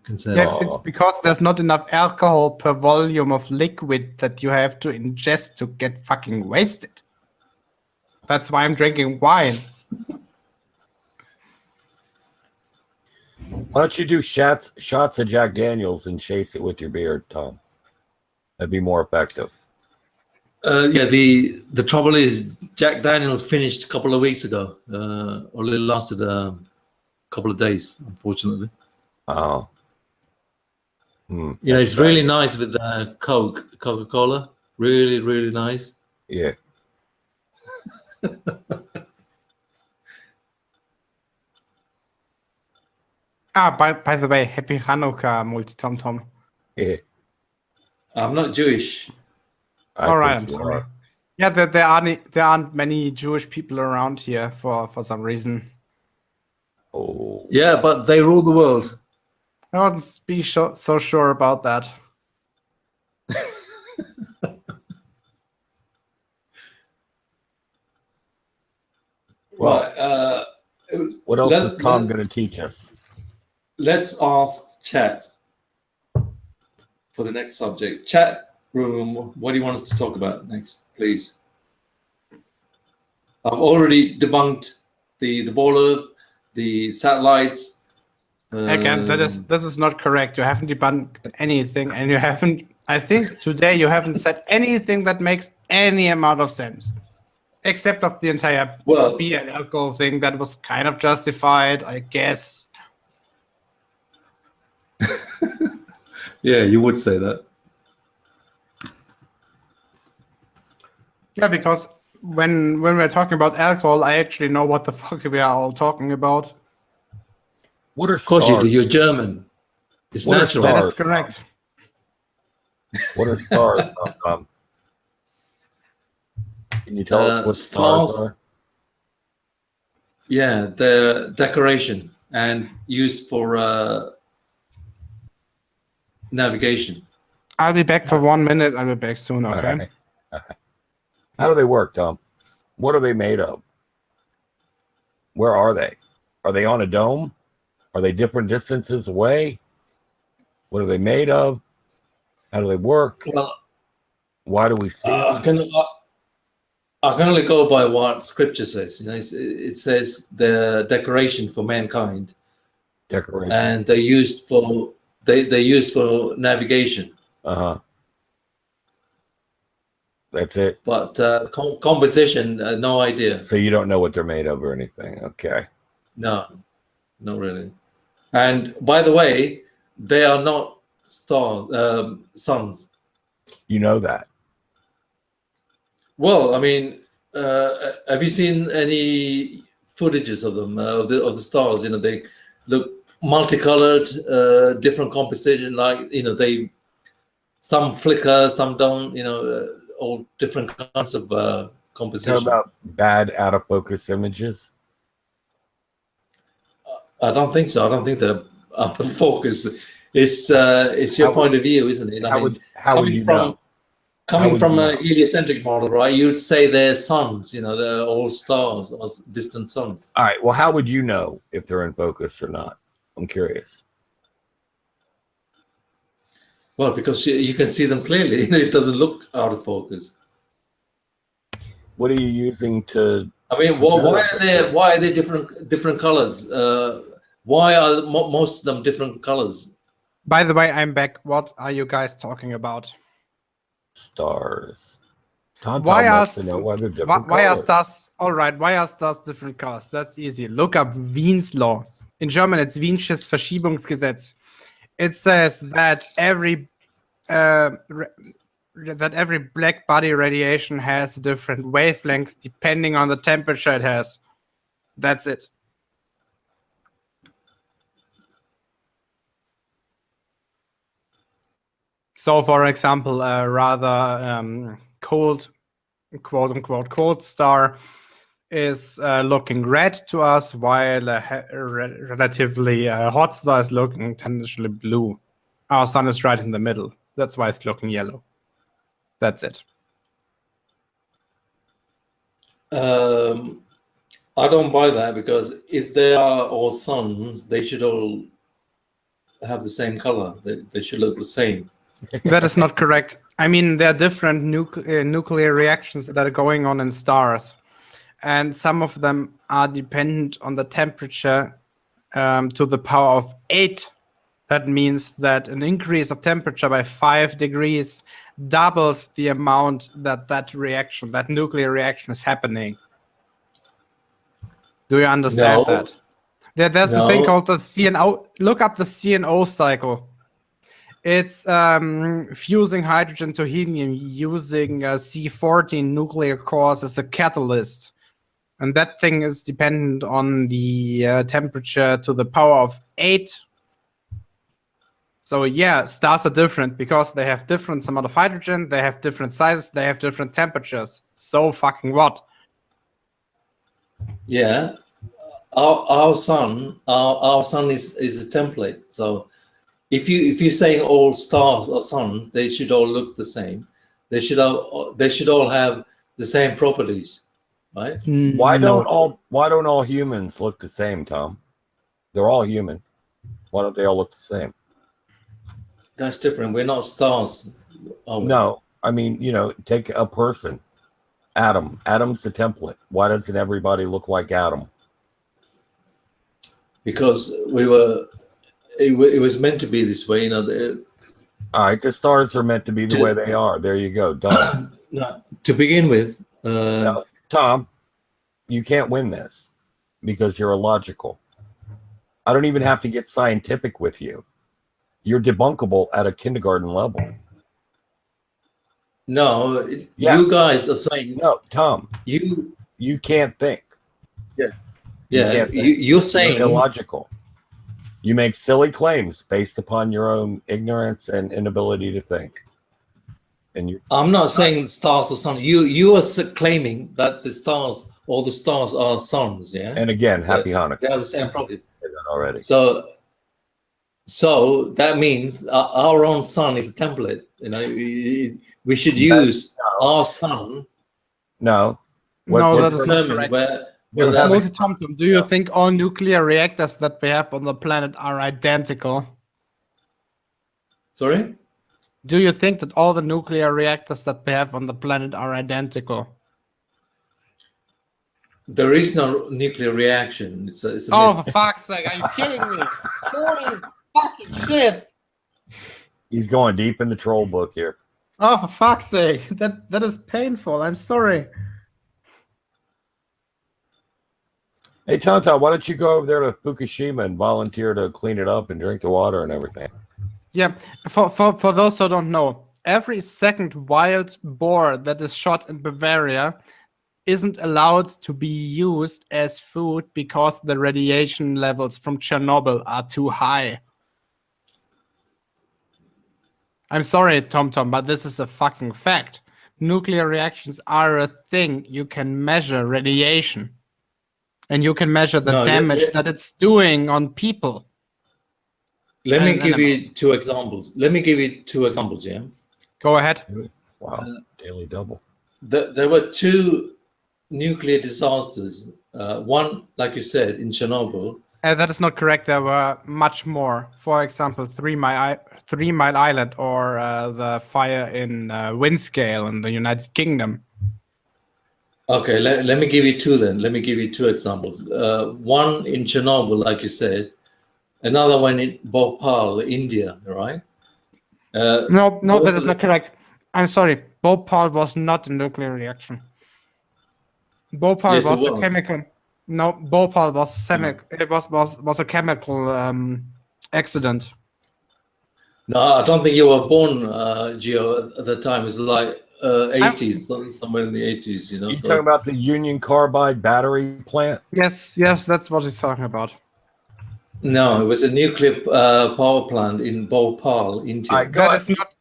consider. Yes, it's because there's not enough alcohol per volume of liquid that you have to ingest to get fucking wasted. That's why I'm drinking wine. Why don't you do shots of Jack Daniels and chase it with your beer, Tom? That'd be more effective. Yeah, the trouble is Jack Daniels finished a couple of weeks ago. Only lasted a couple of days, unfortunately. Oh. You know, it's really nice with Coca-Cola. Really, really nice. Yeah. By the way, happy Hanukkah, MultiT0mt0m. Yeah. I'm not Jewish. All right, I'm sorry. Yeah, there aren't many Jewish people around here for some reason. Oh. Yeah, but they rule the world. I wasn't so sure about that. Well, what else is Tom going to teach us? Let's ask chat for the next subject. Chat room, what do you want us to talk about next, please? I've already debunked the ball Earth, the satellites. Again, this is not correct. You haven't debunked anything, and you haven't. I think today you haven't said anything that makes any amount of sense, except of the entire beer and alcohol thing that was kind of justified, I guess. Yeah, you would say that. Yeah, because when we're talking about alcohol, I actually know what the fuck we are all talking about. What are of course stars? You do. You're German. It's what natural. That is correct. What are stars? Can you tell us what stars are? Yeah, they're decoration and used for navigation. I'll be back for 1 minute. I'll be back soon, okay? All right. How do they work, Tom? What are they made of? Where are they? Are they on a dome? Are they different distances away? What are they made of? How do they work? Well, why do we see them? I can only go by what Scripture says. You know, it says the decoration for mankind. Decoration. And they're used for navigation. That's it. But composition, no idea. So you don't know what they're made of or anything. Okay. No, not really. And by the way, they are not suns. You know that. Well, I mean, have you seen any footages of them of the stars? You know, they look multicolored, different composition. Like some flicker, some don't. All different kinds of composition. Talk about bad out of focus images. I don't think so. I don't think they're out of focus. It's your point of view, isn't it? How would you know? Coming from a heliocentric model, right? You'd say they're suns. They're all stars or distant suns. All right. Well, how would you know if they're in focus or not? I'm curious. Well, because you can see them clearly. It doesn't look out of focus. What are you using to? I mean, why are they different colors? Why are most of them different colors? By the way, I'm back. What are you guys talking about? Stars. Why are colors. stars? All right. Why are stars different colors? That's easy. Look up Wien's law. In German, it's Wiensches Verschiebungsgesetz. It says that every black body radiation has a different wavelength depending on the temperature it has. That's it. So, for example, a rather cold, quote unquote, cold star is looking red to us, while a relatively hot star is looking tangentially blue. Our sun is right in the middle. That's why it's looking yellow. That's it. I don't buy that, because if they are all suns, they should all have the same color. They should look the same. That is not correct. I mean, there are different nuclear reactions that are going on in stars, and some of them are dependent on the temperature to the power of 8. That means that an increase of temperature by 5 degrees doubles the amount that nuclear reaction is happening. Do you understand that? There's a thing called the CNO. Look up the CNO cycle. It's fusing hydrogen to helium using C14 nuclear cores as a catalyst. And that thing is dependent on the temperature to the power of 8. So yeah, stars are different because they have different amount of hydrogen, they have different sizes, they have different temperatures. So fucking what? Yeah, our sun is a template. So if you're saying all stars or suns, they should all look the same. They should all have the same properties, right? Why don't all humans look the same, Tom? They're all human. Why don't they all look the same? That's different. We're not stars. No, I mean, take a person. Adam. Adam's the template. Why doesn't everybody look like Adam? Because it was meant to be this way, all right, the stars are meant to be the way they are. There you go. Done. No, to begin with, no, Tom, you can't win this because you're illogical. I don't even have to get scientific with you. You're debunkable at a kindergarten level. No, yes. You guys are saying no, Tom. You can't think. Yeah, you're saying you're illogical. You make silly claims based upon your own ignorance and inability to think. And I'm not saying stars are suns. You are claiming that all the stars are suns. Yeah. And again, happy Hanukkah. They have the same property. Already. So that means our own sun is a template. We should use our sun. No. That is not correct. MultiT0mt0m, do you think all nuclear reactors that we have on the planet are identical? Sorry? Do you think that all the nuclear reactors that we have on the planet are identical? There is no nuclear reaction. It's a for fuck's sake, are you kidding me? Holy fucking shit. He's going deep in the troll book here. Oh, for fuck's sake. That is painful. I'm sorry. Hey, Tonto, why don't you go over there to Fukushima and volunteer to clean it up and drink the water and everything? Yeah, for those who don't know, every second wild boar that is shot in Bavaria isn't allowed to be used as food because the radiation levels from Chernobyl are too high. I'm sorry, TomTom, but this is a fucking fact. Nuclear reactions are a thing. You can measure radiation. And you can measure the damage that it's doing on people. Let me give you two examples. Yeah? Go ahead. Wow, daily double. There were two nuclear disasters. One, like you said, in Chernobyl. That is not correct. There were much more. For example, 3 Mile Island, or the fire in Windscale in the United Kingdom. Okay, let me give you two then. Let me give you two examples. One in Chernobyl, like you said. Another one in Bhopal, India, right? No, that is not correct. I'm sorry. Bhopal was not a nuclear reaction. Bhopal was a chemical. No, Bhopal was It was a chemical accident. No, I don't think you were born, Gio, at the time. It was like 80s, somewhere in the 80s, you know. He's talking about the Union Carbide battery plant? Yes, that's what he's talking about. No, it was a nuclear power plant in Bhopal, India.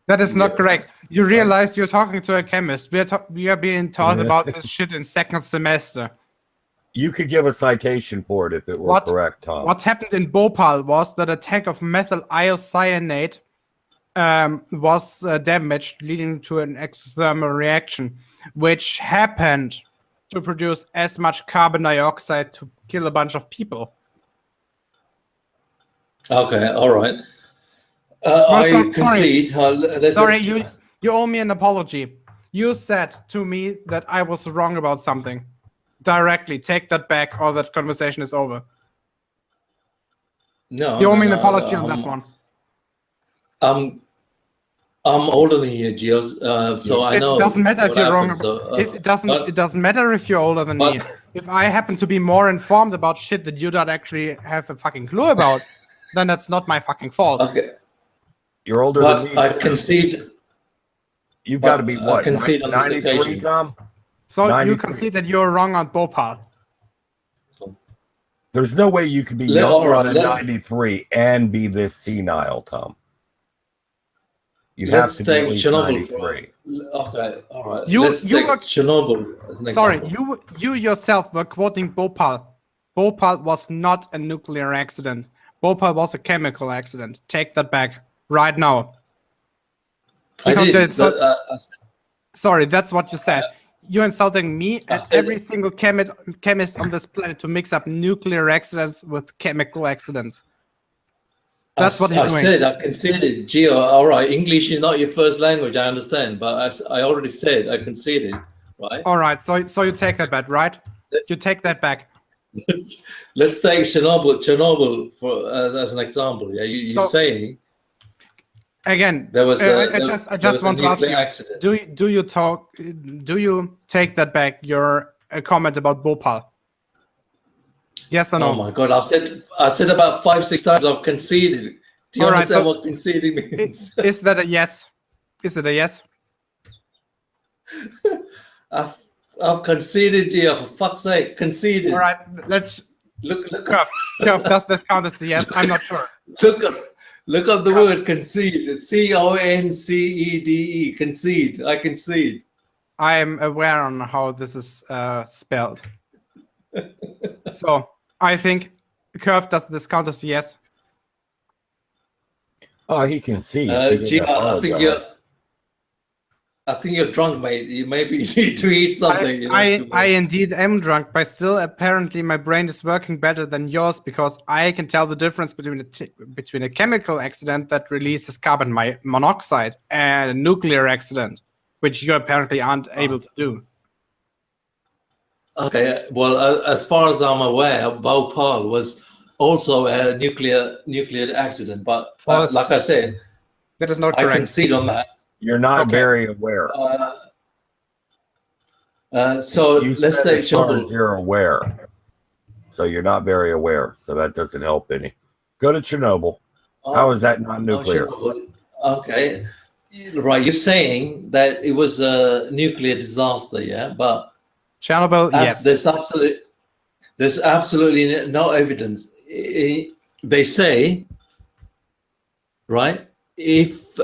That is not correct. You realized you're talking to a chemist. We are being taught about this shit in second semester. You could give a citation for it if it were correct, Tom. What happened in Bhopal was that a tank of methyl isocyanate was damaged, leading to an exothermal reaction, which happened to produce as much carbon dioxide to kill a bunch of people. Okay, all right. I concede. Sorry, you owe me an apology. You said to me that I was wrong about something. Directly, take that back, or that conversation is over. No, you owe me an apology on that one. I'm older than you, Gio, so I know. It doesn't matter if you're wrong. It doesn't matter if you're older than me. If I happen to be more informed about shit that you don't actually have a fucking clue about, then that's not my fucking fault. Okay. You're older than me. I concede. You've got to be what? I concede on this 93, occasion. Tom? So 93. you concede that you're wrong on Bhopal. There's no way you could be younger than 93 and be this senile, Tom. You have to be at least 93. Okay, all right. Let's take Chernobyl as an example. Sorry, you yourself were quoting Bhopal. Bhopal was not a nuclear accident. Bhopal was a chemical accident. Take that back right now. Sorry, that's what you said. You're insulting me and every single chemist on this planet to mix up nuclear accidents with chemical accidents. That's what you're doing. I said, I conceded. Gio, all right, English is not your first language, I understand, but I already said I conceded, right? All right, so you take that back, right? You take that back. Let's take Chernobyl for as an example. Yeah, you're saying again. There was I just want to ask you: accident. Do you take that back? Your comment about Bhopal? Yes or no? Oh my God! I said about 5-6 times. I've conceded. Do you understand what conceding means? Is that a yes? Is it a yes? I've conceded, Gio, for fuck's sake, conceded. All right, let's look. Curve, does this count as a yes? I'm not sure. Look up the word concede. CONCEDE. Concede. I concede. I am aware on how this is spelled. So I think Curve, does this count as a yes? Oh, he concedes. Gio, I think you're drunk, mate. You maybe need to eat something. I indeed am drunk, but still, apparently, my brain is working better than yours because I can tell the difference between a chemical accident that releases carbon monoxide and a nuclear accident, which you apparently aren't able to do. Okay, well, as far as I'm aware, Bhopal was also a nuclear accident, but like I said, that is not correct. I concede on that. You're not very aware. So let's take Chernobyl. You're aware. So you're not very aware. So that doesn't help any. Go to Chernobyl. How is that not nuclear? Okay. Right. You're saying that it was a nuclear disaster, yeah? But Chernobyl, yes. There's absolutely no evidence. They say, right, if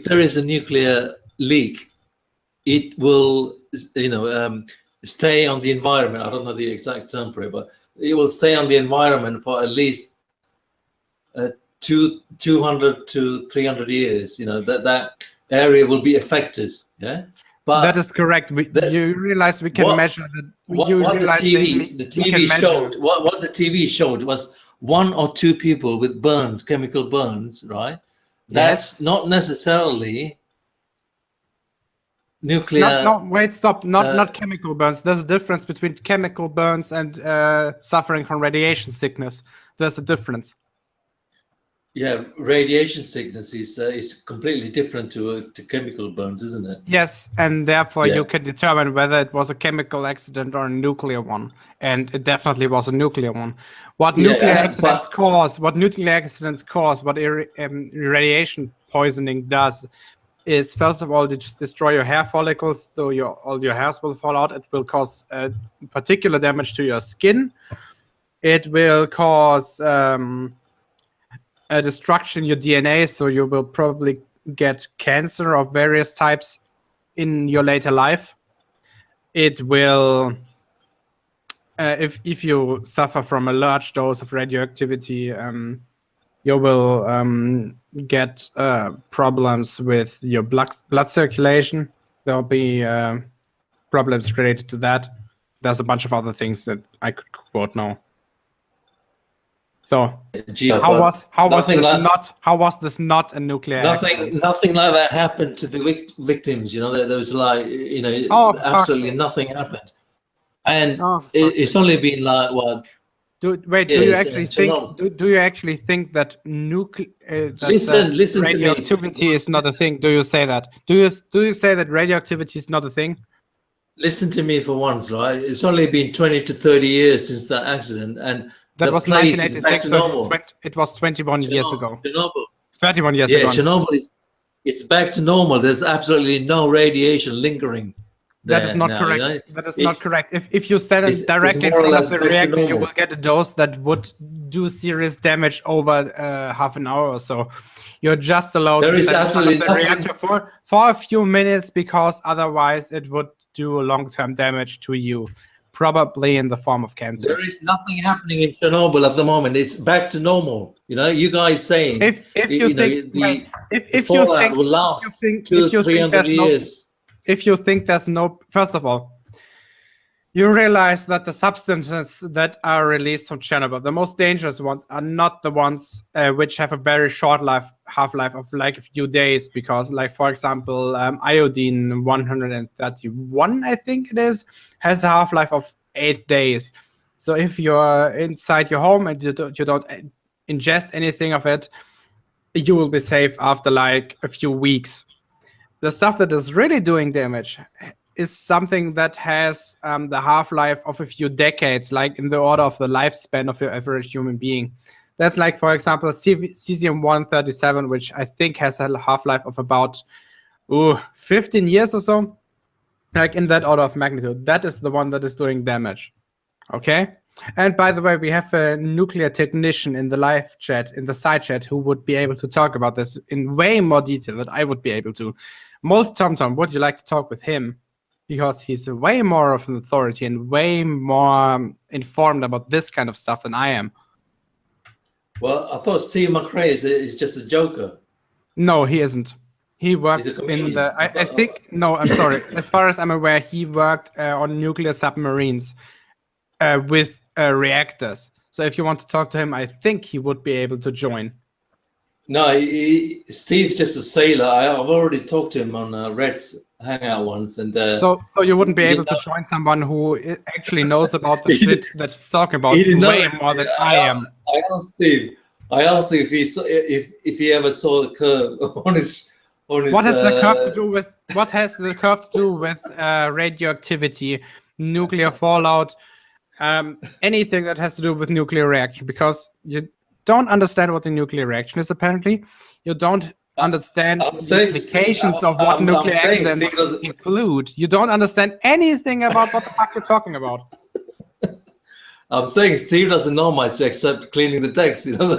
there is a nuclear leak, it will, stay on the environment. I don't know the exact term for it, but it will stay on the environment for at least 200 to 300 years. That area will be affected. Yeah, but that is correct. You realize we can measure that. What the TV showed was 1 or 2 people with burns, chemical burns, right? That's not necessarily nuclear. No, wait, stop. Not chemical burns. There's a difference between chemical burns and suffering from radiation sickness. There's a difference. Yeah, radiation sickness is completely different to chemical burns, isn't it? Yes, and therefore you can determine whether it was a chemical accident or a nuclear one, and it definitely was a nuclear one. What nuclear accidents cause, what radiation poisoning does, is first of all to just destroy your hair follicles, so all your hairs will fall out. It will cause particular damage to your skin. It will cause a destruction in your DNA, so you will probably get cancer of various types in your later life. It will, if you suffer from a large dose of radioactivity, you will get problems with your blood circulation. There will be problems related to that. There's a bunch of other things that I could quote now. So how was this not a nuclear accident? Nothing like that happened to the victims. There was absolutely nothing happened, and it's only been like what? Do you actually think that radioactivity is not a thing? Do you say that? Do you say that radioactivity is not a thing? Listen to me for once, right? It's only been 20 to 30 years since that accident, and that was 1986. So it was 21 years ago. Chernobyl. 31 years ago. Yeah, Chernobyl it's back to normal. There's absolutely no radiation lingering. That is not correct. That is not correct. If you stand directly in front of the reactor, you will get a dose that would do serious damage over half an hour or so. You're just allowed to stand in front of the reactor for a few minutes, because otherwise it would do long-term damage to you, probably in the form of cancer. There is nothing happening in Chernobyl at the moment. It's back to normal. You guys saying if you think will last 200-300 years. If you think there's no, first of all, you realize that the substances that are released from Chernobyl, the most dangerous ones, are not the ones which have a very short half-life of like a few days, because, like, for example, iodine 131, I think it is, has a half-life of 8 days. So if you're inside your home and you don't ingest anything of it, you will be safe after like a few weeks. The stuff that is really doing damage is something that has the half-life of a few decades, like in the order of the lifespan of your average human being. That's like, for example, cesium-137, which I think has a half-life of about 15 years or so, like in that order of magnitude. That is the one that is doing damage. Okay? And by the way, we have a nuclear technician in the live chat, in the side chat, who would be able to talk about this in way more detail than I would be able to. MultiT0mt0m, would you like to talk with him? Because he's way more of an authority and way more informed about this kind of stuff than I am. Well, I thought Steve McRae is just a joker. No, he isn't. He worked in the... I think... No, I'm sorry. As far as I'm aware, he worked on nuclear submarines with reactors. So if you want to talk to him, I think he would be able to join. No, Steve's just a sailor. I've already talked to him on Red's hangout once, and so you wouldn't be able to join someone who actually knows about the shit that he's talking about way more than I am. I asked Steve if he ever saw the curve on his. What has the curve to do with? What has the curve to do with radioactivity, nuclear fallout, anything that has to do with nuclear reaction? Because you don't understand what the nuclear reaction is, apparently. You don't understand the implications of what nuclear accidents include. You don't understand anything about what the fuck you're talking about. I'm saying Steve doesn't know much except cleaning the decks, you know.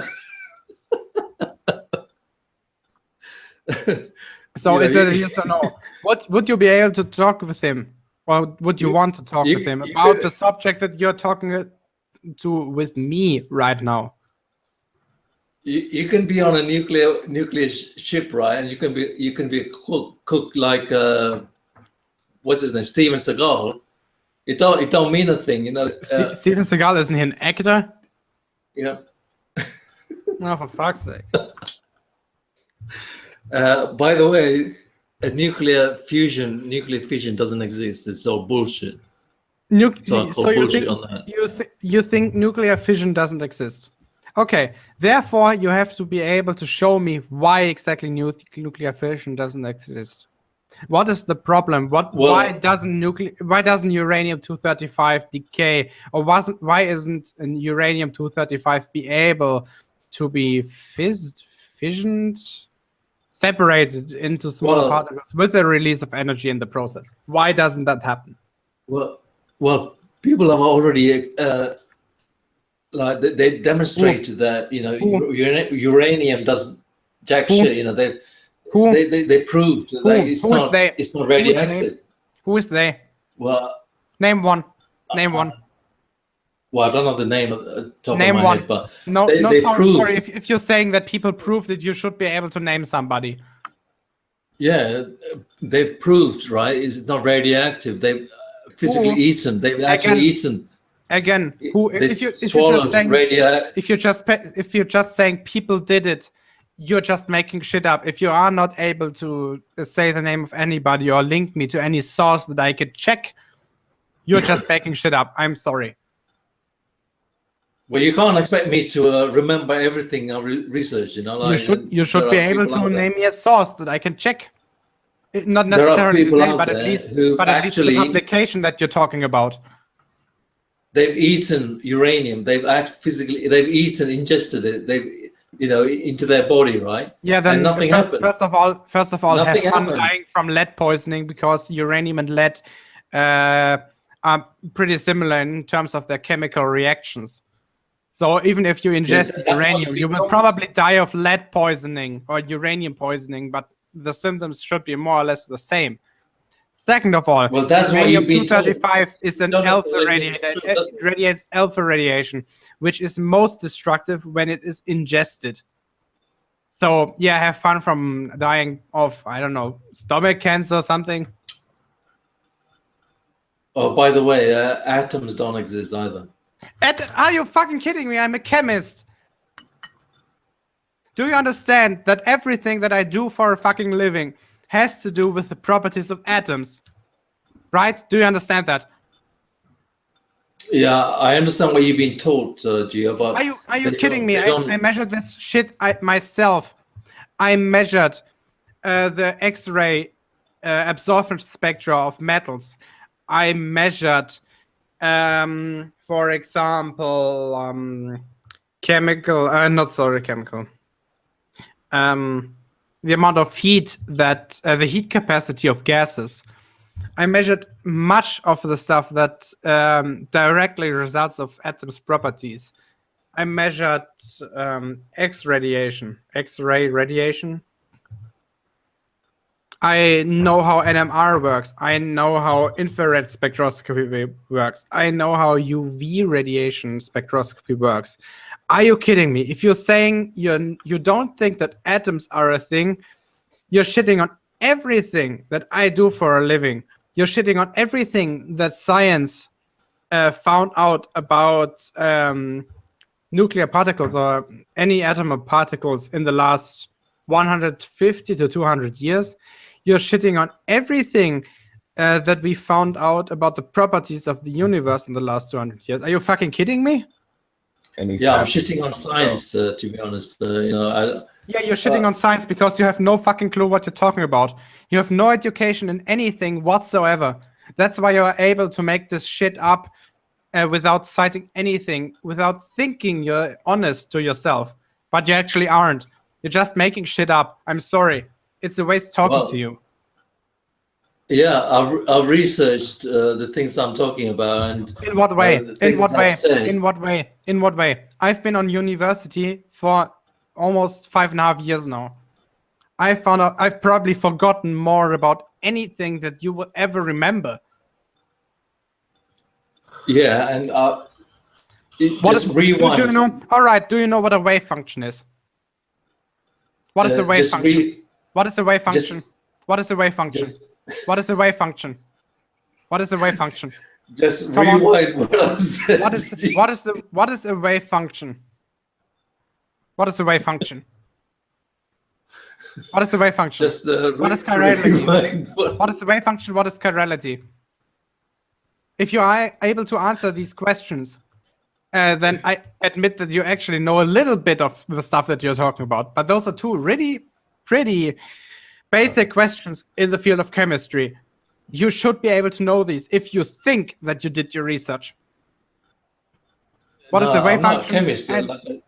So is that a yes or no? What would you be able to talk with him, or would you want to talk with him about the subject that you're talking to with me right now? You can be on a nuclear ship, right? And you can be a cook like what's his name, Steven Seagal. It don't mean a thing, you know. Steven Seagal, isn't he an actor? Yeah. Oh, for fuck's sake. By the way, nuclear fission doesn't exist. It's all bullshit. So you think nuclear fission doesn't exist? Okay, therefore you have to be able to show me why exactly nuclear fission doesn't exist. What is the problem? Why doesn't uranium-235 decay, or why isn't an uranium-235 be able to be fissioned, separated into smaller particles with the release of energy in the process? Why doesn't that happen? Well, people have already like they demonstrated that, you know, uranium doesn't jack shit. You know, they proved that it's not radioactive. Who is they? Well, name one. Name one. Well, I don't know the name at the top name of my one. head, but they proved. Sorry, if you're saying that people proved it, you should be able to name somebody. Yeah, they've proved, right? It's not radioactive. They've physically eaten. They've actually eaten. Again, if you're just saying people did it, you're just making shit up. If you are not able to say the name of anybody or link me to any source that I could check, you're just making shit up. I'm sorry. Well, you can't expect me to remember everything I research. You know, like you should be able to name me a source that I can check. Not necessarily today, but at least the publication that you're talking about. They've eaten uranium. They've ingested it. They've, you know, into their body, right? Yeah. Then and nothing happened. First of all, have fun dying from lead poisoning, because uranium and lead are pretty similar in terms of their chemical reactions. So even if you ingest uranium, you will probably die of lead poisoning or uranium poisoning, but the symptoms should be more or less the same. Second of all, uranium-235 is an alpha radiation. It radiates alpha radiation, which is most destructive when it is ingested. So yeah, have fun from dying of, I don't know, stomach cancer or something. Oh, by the way, atoms don't exist either. Are you fucking kidding me? I'm a chemist. Do you understand that everything that I do for a fucking living has to do with the properties of atoms? Right? Do you understand that? Yeah, I understand what you've been taught, Gio. But are you kidding me? I measured this shit myself. I measured the X-ray absorption spectra of metals. I measured, for example, the amount of heat that the heat capacity of gases. I measured much of the stuff that directly results of atoms' properties. I measured X-ray radiation. I know how NMR works. I know how infrared spectroscopy works. I know how UV radiation spectroscopy works. Are you kidding me? If you're saying you don't think that atoms are a thing, you're shitting on everything that I do for a living. You're shitting on everything that science found out about nuclear particles or any atom of particles in the last 150 to 200 years. You're shitting on everything that we found out about the properties of the universe in the last 200 years. Are you fucking kidding me? Yeah, I'm shitting on science, to be honest. You know, yeah, you're shitting on science because you have no fucking clue what you're talking about. You have no education in anything whatsoever. That's why you're able to make this shit up without citing anything, without thinking you're honest to yourself. But you actually aren't. You're just making shit up. I'm sorry. It's a waste talking to you. Yeah, I've researched the things I'm talking about, and in what way? In what way? Said. In what way? In what way? I've been on university for almost 5.5 years now. I found out I've probably forgotten more about anything that you will ever remember. Yeah, and just rewind. Do you know? All right. Do you know what a wave function is? What is the wave function? What is the wave function? What is the wave function? What is the wave function? What is the wave function? Just rewind what I said. What is a wave function? What is the wave function? What is the wave function? Just what is chirality? What is the wave function? What is chirality? If you are able to answer these questions, then I admit that you actually know a little bit of the stuff that you're talking about. But those are two really pretty basic questions in the field of chemistry. You should be able to know these if you think that you did your research. What is the wave function? I'm not a chemist.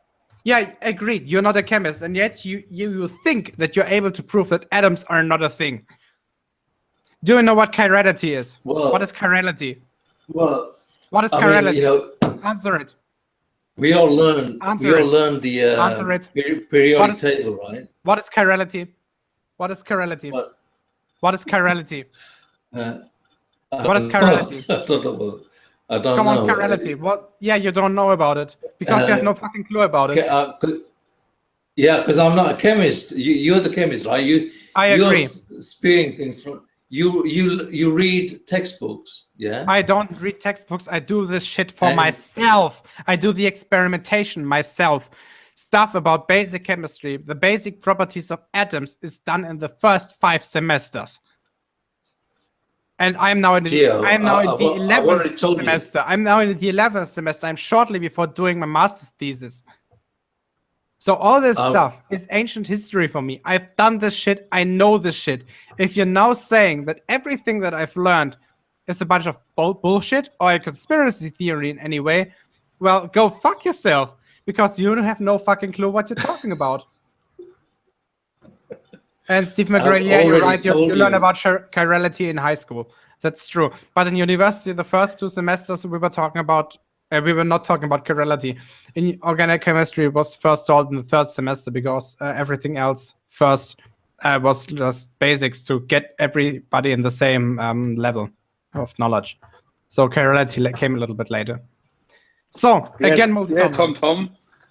Yeah, agreed. You're not a chemist, and yet you think that you're able to prove that atoms are not a thing. Do you know what chirality is? Well, what is chirality? Well, what is chirality? Answer it. We all learn. The periodic table, right? What is chirality? What is chirality? What is chirality? What is chirality? I don't know. I don't know. Come on, chirality. What? Yeah, you don't know about it because you have no fucking clue about it. Yeah, because I'm not a chemist. You're the chemist, right? I agree. You're spewing things from. You read textbooks, yeah? I don't read textbooks. I do this shit for myself. I do the experimentation myself. Stuff about basic chemistry, the basic properties of atoms is done in the first 5 semesters. And I'm now in the 11th semester. I'm now in the 11th semester. I'm shortly before doing my master's thesis. So all this stuff is ancient history for me. I've done this shit. I know this shit. If you're now saying that everything that I've learned is a bunch of bullshit or a conspiracy theory in any way, well, go fuck yourself, because you have no fucking clue what you're talking about. And Steve McGray, yeah, you're right. You learn about chirality in high school. That's true. But in university, the first 2 semesters we were talking about, we were not talking about chirality. In organic chemistry, it was first taught in the 3rd semester because everything else first was just basics to get everybody in the same level of knowledge. So chirality came a little bit later. So again, Tom.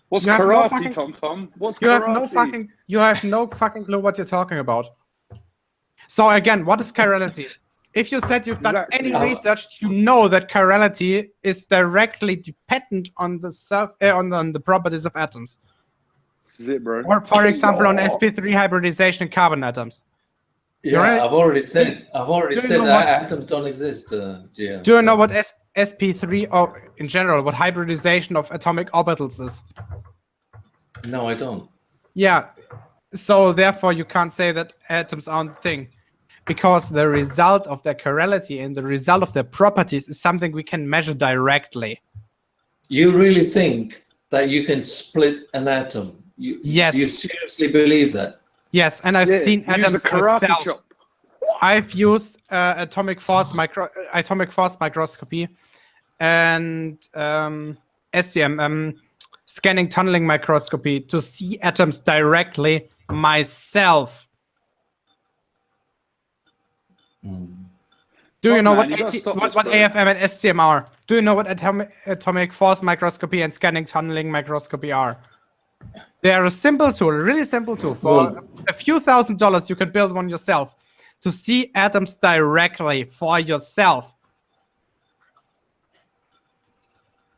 What's karate, Tom? What's karate? You have no fucking clue what you're talking about. So again, what is chirality? If you said you've done any research, you know that chirality is directly dependent on the properties of atoms. This is it, bro. Or for example, on sp3 hybridization in carbon atoms. Yeah, I've already said that atoms don't exist. Do you know what sp3 or in general what hybridization of atomic orbitals is? No, I don't. Yeah, so therefore you can't say that atoms aren't a thing, because the result of their chirality and the result of their properties is something we can measure directly. You really think that you can split an atom? Yes. Do you seriously believe that? Yes, and I've seen atoms myself. I've used atomic force microscopy and STM, scanning tunneling microscopy, to see atoms directly myself. Do you know what AFM and STM are? Do you know what atomic force microscopy and scanning tunneling microscopy are? They are a simple tool, a really simple tool. For a few $1,000s, you can build one yourself to see atoms directly for yourself.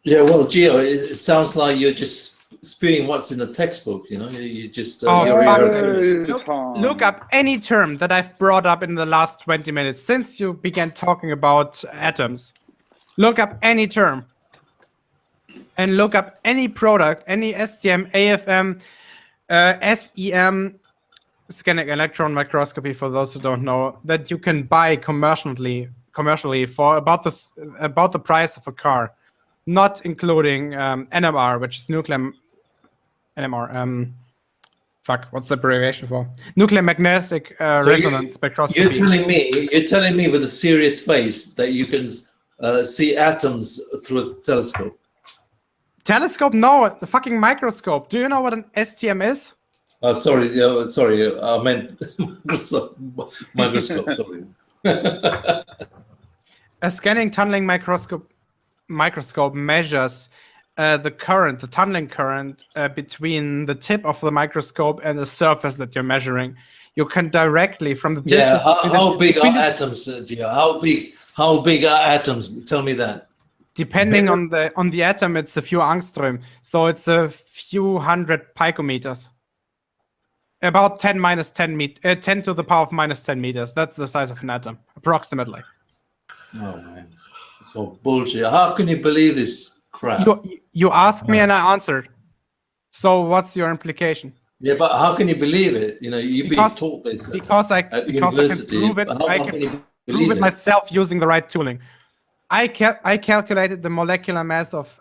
Yeah, well, Gio, it sounds like you're just spewing what's in the textbook. You know, you just look up any term that I've brought up in the last 20 minutes since you began talking about atoms. Look up any term. And look up any product, any STM, AFM, SEM, scanning electron microscopy, for those who don't know, that you can buy commercially for about the price of a car, not including NMR, which is nuclear NMR, Fuck, what's the abbreviation for? Nuclear magnetic resonance spectroscopy. You're telling me with a serious face that you can see atoms through a telescope? Telescope? No, it's a fucking microscope. Do you know what an STM is? Oh, sorry, I meant microscope. Sorry. A scanning tunneling microscope measures the tunneling current between the tip of the microscope and the surface that you're measuring. You can directly from the distance. Yeah, how big are atoms, Gio? How big are atoms? Tell me that. Depending on the atom, it's a few angstrom, so it's a few hundred picometers. About 10 to the power of minus 10 meters. That's the size of an atom, approximately. Oh man, so bullshit. How can you believe this crap? You asked me and I answered. So what's your implication? Yeah, but how can you believe it? You know, you've been taught this because I can prove it. I can prove it myself using the right tooling. I calculated the molecular mass of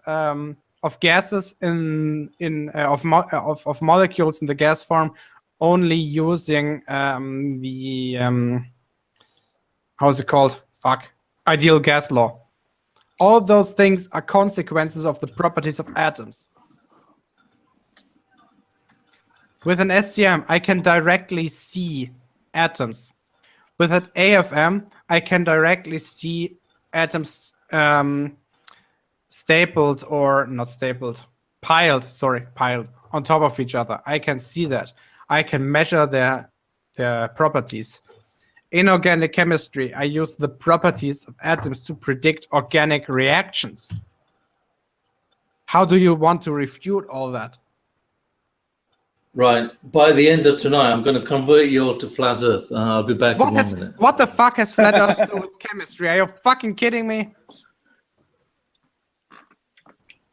gases of molecules in the gas form only using how's it called? Fuck. Ideal gas law. All those things are consequences of the properties of atoms. With an STM, I can directly see atoms. With an AFM, I can directly see atoms stapled or not stapled, piled on top of each other. I can see that. I can measure their properties. In organic chemistry, I use the properties of atoms to predict organic reactions. How do you want to refute all that? Right. By the end of tonight, I'm going to convert you all to flat Earth. I'll be back in 1 minute. What the fuck has flat Earth to do with chemistry? Are you fucking kidding me?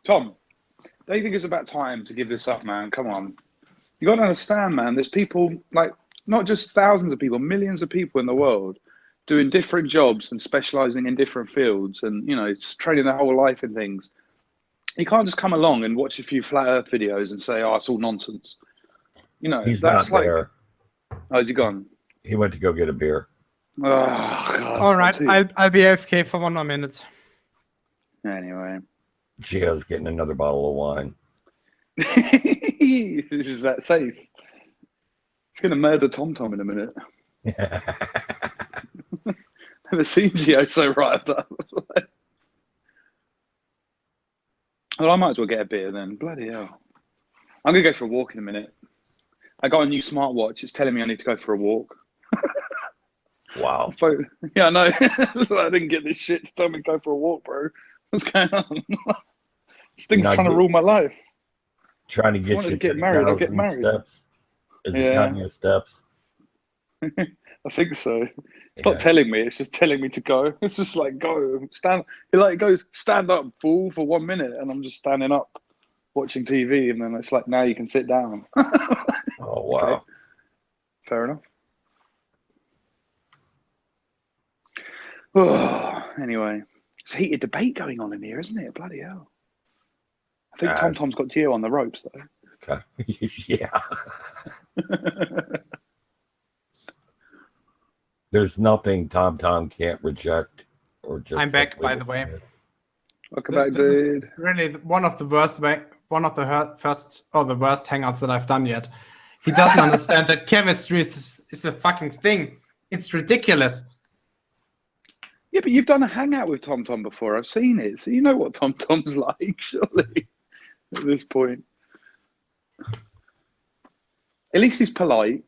Tom, don't you think it's about time to give this up, man? Come on. You got to understand, man, there's people, like, not just thousands of people, millions of people in the world doing different jobs and specializing in different fields and, you know, just training their whole life in things. You can't just come along and watch a few flat Earth videos and say, oh, it's all nonsense. You know, he's that's not there. Oh, is he gone? He went to go get a beer. Oh, God, all right, I'll be AFK for 1 more minute. Anyway. Gio's getting another bottle of wine. Is that safe? It's going to murder TomTom in a minute. Never seen Gio so riled up. Well, I might as well get a beer then. Bloody hell. I'm going to go for a walk in a minute. I got a new smartwatch. It's telling me I need to go for a walk. Wow. Yeah, I know. I didn't get this shit to tell me to go for a walk, bro. What's going on? This thing's trying to rule my life. Trying to get you to get married. I'll get married. Steps. Is it counting your steps? I think so. It's not telling me. It's just telling me to go. It's just like, go. Stand. It goes, stand up, fool, for 1 minute. And I'm just standing up, watching TV. And then it's like, now you can sit down. Oh, wow. Okay. Fair enough. Oh, anyway, it's a heated debate going on in here, isn't it? Bloody hell. I think TomTom's got Gio on the ropes, though. Okay. Yeah. There's nothing TomTom can't reject or just. I'm back, by the way. Welcome back, dude. Really, one of the worst hangouts that I've done yet. He doesn't understand that chemistry is a fucking thing. It's ridiculous. Yeah, but you've done a hangout with TomTom before. I've seen it, so you know what TomTom's like, surely. At this point, at least he's polite.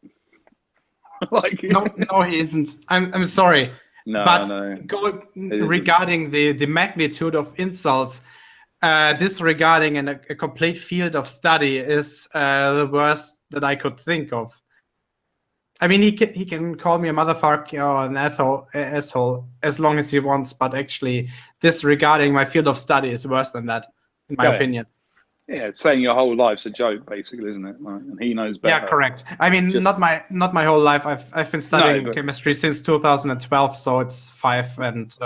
Like, no, he isn't. I'm sorry. No, but no. Regarding the magnitude of insults, disregarding a complete field of study is the worst that I could think of. I mean, he can call me a motherfucker or an asshole as long as he wants, but actually disregarding my field of study is worse than that, in my opinion. Yeah, it's saying your whole life's a joke, basically, isn't it? Like, and he knows better. Yeah, correct. I mean, not my whole life. I've been studying chemistry since 2012, so it's five years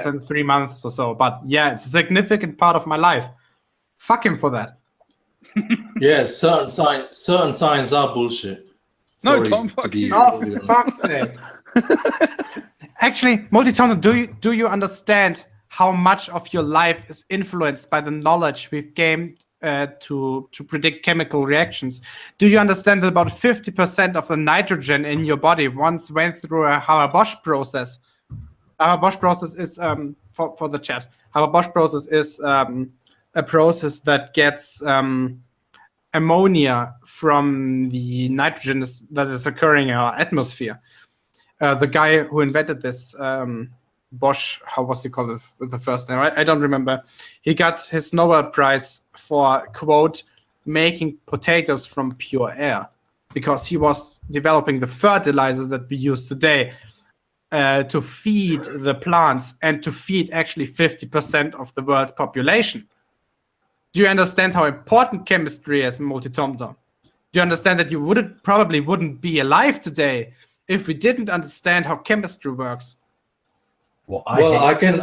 and 3 months or so. But yeah, it's a significant part of my life. Fuck him for that. Yeah, certain signs are bullshit. No, Sorry Tom, to fuck be- you. Oh, for fuck's sake. Actually, MultiT0mt, do you understand how much of your life is influenced by the knowledge we've gained to predict chemical reactions? Do you understand that about 50% of the nitrogen in your body once went through a Haber-Bosch process? Haber-Bosch process is, for the chat, Haber-Bosch process is a process that gets ammonia from the nitrogen that is occurring in our atmosphere. The guy who invented this, Bosch, how was he called with the first name? I don't remember. He got his Nobel Prize for, quote, making potatoes from pure air, because he was developing the fertilizers that we use today to feed the plants and to feed actually 50% of the world's population. Do you understand how important chemistry is, MultiT0mt? Do you understand that you probably wouldn't be alive today if we didn't understand how chemistry works? Well, I can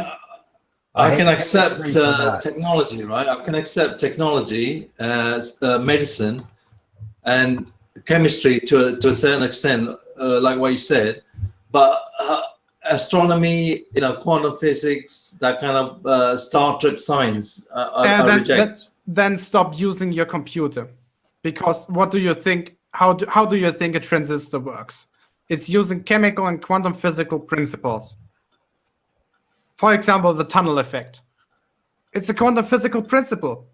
accept chemistry for that. technology, right? I can accept technology as medicine and chemistry to a certain extent, like what you said. But astronomy, quantum physics, that kind of Star Trek science, I reject. Then stop using your computer, because what do you think? How do you think a transistor works? It's using chemical and quantum physical principles. For example, the tunnel effect. It's a quantum physical principle,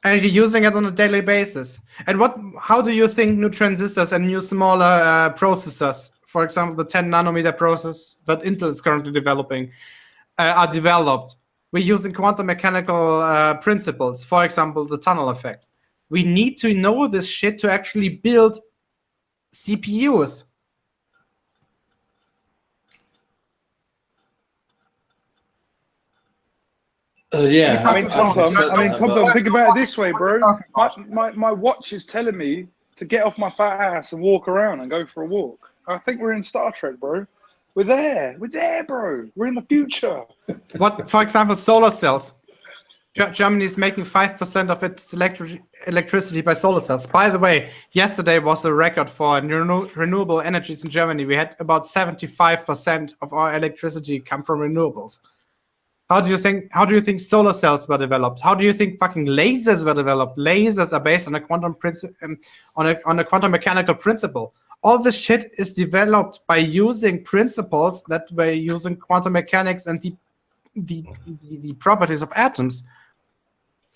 and you're using it on a daily basis. And how do you think new transistors and new smaller processors, for example, the 10 nanometer process that Intel is currently developing, are developed? We're using quantum mechanical principles, for example, the tunnel effect. We need to know this shit to actually build CPUs. Yeah, I mean, Tom, but- think about it this way, bro. My watch is telling me to get off my fat ass and walk around and go for a walk. I think we're in Star Trek, bro. We're there, bro. We're in the future. What, for example, solar cells. Germany is making 5% of its electricity by solar cells. By the way, yesterday was a record for renewable energies in Germany. We had about 75% of our electricity come from renewables. How do you think solar cells were developed? How do you think fucking lasers were developed? Lasers are based on a quantum on a quantum mechanical principle. All this shit is developed by using principles that were using quantum mechanics and the properties of atoms.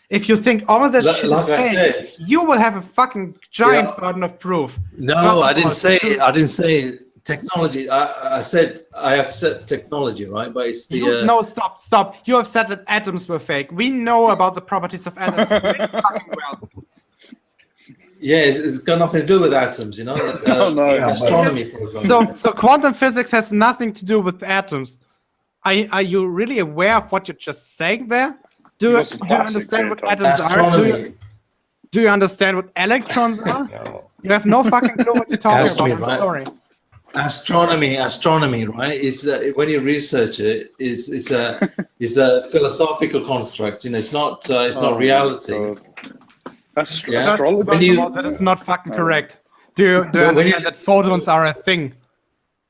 If you think all of this shit is fake, you will have a fucking giant burden of proof. No, I didn't say technology. I said I accept technology, right? But it's the no, stop. You have said that atoms were fake. We know about the properties of atoms really fucking well. Yeah, it's got nothing to do with atoms, like, astronomy, for example. So quantum physics has nothing to do with atoms. Are you really aware of what you're just saying there? Do you understand what atoms are? Do you understand what electrons are? No. You have no fucking clue what you're talking about. I'm Right? sorry. Astronomy, right? It's when you research it, it's a philosophical construct. It's not reality. Astrology. That is not fucking correct. Do you understand that photons are a thing?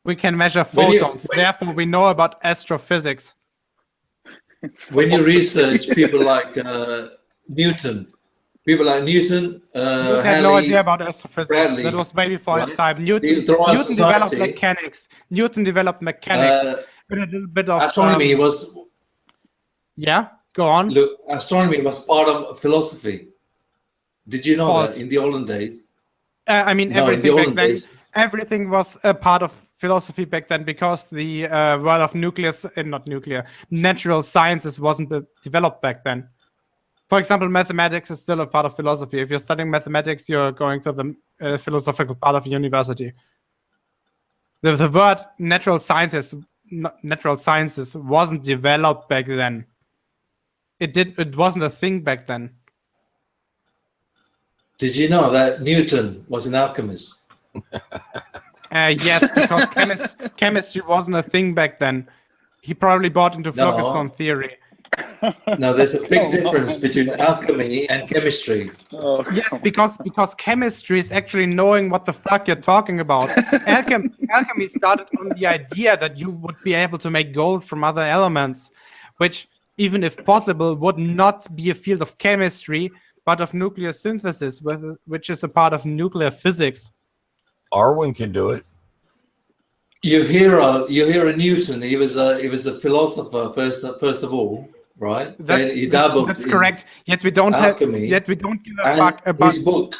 We can measure photons. Therefore, we know about astrophysics. When you research people like Newton, you had no idea about astrophysics. Bradley, that was maybe for his time. Newton Society, developed mechanics. Newton developed mechanics. With a little bit of astronomy was. Yeah, go on. Look, astronomy was part of philosophy. Did you know that in the olden days? Everything back then. Everything was a part of philosophy back then, because the world of natural sciences wasn't developed back then. For example, mathematics is still a part of philosophy. If you're studying mathematics, you're going to the philosophical part of university. The word natural sciences wasn't developed back then. It wasn't a thing back then. Did you know that Newton was an alchemist? Yes, because chemistry wasn't a thing back then. He probably bought into phlogiston theory. No, there's a big difference between alchemy and chemistry. Oh, Yes, because chemistry is actually knowing what the fuck you're talking about. Alchemy started on the idea that you would be able to make gold from other elements, which, even if possible, would not be a field of chemistry, but of nuclear synthesis, which is a part of nuclear physics. Arwen can do it. You hear a Newton. He was a philosopher first of all, right? That's correct. Yet we don't alchemy, Yet we don't give a fuck about his book.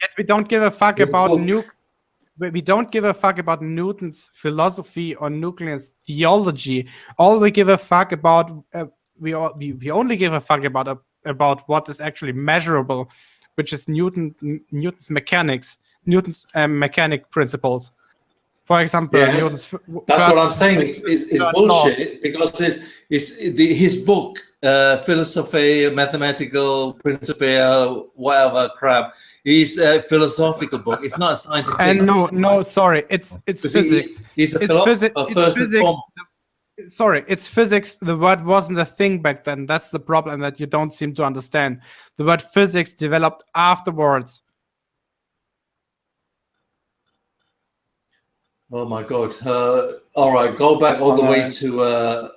Yet we don't give a fuck His about book. We don't give a fuck about Newton's philosophy or nuclear theology. All we give a fuck about we only give a fuck about what is actually measurable, which is Newton's mechanics, Newton's mechanic principles. For example, Newton's that's what I'm saying. It's bullshit because his book, Philosophy, Mathematical Principia, whatever crap, is a philosophical book. It's not a scientific. And no, sorry, it's physics. He's a philosopher first and foremost. Sorry, it's physics. The word wasn't a thing back then. That's the problem that you don't seem to understand. The word physics developed afterwards. Oh my God. All right, go back all the way to...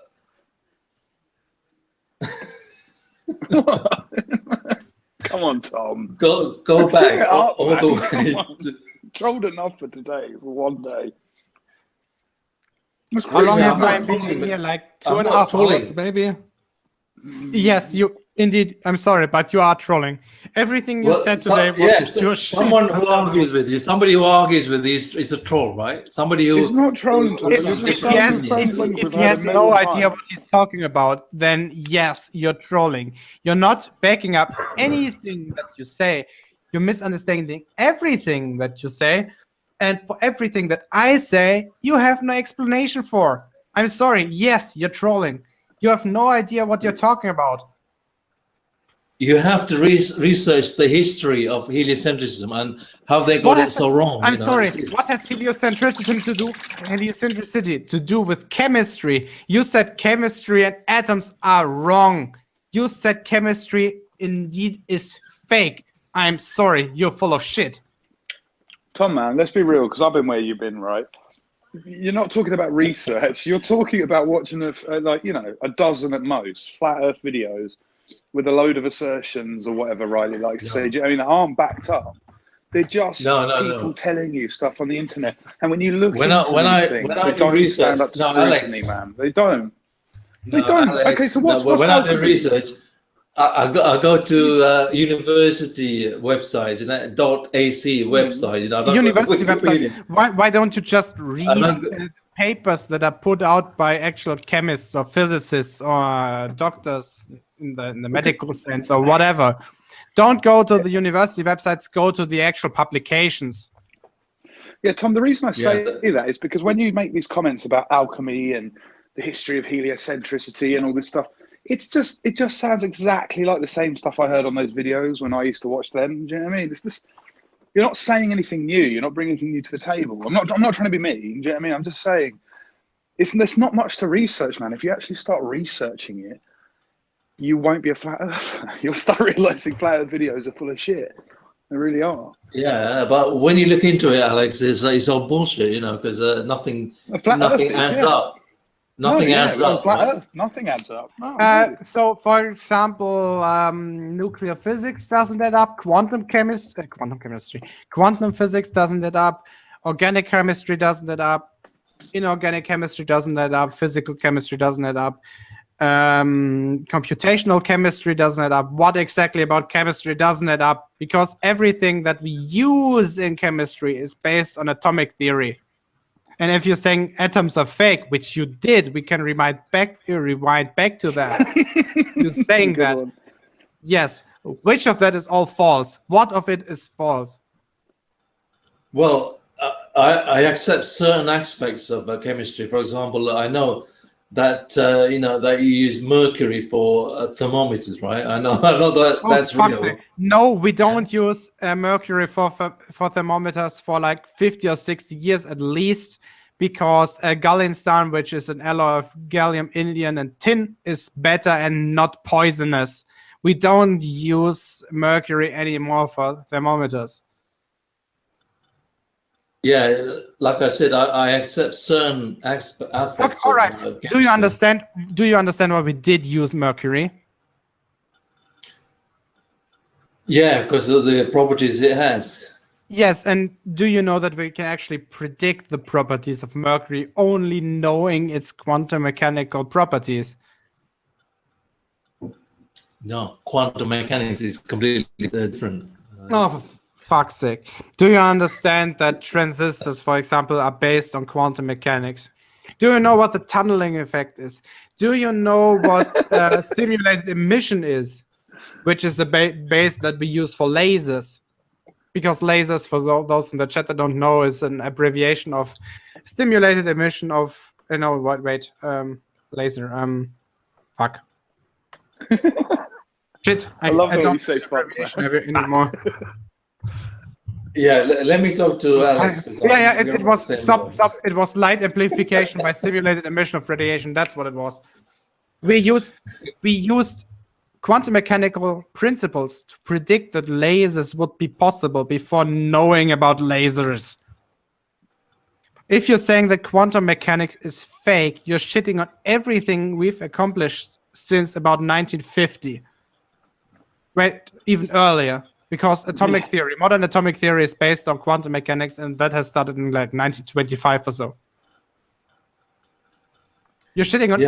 Come on, Tom. Go back all the way. Trolled enough for today, for one day. How long have I been here? Like 2.5 hours, maybe? Yes, you indeed. I'm sorry, but you are trolling. Everything you said today was pure shit. Someone who argues with you, somebody who argues with you is a troll, right? Somebody who... It's not trolling. If he has no idea what he's talking about, then yes, you're trolling. You're not backing up anything that you say. You're misunderstanding everything that you say. And for everything that I say, you have no explanation for. I'm sorry. Yes, you're trolling. You have no idea what you're talking about. You have to research the history of heliocentrism and how they got it so wrong. I'm sorry. What has heliocentricity to do with chemistry? You said chemistry and atoms are wrong. You said chemistry indeed is fake. I'm sorry. You're full of shit. Tom, man, let's be real, because I've been where you've been, right? You're not talking about research. You're talking about watching a dozen at most flat Earth videos with a load of assertions or whatever Riley likes to say. I mean, aren't backed up. They're just people telling you stuff on the internet. And when you look into these things, they don't stand up to scrutiny, man. They don't. They don't. Alex, okay, so what's when I do research, I go to university websites, .ac website. University website. Why don't you just read papers that are put out by actual chemists or physicists or doctors in the medical sense or whatever? Don't go to the university websites. Go to the actual publications. Yeah, Tom. The reason I say that is because when you make these comments about alchemy and the history of heliocentricity and all this stuff, it just sounds exactly like the same stuff I heard on those videos when I used to watch them. Do you know what I mean? You're not saying anything new. You're not bringing anything new to the table. I'm not trying to be mean. Do you know what I mean? I'm just saying there's not much to research, man. If you actually start researching it, you won't be a flat earther. You'll start realizing flat earth videos are full of shit. They really are. Yeah, but when you look into it, Alex, it's all bullshit, because nothing adds up. Nothing adds up. Flat Earth, nothing adds up. No, so, for example, nuclear physics doesn't add up. Quantum physics doesn't add up. Organic chemistry doesn't add up. Inorganic chemistry doesn't add up. Physical chemistry doesn't add up. Computational chemistry doesn't add up. What exactly about chemistry doesn't add up? Because everything that we use in chemistry is based on atomic theory. And if you're saying atoms are fake, which you did, we can rewind back to that. You're saying that. Yes. Which of that is all false? What of it is false? Well, I accept certain aspects of chemistry. For example, I know that that you use mercury for thermometers, right? I know that that's real. No, we don't use mercury for thermometers for like 50 or 60 years at least, because gallium, which is an alloy of gallium, indium, and tin, is better and not poisonous. We don't use mercury anymore for thermometers. Yeah, like I said, I accept certain aspects. Okay, all right. Do you understand? Do you understand why we did use mercury? Yeah, because of the properties it has. Yes, and do you know that we can actually predict the properties of mercury only knowing its quantum mechanical properties? No, quantum mechanics is completely different. Oh, for fuck's sake. Do you understand that transistors, for example, are based on quantum mechanics? Do you know what the tunneling effect is? Do you know what stimulated emission is? Which is the base that we use for lasers. Because lasers, for those in the chat that don't know, is an abbreviation of stimulated emission of, laser. Fuck. Shit. I love the way you say fuck anymore. Yeah, let me talk to Alex. It was it was light amplification by stimulated emission of radiation. That's what it was. We used quantum mechanical principles to predict that lasers would be possible before knowing about lasers. If you're saying that quantum mechanics is fake, you're shitting on everything we've accomplished since about 1950. Right, even earlier. Because atomic theory, modern atomic theory is based on quantum mechanics, and that has started in like 1925 or so. You're shitting on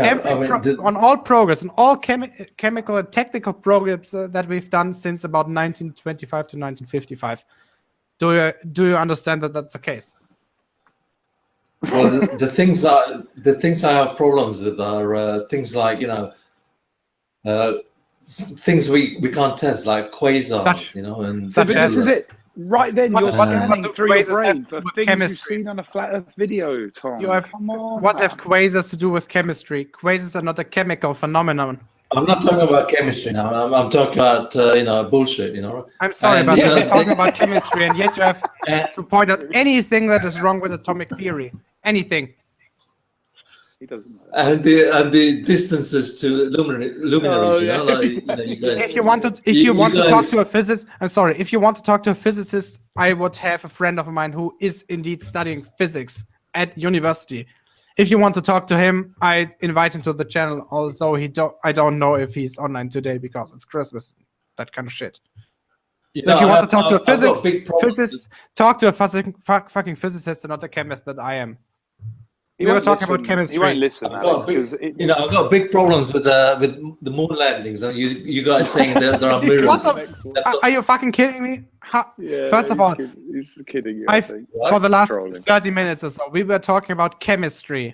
on all progress and all chemical and technical progress that we've done since about 1925 to 1955. Do you understand that that's the case? Well, the things I have problems with are things like things we can't test, like quasars, and this is it. Right then, you're scanning through your brain for things chemistry? you've seen on a flat Earth video, Tom. Come on. What have quasars to do with chemistry? Quasars are not a chemical phenomenon. I'm not talking about chemistry now. I'm talking about bullshit. I'm sorry, but we're talking about chemistry, and yet you have to point out anything that is wrong with atomic theory. Anything. He doesn't know. And the distances to luminaries, you guys, if you want to talk to a physicist, I'm sorry. If you want to talk to a physicist, I would have a friend of mine who is indeed studying physics at university. If you want to talk to him, I invite him to the channel. Although I don't know if he's online today because it's Christmas, that kind of shit. So if you want to talk to a physicist, talk to a fucking physicist and not a chemist that I am. We were talking about chemistry. He won't listen. I've got big problems with the moon landings, and you guys saying there are mirrors. Are you fucking kidding me? Yeah, First of all, he's kidding you. I think. For the last 30 minutes or so, we were talking about chemistry.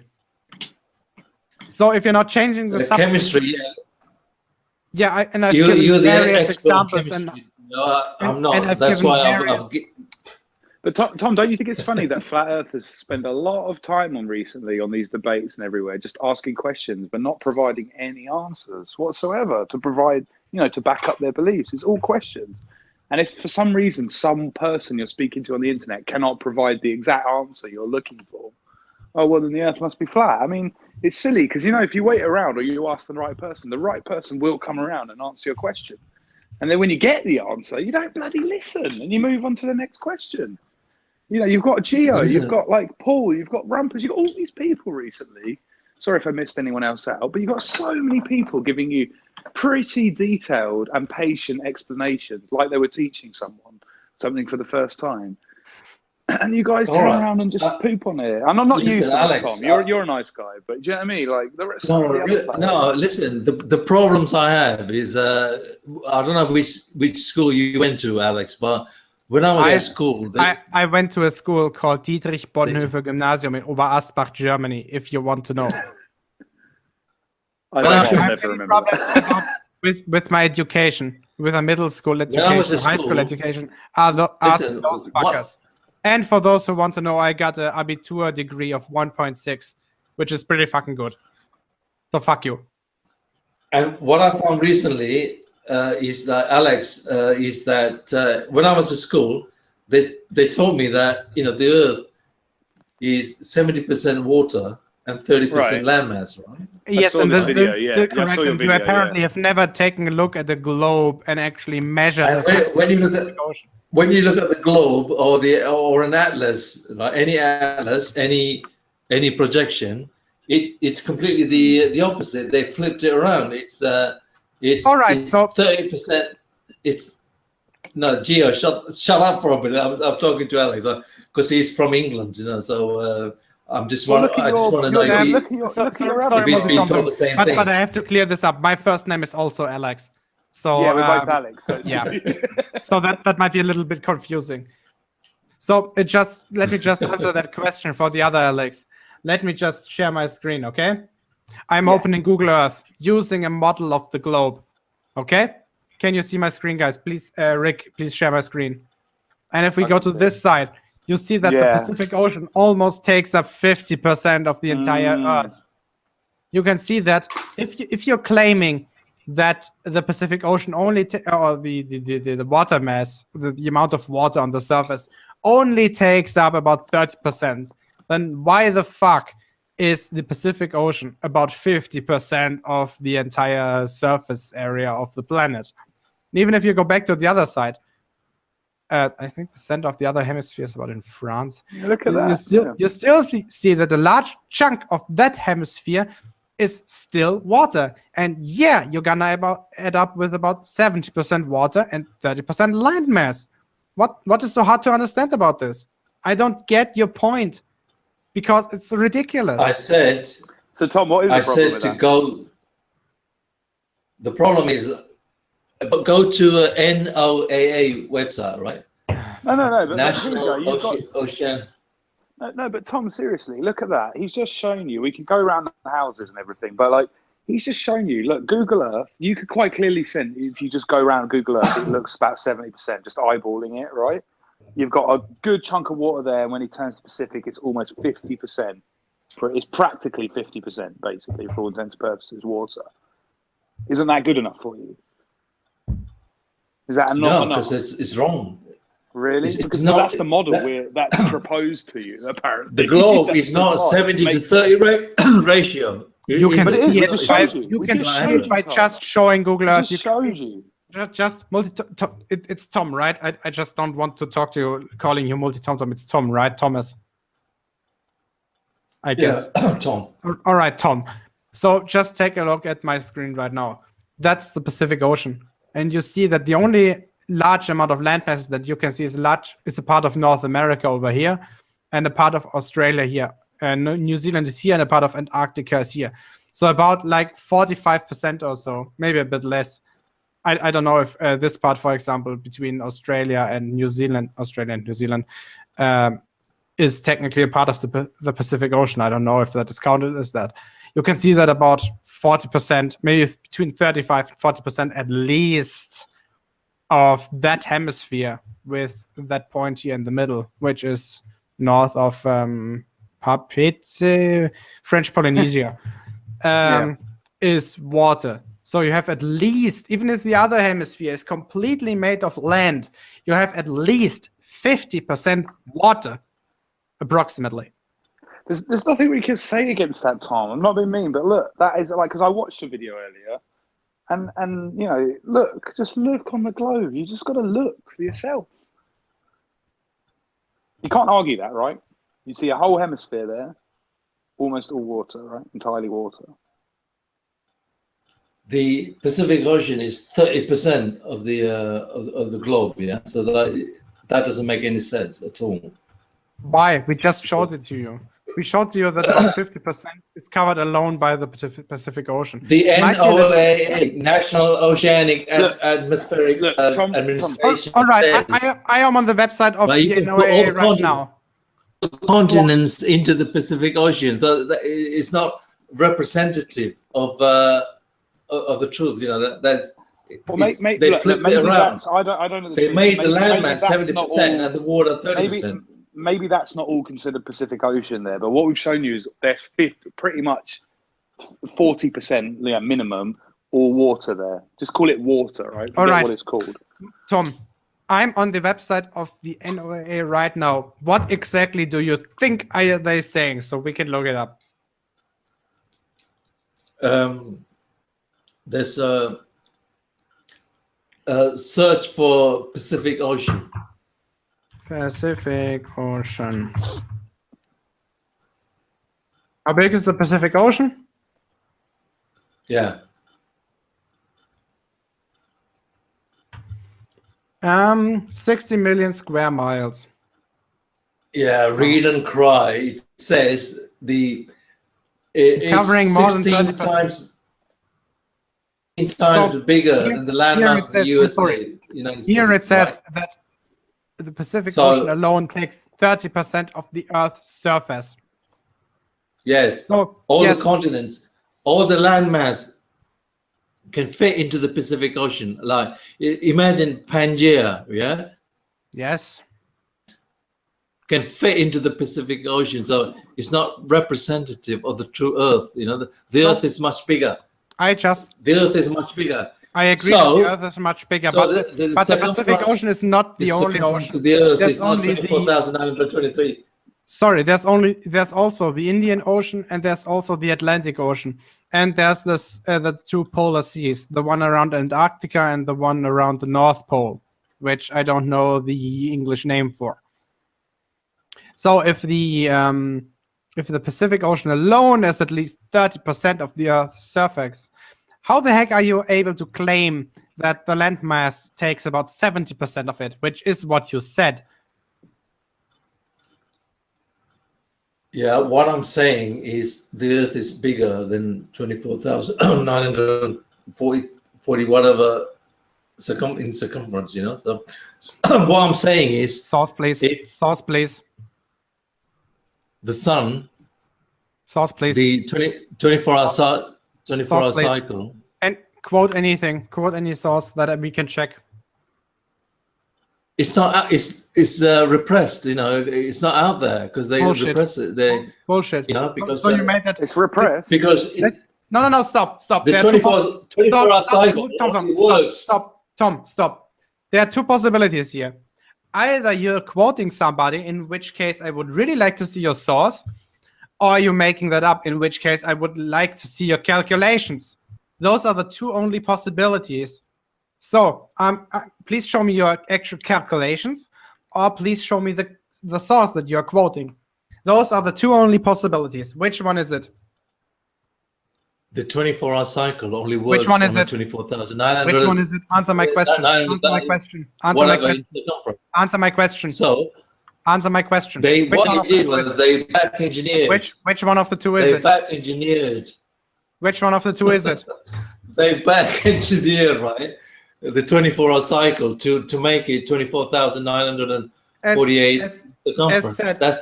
So if you're not changing the subject, chemistry, I've you're given the various expert examples, chemistry. No, I'm not. That's why But Tom, don't you think it's funny that flat earthers spend a lot of time recently on these debates and everywhere, just asking questions, but not providing any answers whatsoever to provide, to back up their beliefs? It's all questions. And if for some reason some person you're speaking to on the internet cannot provide the exact answer you're looking for, oh, well, then the earth must be flat. I mean, it's silly because, if you wait around or you ask the right person will come around and answer your question. And then when you get the answer, you don't bloody listen and you move on to the next question. You've got Geo, you've got Paul, you've got Rumpus, you've got all these people recently. Sorry if I missed anyone else out, but you've got so many people giving you pretty detailed and patient explanations, like they were teaching someone something for the first time. And you guys turn around and just poop on it. And I'm not using Alex, Tom. You're a nice guy, but do you know what I mean? Like the rest listen. The problems I have is I don't know which school you went to, Alex, but when I was at school, I went to a school called Dietrich Bonhoeffer Gymnasium in Oberasbach, Germany. If you want to know, I never remember with my education, with a middle school education, high school education. Ask those fuckers. And for those who want to know, I got an Abitur degree of 1.6, which is pretty fucking good. So fuck you. And what I found recently is that, Alex, when I was at school, they told me that, the Earth is 70% water and 30% landmass, right? Yes, and the video, still correct. your And video, you apparently have never taken a look at the globe and actually measured when you look at ocean. When you look at the globe or an atlas, like any atlas, any projection, it's completely the opposite. They flipped it around. It's all right. It's So 30%. No, Gio, shut up for a minute. I'm talking to Alex because he's from England, you know. So I just want to know if he's been told the same thing. But I have to clear this up. My first name is also Alex. So yeah, we're both Alex. So yeah. So that might be a little bit confusing. So let me just answer that question for the other Alex. Let me just share my screen, okay? I'm opening Google Earth using a model of the globe. Okay? Can you see my screen, guys? Please, Rick, please share my screen. And if we go to this side, you see that the Pacific Ocean almost takes up 50% of the entire Earth. You can see that if you're claiming that the Pacific Ocean only, or the water mass, the amount of water on the surface only takes up about 30%, then why the fuck is the Pacific Ocean about 50% of the entire surface area of the planet? And even if you go back to the other side, I think the center of the other hemisphere is about in France. Look at that. You still see that a large chunk of that hemisphere is still water. And yeah, you're gonna add up with about 70% water and 30% land mass. What is so hard to understand about this? I don't get your point because it's ridiculous. I said. So Tom, what is the problem with that? Go. The problem is, go to a NOAA website, right? No. But National Ocean. No, but Tom, seriously, look at that. He's just shown you. We can go around the houses and everything, but like, he's just shown you. Look, Google Earth. You could quite clearly see if you just go around Google Earth, it looks about 70%. Just eyeballing it, right? You've got a good chunk of water there. And when he turns to Pacific, it's almost 50%. It's practically 50%, basically, for all intents and purposes, water. Isn't that good enough for you? Is that not enough? No, because it's wrong. Really? It's not, that's the model that's proposed to you, apparently. The globe is not 70 to 30 ratio. You can see it by just showing Google Earth. Just showed you. It's Tom, right? I just don't want to talk to you, calling you MultiT0mt0m. It's Tom, right? Thomas. I guess. Yeah, Tom. All right, Tom. So just take a look at my screen right now. That's the Pacific Ocean. And you see that the only large amount of landmass that you can see is a part of North America over here and a part of Australia here. And New Zealand is here and a part of Antarctica is here. So about like 45% or so, maybe a bit less. I don't know if this part, for example, between Australia and New Zealand, is technically a part of the Pacific Ocean. I don't know if that is counted as that. You can see that about 40%, maybe between 35 and 40% at least of that hemisphere, with that point here in the middle, which is north of French Polynesia, is water. So you have at least, even if the other hemisphere is completely made of land, you have at least 50% water, approximately. There's nothing we can say against that, Tom. I'm not being mean, but look, that is like, because I watched a video earlier, and you know, just look on the globe. You just got to look for yourself. You can't argue that, right? You see a whole hemisphere there, almost all water, right? Entirely water. The Pacific Ocean is 30% of the globe, yeah. So that doesn't make any sense at all. Why? We just showed it to you. We showed you that about 50% is covered alone by the Pacific Ocean. The NOAA, National Oceanic and Atmospheric Administration. All right, I am on the website of the NOAA right now. Continents into the Pacific Ocean. It's not representative of the truth. You know that's. Well, they flipped it around. I don't know. They made the landmass 70% and the water 30%. Maybe that's not all considered Pacific Ocean there, but what we've shown you is there's pretty much 40% minimum all water there. Just call it water, right? Forget what it's called. Tom, I'm on the website of the NOAA right now. What exactly do you think are they saying? So we can look it up. There's a search for Pacific Ocean. Pacific Ocean. How big is the Pacific Ocean? Yeah. 60 million square miles. Yeah, read and cry. It says Covering it's more than 16 times bigger than the landmass of the USA. Here it says that the Pacific Ocean alone takes 30% of the Earth's surface. Yes. So, all the continents, all the landmass can fit into the Pacific Ocean. Like, imagine Pangaea, yeah? Yes. Can fit into the Pacific Ocean. So it's not representative of the true Earth. The Earth is much bigger. The Earth is much bigger. I agree that the Earth is much bigger, but the Pacific Ocean is not the only ocean. The Earth is not 24,923. Sorry, there's also the Indian Ocean, and there's also the Atlantic Ocean, and there's the two polar seas, the one around Antarctica and the one around the North Pole, which I don't know the English name for. So if the Pacific Ocean alone is at least 30% of the Earth's surface, how the heck are you able to claim that the landmass takes about 70% of it, which is what you said? Yeah, what I'm saying is the Earth is bigger than 24,940 whatever in circumference, So what I'm saying is... Source, please. Source, please. The sun... Source, please. The 24-hour cycle. And quote anything. Quote any source that we can check. It's not. It's repressed. It's not out there because they repress it. Bullshit. Because so you made that. It's repressed because no. Stop. The 24-hour cycle works. Stop. There are two possibilities here. Either you're quoting somebody, in which case I would really like to see your source, or you're making that up, in which case I would like to see your calculations. Those are the two only possibilities. So please show me your actual calculations, or please show me the source that you're quoting. Those are the two only possibilities. Which one is it? The 24-hour cycle only works. Which one is it? 24,900. Which one is it? Answer my question. Answer my question. Answer my question. Answer my question. So, answer my question. What they did was they back engineered. Which one of the two is it? They back engineered. Which one of the two is it? They back engineered, right? The 24-hour cycle to make it 24,948 circumference. That's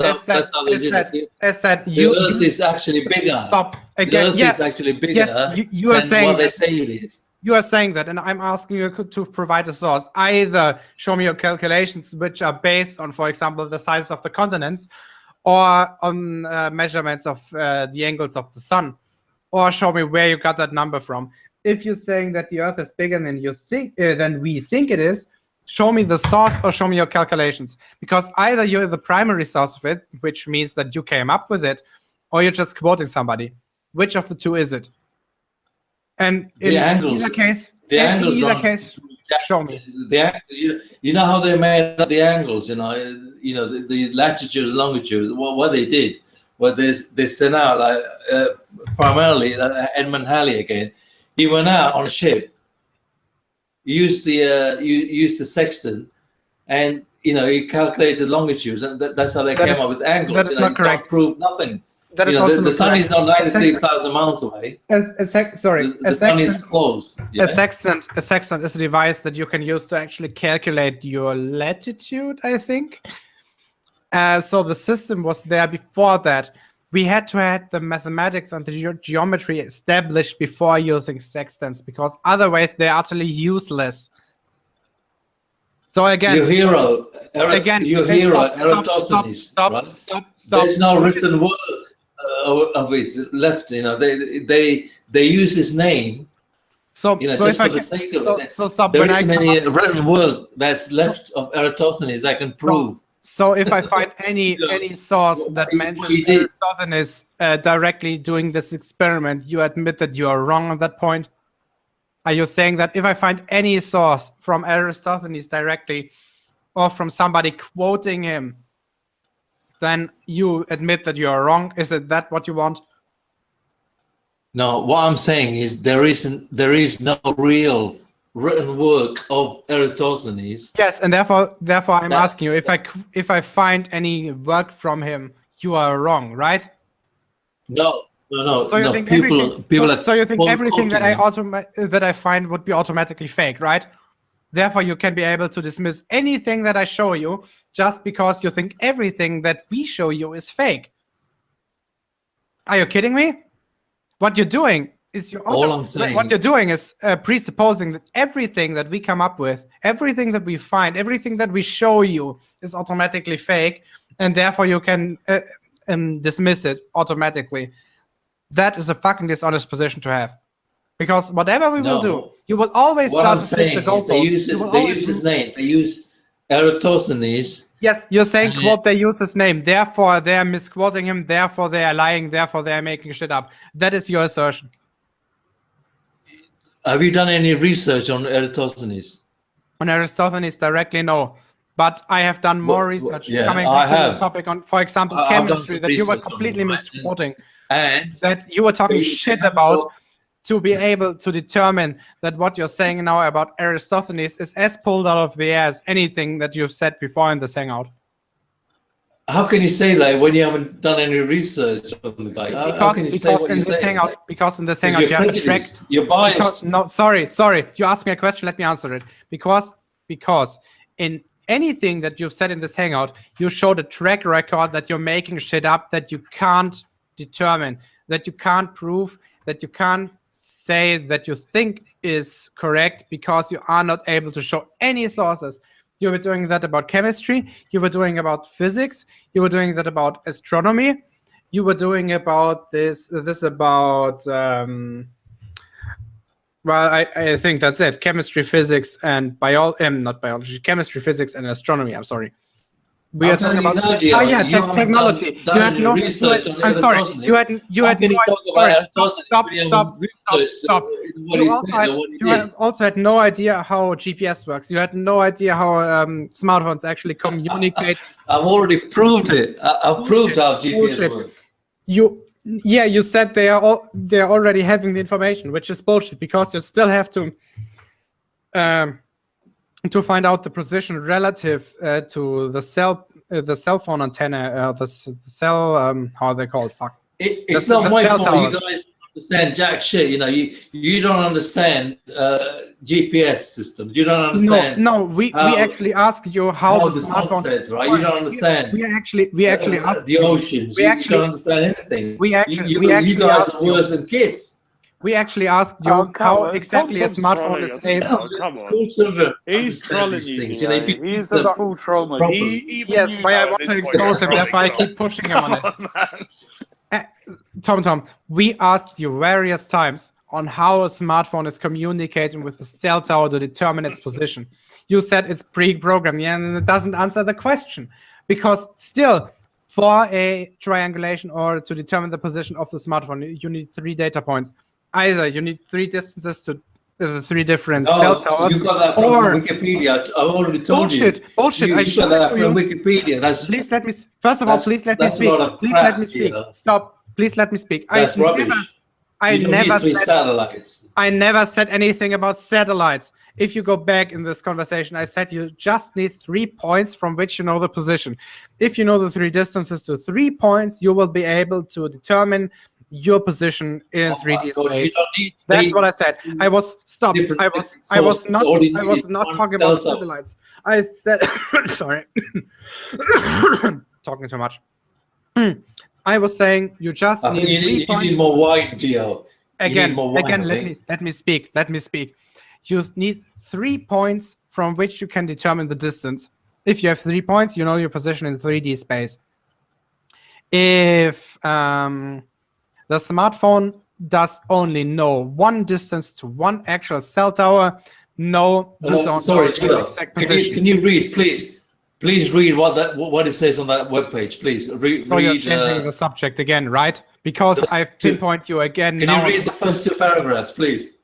how they did it. The Earth is actually bigger. Stop again. The Earth is actually bigger you are saying what they say it is. You are saying that, and I'm asking you to provide a source. Either show me your calculations, which are based on, for example, the size of the continents, or on measurements of the angles of the sun, or show me where you got that number from. If you're saying that the Earth is bigger than you think, than we think it is, show me the source or show me your calculations. Because either you're the primary source of it, which means that you came up with it, or you're just quoting somebody. Which of the two is it? And in either case, show me. You know how they made up the angles. The latitudes, longitudes. What they did, they sent out primarily Edmund Halley again. He went out on a ship, used the sextant, and he calculated longitudes, and that's how they came up with angles. That is not correct. Proved nothing. That is also the sun is not 93,000 miles away. The sun is close. Yeah? A sextant is a device that you can use to actually calculate your latitude, I think. So the system was there before that. We had to have the mathematics and the geometry established before using sextants, because otherwise they're utterly useless. So again, your hero, Eratosthenes. Stop. There's no written work of his left. They use his name So, just for the sake of it, there isn't any written work that's left of Eratosthenes that can prove. So if I find any source that mentions Eratosthenes directly doing this experiment, you admit that you are wrong at that point? Are you saying that if I find any source from Eratosthenes directly or from somebody quoting him, then you admit that you are wrong? Is it that what you want? No, what I'm saying is there is no real written work of Eratosthenes. Yes, and therefore I'm asking you, if I find any work from him, you are wrong, right? No. So you think everything that I find would be automatically fake, right? Therefore, you can be able to dismiss anything that I show you just because you think everything that we show you is fake. Are you kidding me? What you're doing is presupposing that everything that we come up with, everything that we find, everything that we show you is automatically fake, and therefore you can dismiss it automatically. That is a fucking dishonest position to have. Because whatever we will do, you will always start to push the goalposts. They use his name. They use Eratosthenes. Yes, you're saying, quote, they use his name. Therefore, they're misquoting him. Therefore, they are lying. Therefore, they are making shit up. That is your assertion. Have you done any research on Eratosthenes? On Eratosthenes directly, no. But I have done more research coming back to the topic on, for example, chemistry, that you were completely misquoting. And that you were talking shit about to be able to determine that what you're saying now about Eratosthenes is as pulled out of the air as anything that you've said before in this hangout. How can you say that when you haven't done any research on the guy? Because in this hangout you have to track. You're biased. No, sorry. You asked me a question. Let me answer it. Because in anything that you've said in this hangout, you showed a track record that you're making shit up, that you can't determine, that you can't prove, that you can't say that you think is correct because you are not able to show any sources. You were doing that about chemistry, you were doing about physics, you were doing that about astronomy, you were doing about this about well, I think that's it. Chemistry, physics, and not biology, chemistry, physics, and astronomy. I'm sorry. We are talking about technology. You have no research on Eratosthenes. I'm sorry. You had no Stop. You also had no idea how GPS works. You had no idea how smartphones actually communicate. I've already proved it. I've proved how GPS works. You said they're already having the information, which is bullshit, because you still have to find out the position relative to the cell phone antenna, the cell how are they called? Fuck. It's not my fault. You guys don't understand jack shit. You know, you don't understand GPS systems. You don't understand. No, we actually ask you how the smartphone sets, right? You don't understand. We actually ask the oceans. You don't understand anything. You guys are worse than kids. We actually asked you how exactly a smartphone is able. He's trolling you. He's a full troll. Yes, but I want to expose him. Therefore, I keep pushing him on it. Tom, we asked you various times on how a smartphone is communicating with the cell tower to determine its position. You said it's pre-programmed, and it doesn't answer the question, because still, for a triangulation or to determine the position of the smartphone, you need 3 data points. Either you need 3 distances to 3 different cell towers. You got that from Wikipedia. I already told you. Bullshit. I got that from Wikipedia. Please let me. First of all, please let me speak. Please let me speak. Stop. Please let me speak. That's rubbish. I never said anything about satellites. If you go back in this conversation, I said you just need 3 points from which you know the position. If you know the 3 distances to 3 points, you will be able to determine your position in 3D space. That's what I said. I was not talking about satellites. I said sorry. Talking too much. I was saying you just need 3 points. You need more wine, Gio. Again, let me speak. You need 3 points from which you can determine the distance. If you have 3 points, you know your position in 3D space. If the smartphone does only know one distance to one actual cell tower. No, you don't sorry, know the exact position. Can you read, please? Please read what it says on that webpage, please. So you're changing the subject again, right? Because I've pinpointed you again. Can you read the first 2 paragraphs, please?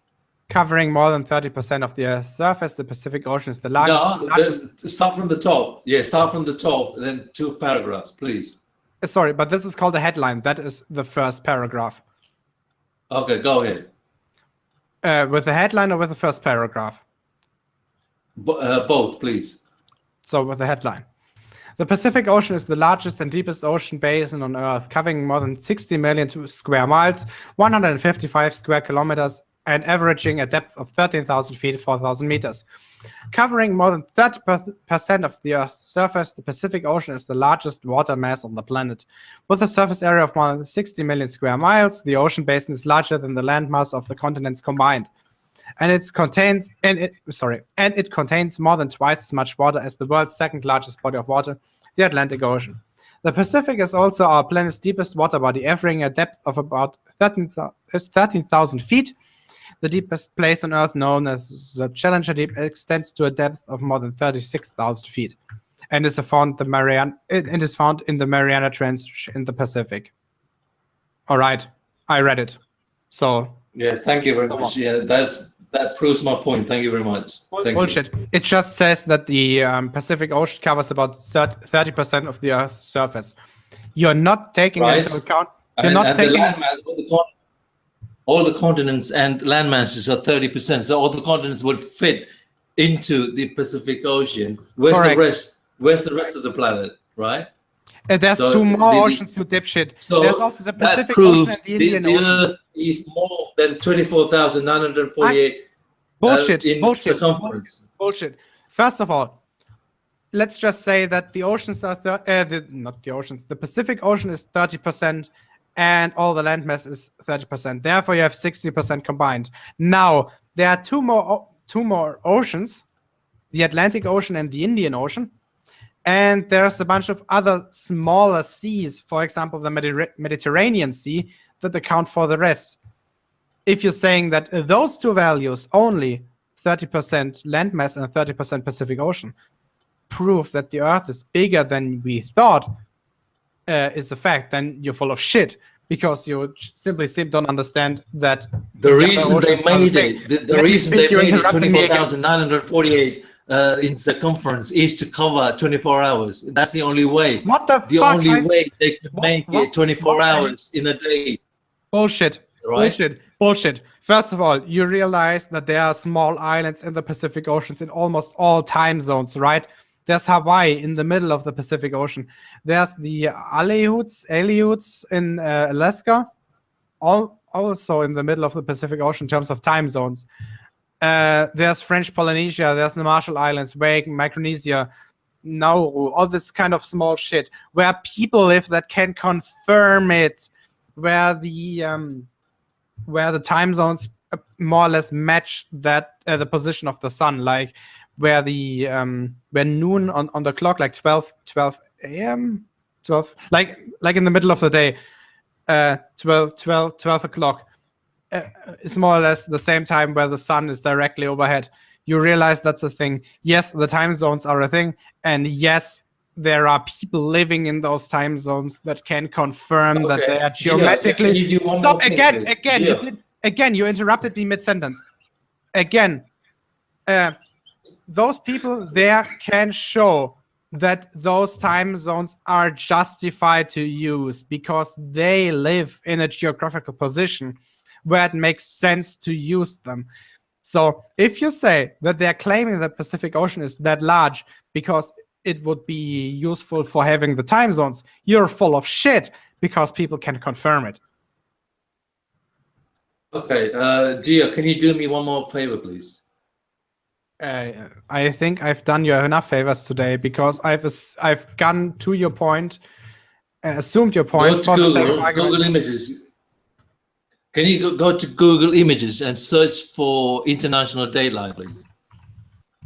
Covering more than 30% of the Earth's surface, the Pacific Ocean is the largest. No, start from the top. Yeah, start from the top, then 2 paragraphs, please. Sorry, but this is called a headline. That is the first paragraph. Okay, go ahead. With the headline or with the first paragraph? Both, please. So with the headline. The Pacific Ocean is the largest and deepest ocean basin on Earth, covering more than 60 million square miles, 155 square kilometers, and averaging a depth of 13,000 feet, 4,000 meters. Covering more than 30% of the Earth's surface, the Pacific Ocean is the largest water mass on the planet. With a surface area of more than 60 million square miles, the ocean basin is larger than the landmass of the continents combined. And it contains more than twice as much water as the world's second largest body of water, the Atlantic Ocean. The Pacific is also our planet's deepest water body, averaging a depth of about 13,000 feet. The deepest place on Earth, known as the Challenger Deep, extends to a depth of more than 36,000 feet, and is found in the Mariana Trench in the Pacific. All right, I read it. So yeah, thank you very much. Yeah, that proves my point. Thank you very much. Bullshit. It just says that the Pacific Ocean covers about 30% of the Earth's surface. You're not taking into account. You're not taking. All the continents and land masses are 30%, so all the continents would fit into the Pacific Ocean. Where's the rest? Where's the rest of the planet, right? There's 2 more oceans, you dipshit. So there's also the Pacific Ocean and the Indian Ocean. The Earth is more than 24,948 in circumference. Bullshit. First of all, let's just say that the oceans are the Pacific Ocean is 30%. And all the landmass is 30%. Therefore, you have 60% combined. Now, there are two more oceans, the Atlantic Ocean and the Indian Ocean. And there's a bunch of other smaller seas, for example, the Mediterranean Sea, that account for the rest. If you're saying that those 2 values, only 30% landmass and 30% Pacific Ocean, prove that the Earth is bigger than we thought, is a fact, then you're full of shit, because you simply don't understand that the reason they made it, the reason they made it 24,948 in circumference is to cover 24 hours. That's the only way. What the the fuck? only way they could make it 24 hours in a day. Bullshit. Right? Bullshit. First of all, you realize that there are small islands in the Pacific Oceans in almost all time zones, right? There's Hawaii in the middle of the Pacific Ocean. There's the Aleutians in Alaska, also in the middle of the Pacific Ocean in terms of time zones. There's French Polynesia, there's the Marshall Islands, Wake, Micronesia, Nauru, all this kind of small shit where people live that can confirm it, where the time zones more or less match that the position of the sun, like where the where noon on the clock, like 12 a.m. 12, like in the middle of the day, 12 o'clock is more or less the same time where the sun is directly overhead. You realize that's a thing. Yes, the time zones are a thing, and yes, there are people living in those time zones that can confirm that they are geometrically. Stop again. You interrupted me mid-sentence. Again, those people there can show that those time zones are justified to use because they live in a geographical position where it makes sense to use them. So if you say that they're claiming the Pacific Ocean is that large because it would be useful for having the time zones, you're full of shit because people can confirm it. Okay, Gia, can you do me one more favor, please? I think I've done you enough favors today because I've gone to your point, assumed your point. Go to Google Images. Can you go to Google Images and search for international daylight, please?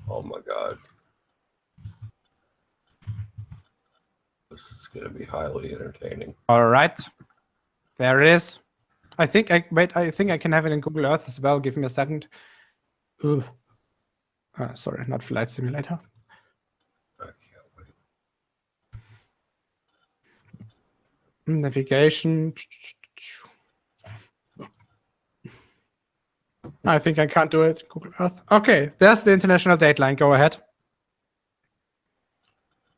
Oh my God. This is going to be highly entertaining. All right. There it is. I think I can have it in Google Earth as well. Give me a second. Ooh. Sorry, not Flight Simulator. Navigation. I think I can't do it. Google Earth. Okay, there's the international dateline. Go ahead.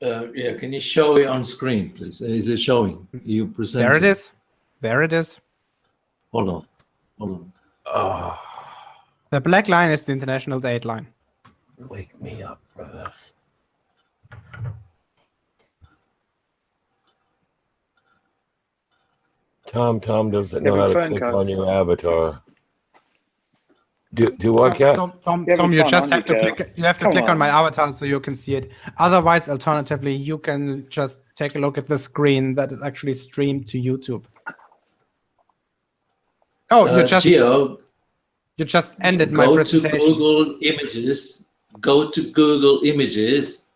Yeah, can you show it on screen, please? Is it showing? You present. There it is. There it is. Hold on. Hold on. Oh. The black line is the international dateline. Wake me up for this. Tom doesn't know how to click on your avatar. Do what, Cat? Tom, you just have to click. You have to click on my avatar so you can see it. Otherwise, alternatively, you can just take a look at the screen that is actually streamed to YouTube. Oh, Gio, you just ended my presentation. Go to Google Images. Go to Google Images.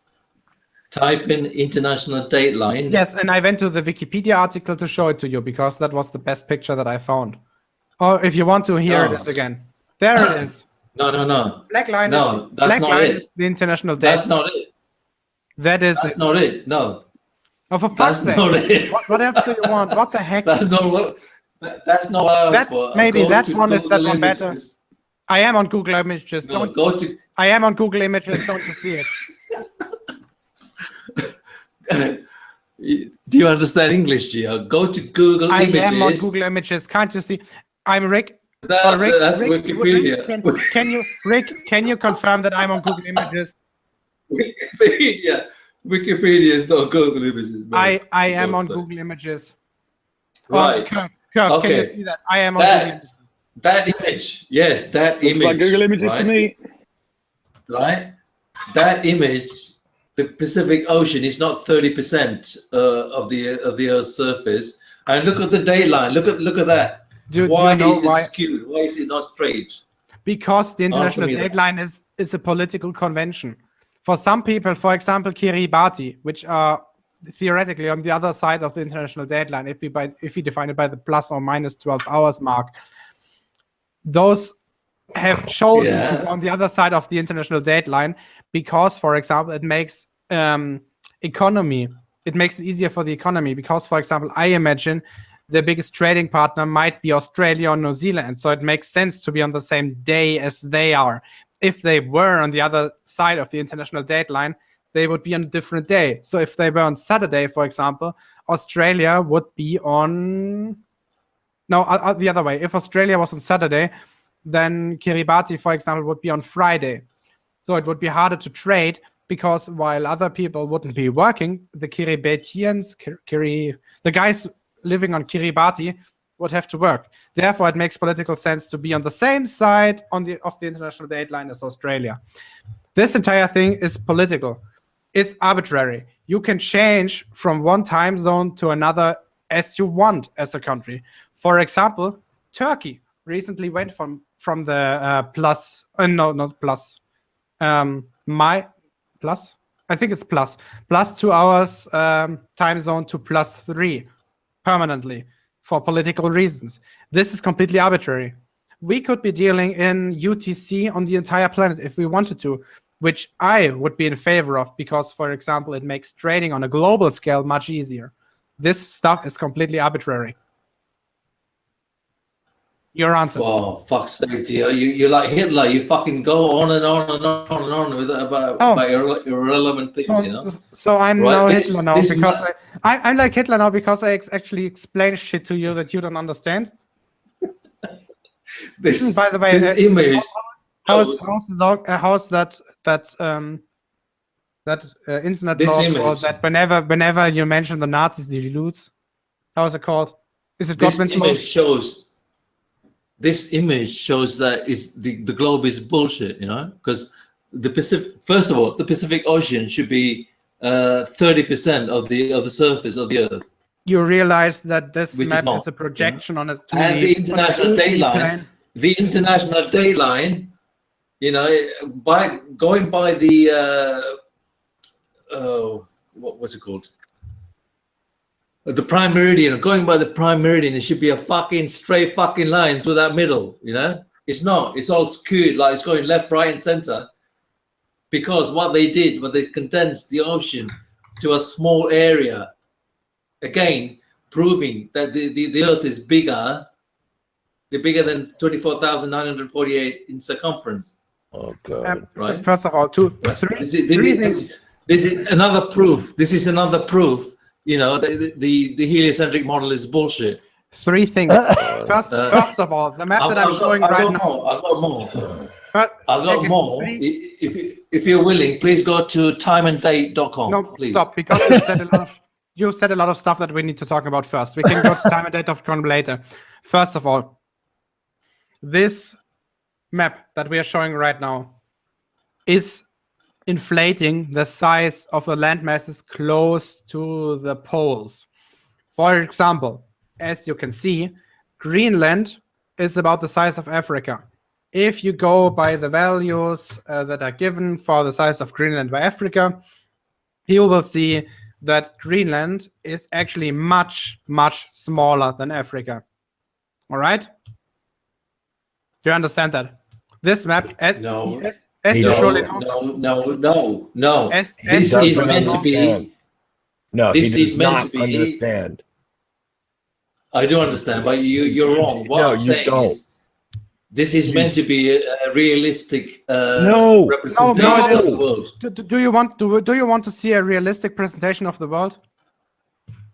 Type in international dateline. Yes, and I went to the Wikipedia article to show it to you because that was the best picture that I found. Or if you want to hear it again. There it is. No. Black line. No, that's not it. Is the international dateline. That's not it. That's not it. No. Oh, for fuck's sake. Not it. What else do you want? What the heck? That's not what I was for. Maybe that one is that one better. I am on Google Images. No, I am on Google Images. Don't you see it? Do you understand English, Gio? Go to Google Images. I am on Google Images. Can't you see? ImRic. That's Wikipedia. Can you confirm that I'm on Google Images? Wikipedia is not Google Images. Man. I am on Google Images. Right. Kirk, can you see that? I am on Google Images. That image, yes, that image. Like Google Images right? to me. Right? That image, the Pacific Ocean is not 30% of the Earth's surface. And look at the dateline. Look at that. Why is it skewed? Why is it not straight? Because the international dateline is a political convention. For some people, for example, Kiribati, which are theoretically on the other side of the international dateline, if we define it by the plus or minus 12 hours mark, those have chosen to go on the other side of the international dateline because, for example, it makes economy. It makes it easier for the economy because, for example, I imagine the biggest trading partner might be Australia or New Zealand. So it makes sense to be on the same day as they are. If they were on the other side of the international dateline, they would be on a different day. So if they were on Saturday, for example, Australia would be on... No, the other way. If Australia was on Saturday, then Kiribati, for example, would be on Friday. So it would be harder to trade because while other people wouldn't be working, the Kiribatians, the guys living on Kiribati would have to work. Therefore, it makes political sense to be on the same side of the international dateline as Australia. This entire thing is political. It's arbitrary. You can change from one time zone to another as you want as a country. For example, Turkey recently went from the plus 2 hours time zone to +3 permanently for political reasons. This is completely arbitrary. We could be dealing in UTC on the entire planet if we wanted to, which I would be in favor of because, for example, it makes trading on a global scale much easier. This stuff is completely arbitrary. Your answer. Oh, fuck's sake, Gio. You're like Hitler. You fucking go on and on and on and on with about irrelevant things, you know? So I'm no Hitler now because I'm like Hitler now because I actually explain shit to you that you don't understand. By the way, this image. How's that internet law or that whenever you mention the Nazis, the Jews, how is it called? Is it Godwin's law? This image shows that the globe is bullshit, you know, because the Pacific. First of all, the Pacific Ocean should be 30% of the surface of the Earth. You realize that this map is a projection on a 2D. And the international dateline. The international dateline, you know, by going by the what was it called? the prime meridian, going by the prime meridian, it should be a fucking straight fucking line through that middle, you know? It's not. It's all skewed, like it's going left, right, and center. Because what they did, they condensed the ocean to a small area. Again, proving that the Earth is bigger. They're bigger than 24,948 in circumference. Oh God! Right. First of all, three things. This is another proof. This is another proof. You know, the heliocentric model is bullshit. Three things. First of all, the map that I'm showing right now. I've got more. But I've got more. If you're willing, please go to timeanddate.com. No, please. Stop, because you said a lot of stuff that we need to talk about first. We can go to timeanddate.com later. First of all, this map that we are showing right now is inflating the size of the land masses close to the poles. For example, as you can see, Greenland is about the size of Africa. If you go by the values that are given for the size of Greenland by Africa, you will see that Greenland is actually much, much smaller than Africa. All right? Do you understand that? This map, as you surely know. No. This is meant to be. No, this is meant to be. Understand. I do understand, but you're wrong. What I'm saying is, this is meant to be a realistic representation of the world. Do you want to see a realistic presentation of the world?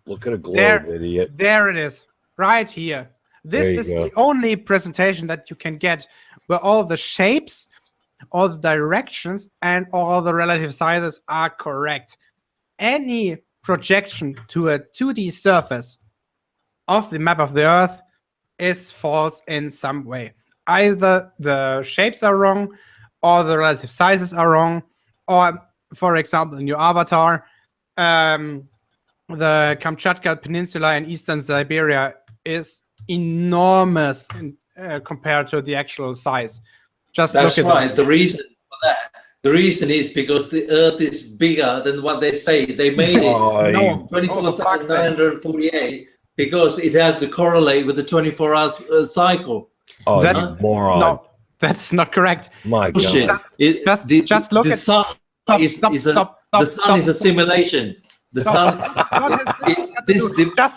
Look at a globe, idiot. There it is, right here. This is the only presentation that you can get where all the shapes, all the directions, and all the relative sizes are correct. Any projection to a 2D surface of the map of the Earth is false in some way. Either the shapes are wrong, or the relative sizes are wrong, or, for example, in your avatar, the Kamchatka Peninsula in eastern Siberia is enormous compared to the actual size. That's right. The reason for that, the reason is because the Earth is bigger than what they say. They made it 24,948 because it has to correlate with the 24-hour cycle. Oh, that moron! No, that's not correct. My God! Just look the at sun. The sun is a simulation. The sun. This debunks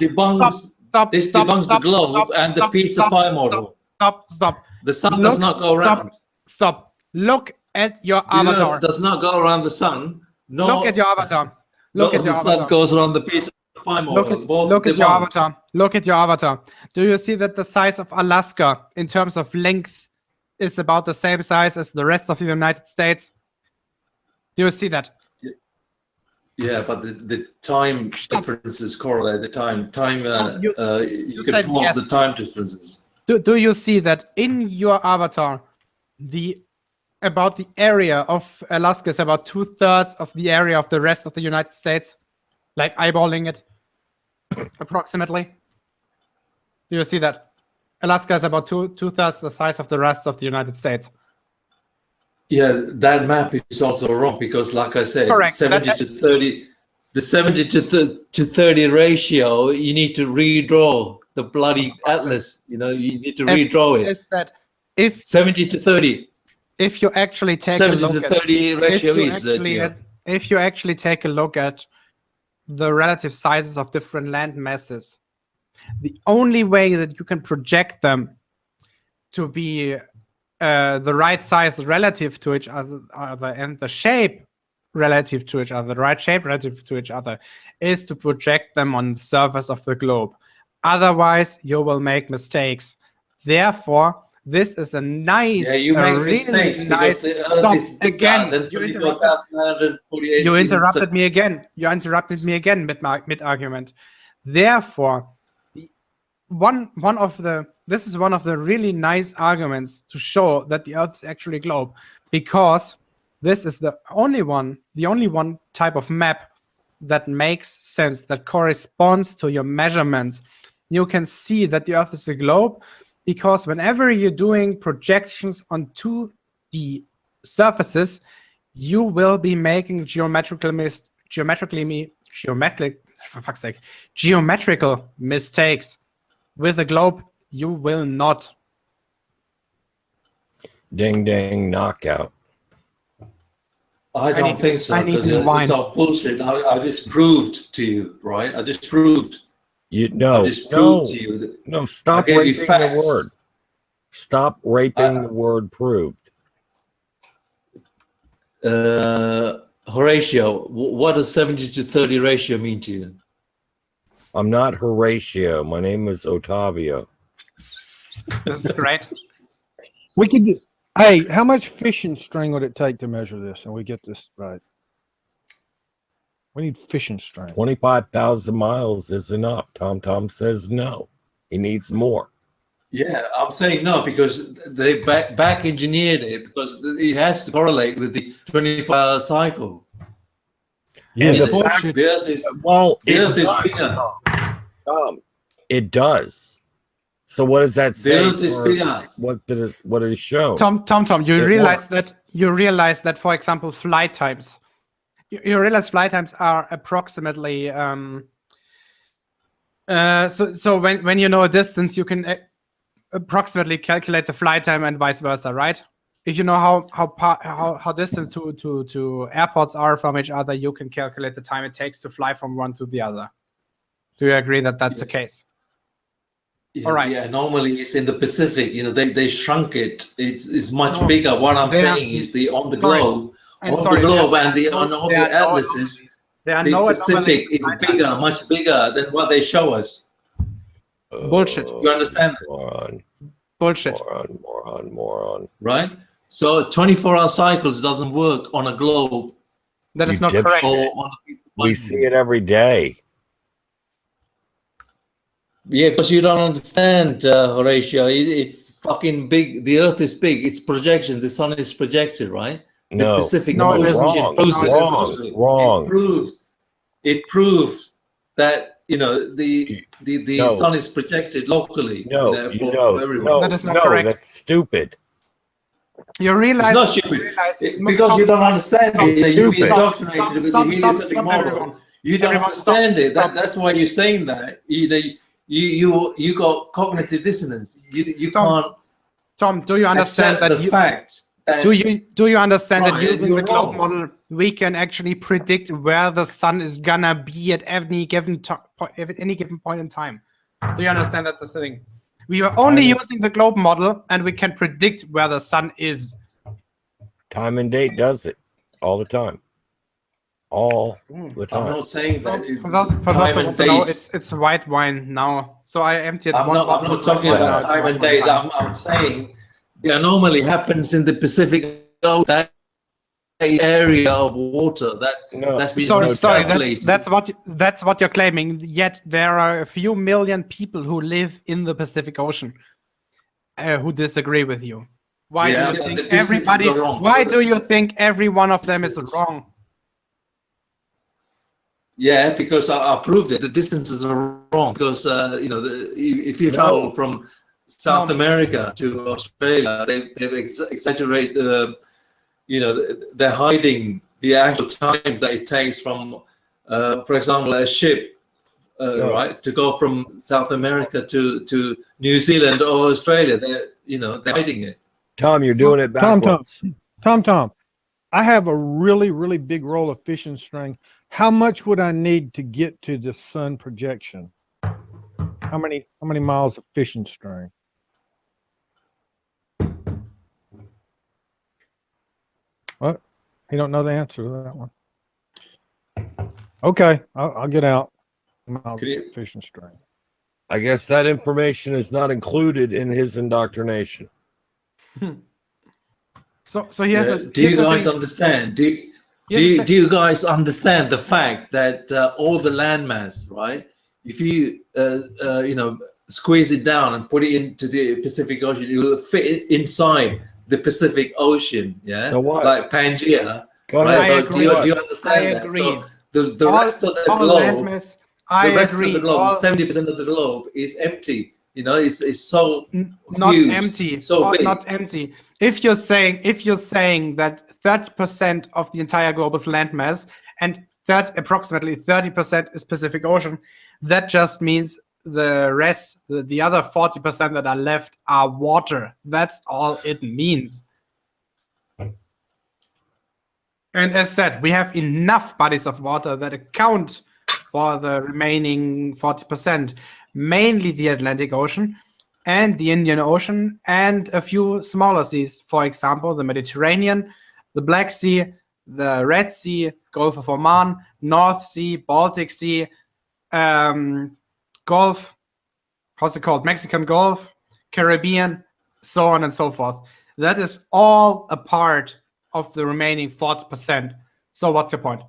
the globe and the pizza pie model. Stop. The sun does not go around. Stop. Look at your avatar. The Earth does not go around the sun. No. Look at your avatar. Look at your avatar. The sun goes around the pizza pie model. Look at your avatar. Look at your avatar. Do you see that the size of Alaska in terms of length is about the same size as the rest of the United States? Do you see that? Yeah, but the time differences correlate. The time you can plot the time differences. Do you see that in your avatar, about the area of Alaska is about 2/3 of the area of the rest of the United States? Like eyeballing it, approximately. Do you see that? Alaska is about 2/3 the size of the rest of the United States. Yeah, that map is also wrong because, like I said, correct. 70 to 30, the 70 to 30 ratio. You need to redraw the bloody atlas. You know, you need to redraw it. Is that if 70 to 30? If you actually take 70 to 30 ratio if you actually take a look at the relative sizes of different land masses, the only way that you can project them to be the right size relative to each other and the shape relative to each other, the right shape relative to each other, is to project them on the surface of the globe. Otherwise, you will make mistakes. Therefore, this is a nice, really nice. Stop again. You interrupted me again. You interrupted me again mid-argument. Therefore, this is one of the really nice arguments to show that the Earth is actually a globe, because this is the only one type of map that makes sense, that corresponds to your measurements. You can see that the Earth is a globe because whenever you're doing projections on 2D surfaces, you will be making geometric for fuck's sake, geometrical mistakes with the globe, you will not. Ding ding knockout. I don't think so, because it's all bullshit. I just proved to you, right? I just proved. I just proved to you that no, stop raping the word. Stop raping the word proved. Horatio, what does 70-30 ratio mean to you? I'm not Horatio. My name is Otavio. That's great. We could do, hey, how much fishing string would it take to measure this and we get this right? We need fishing string. 25,000 miles is enough. Tom says no. He needs more. Yeah, I'm saying no because they back engineered it because it has to correlate with the 24-hour cycle. Yeah, the Earth is bigger. Tom, it does. So what does that say? The Earth is bigger. What did it show? Tom, you realize that, for example, flight times. You realize flight times are approximately so when you know a distance, you can approximately calculate the flight time and vice versa, right? If you know how distant to airports are from each other, you can calculate the time it takes to fly from one to the other. Do you agree that that's the case? Yeah, all right. Yeah, normally it's in the Pacific. You know, they shrunk it. It's much bigger. What I'm saying is on the globe and on all the atlases, the Pacific is bigger, much bigger than what they show us. Bullshit. You understand? Bullshit. Moron. Right? So 24-hour cycles doesn't work on a globe. That is not correct. We see it every day. Yeah, because you don't understand, Horatio. It's fucking big. The Earth is big. It's projection. The sun is projected, right? No, the Pacific wrong. It proves that the sun is projected locally. For everyone. That is not correct. That's stupid. You realize it's not stupid because you don't understand it. You've been indoctrinated with the heliocentric model. You don't understand it. That's why you're saying that. You got cognitive dissonance. You can't. Tom, do you understand that the fact? Do you understand that using the globe model, we can actually predict where the sun is gonna be at any given point in time? Do you understand that that's the thing? We are only using the globe model, and we can predict where the sun is. Time and date does it all the time. All the time. I'm not saying that. For those who want to know, it's white wine now. So I emptied one bottle. I'm not talking about time and date. I'm saying the anomaly happens in the Pacific Ocean, that area of water that's been sorry. That's what you're claiming. Yet there are a few million people who live in the Pacific Ocean who disagree with you. Why do you think everybody? Why do you think every one of them is wrong? Yeah, because I proved it. The distances are wrong. Because if you travel from South America to Australia, they've exaggerated. They're hiding the actual times that it takes from, for example, a ship, right, to go from South America to New Zealand or Australia. They're hiding it. Tom, you're doing it backwards. Tom. I have a really, really big roll of fishing string. How much would I need to get to the sun projection? How many miles of fishing string? What? You don't know the answer to that one. Okay, I'll get out. Fishing string. I guess that information is not included in his indoctrination. So do you guys understand? Do you guys understand the fact that all the landmass, right? If you squeeze it down and put it into the Pacific Ocean, it will fit inside the Pacific Ocean. Yeah. So what? Like Pangea. Right? So do you understand that? Agree. So the rest of the globe, landmass, the rest of the globe, 70% of the globe is empty. It's so not huge, empty. So big. Not empty. If you're saying that 30% of the entire globe is landmass and that approximately 30% is Pacific Ocean. That just means the rest, the other 40% that are left, are water. That's all it means. And as said, we have enough bodies of water that account for the remaining 40%, mainly the Atlantic Ocean and the Indian Ocean and a few smaller seas. For example, the Mediterranean, the Black Sea, the Red Sea, Gulf of Oman, North Sea, Baltic Sea, Gulf, how's it called? Mexican Gulf, Caribbean, so on and so forth. That is all a part of the remaining 40%. So what's your point?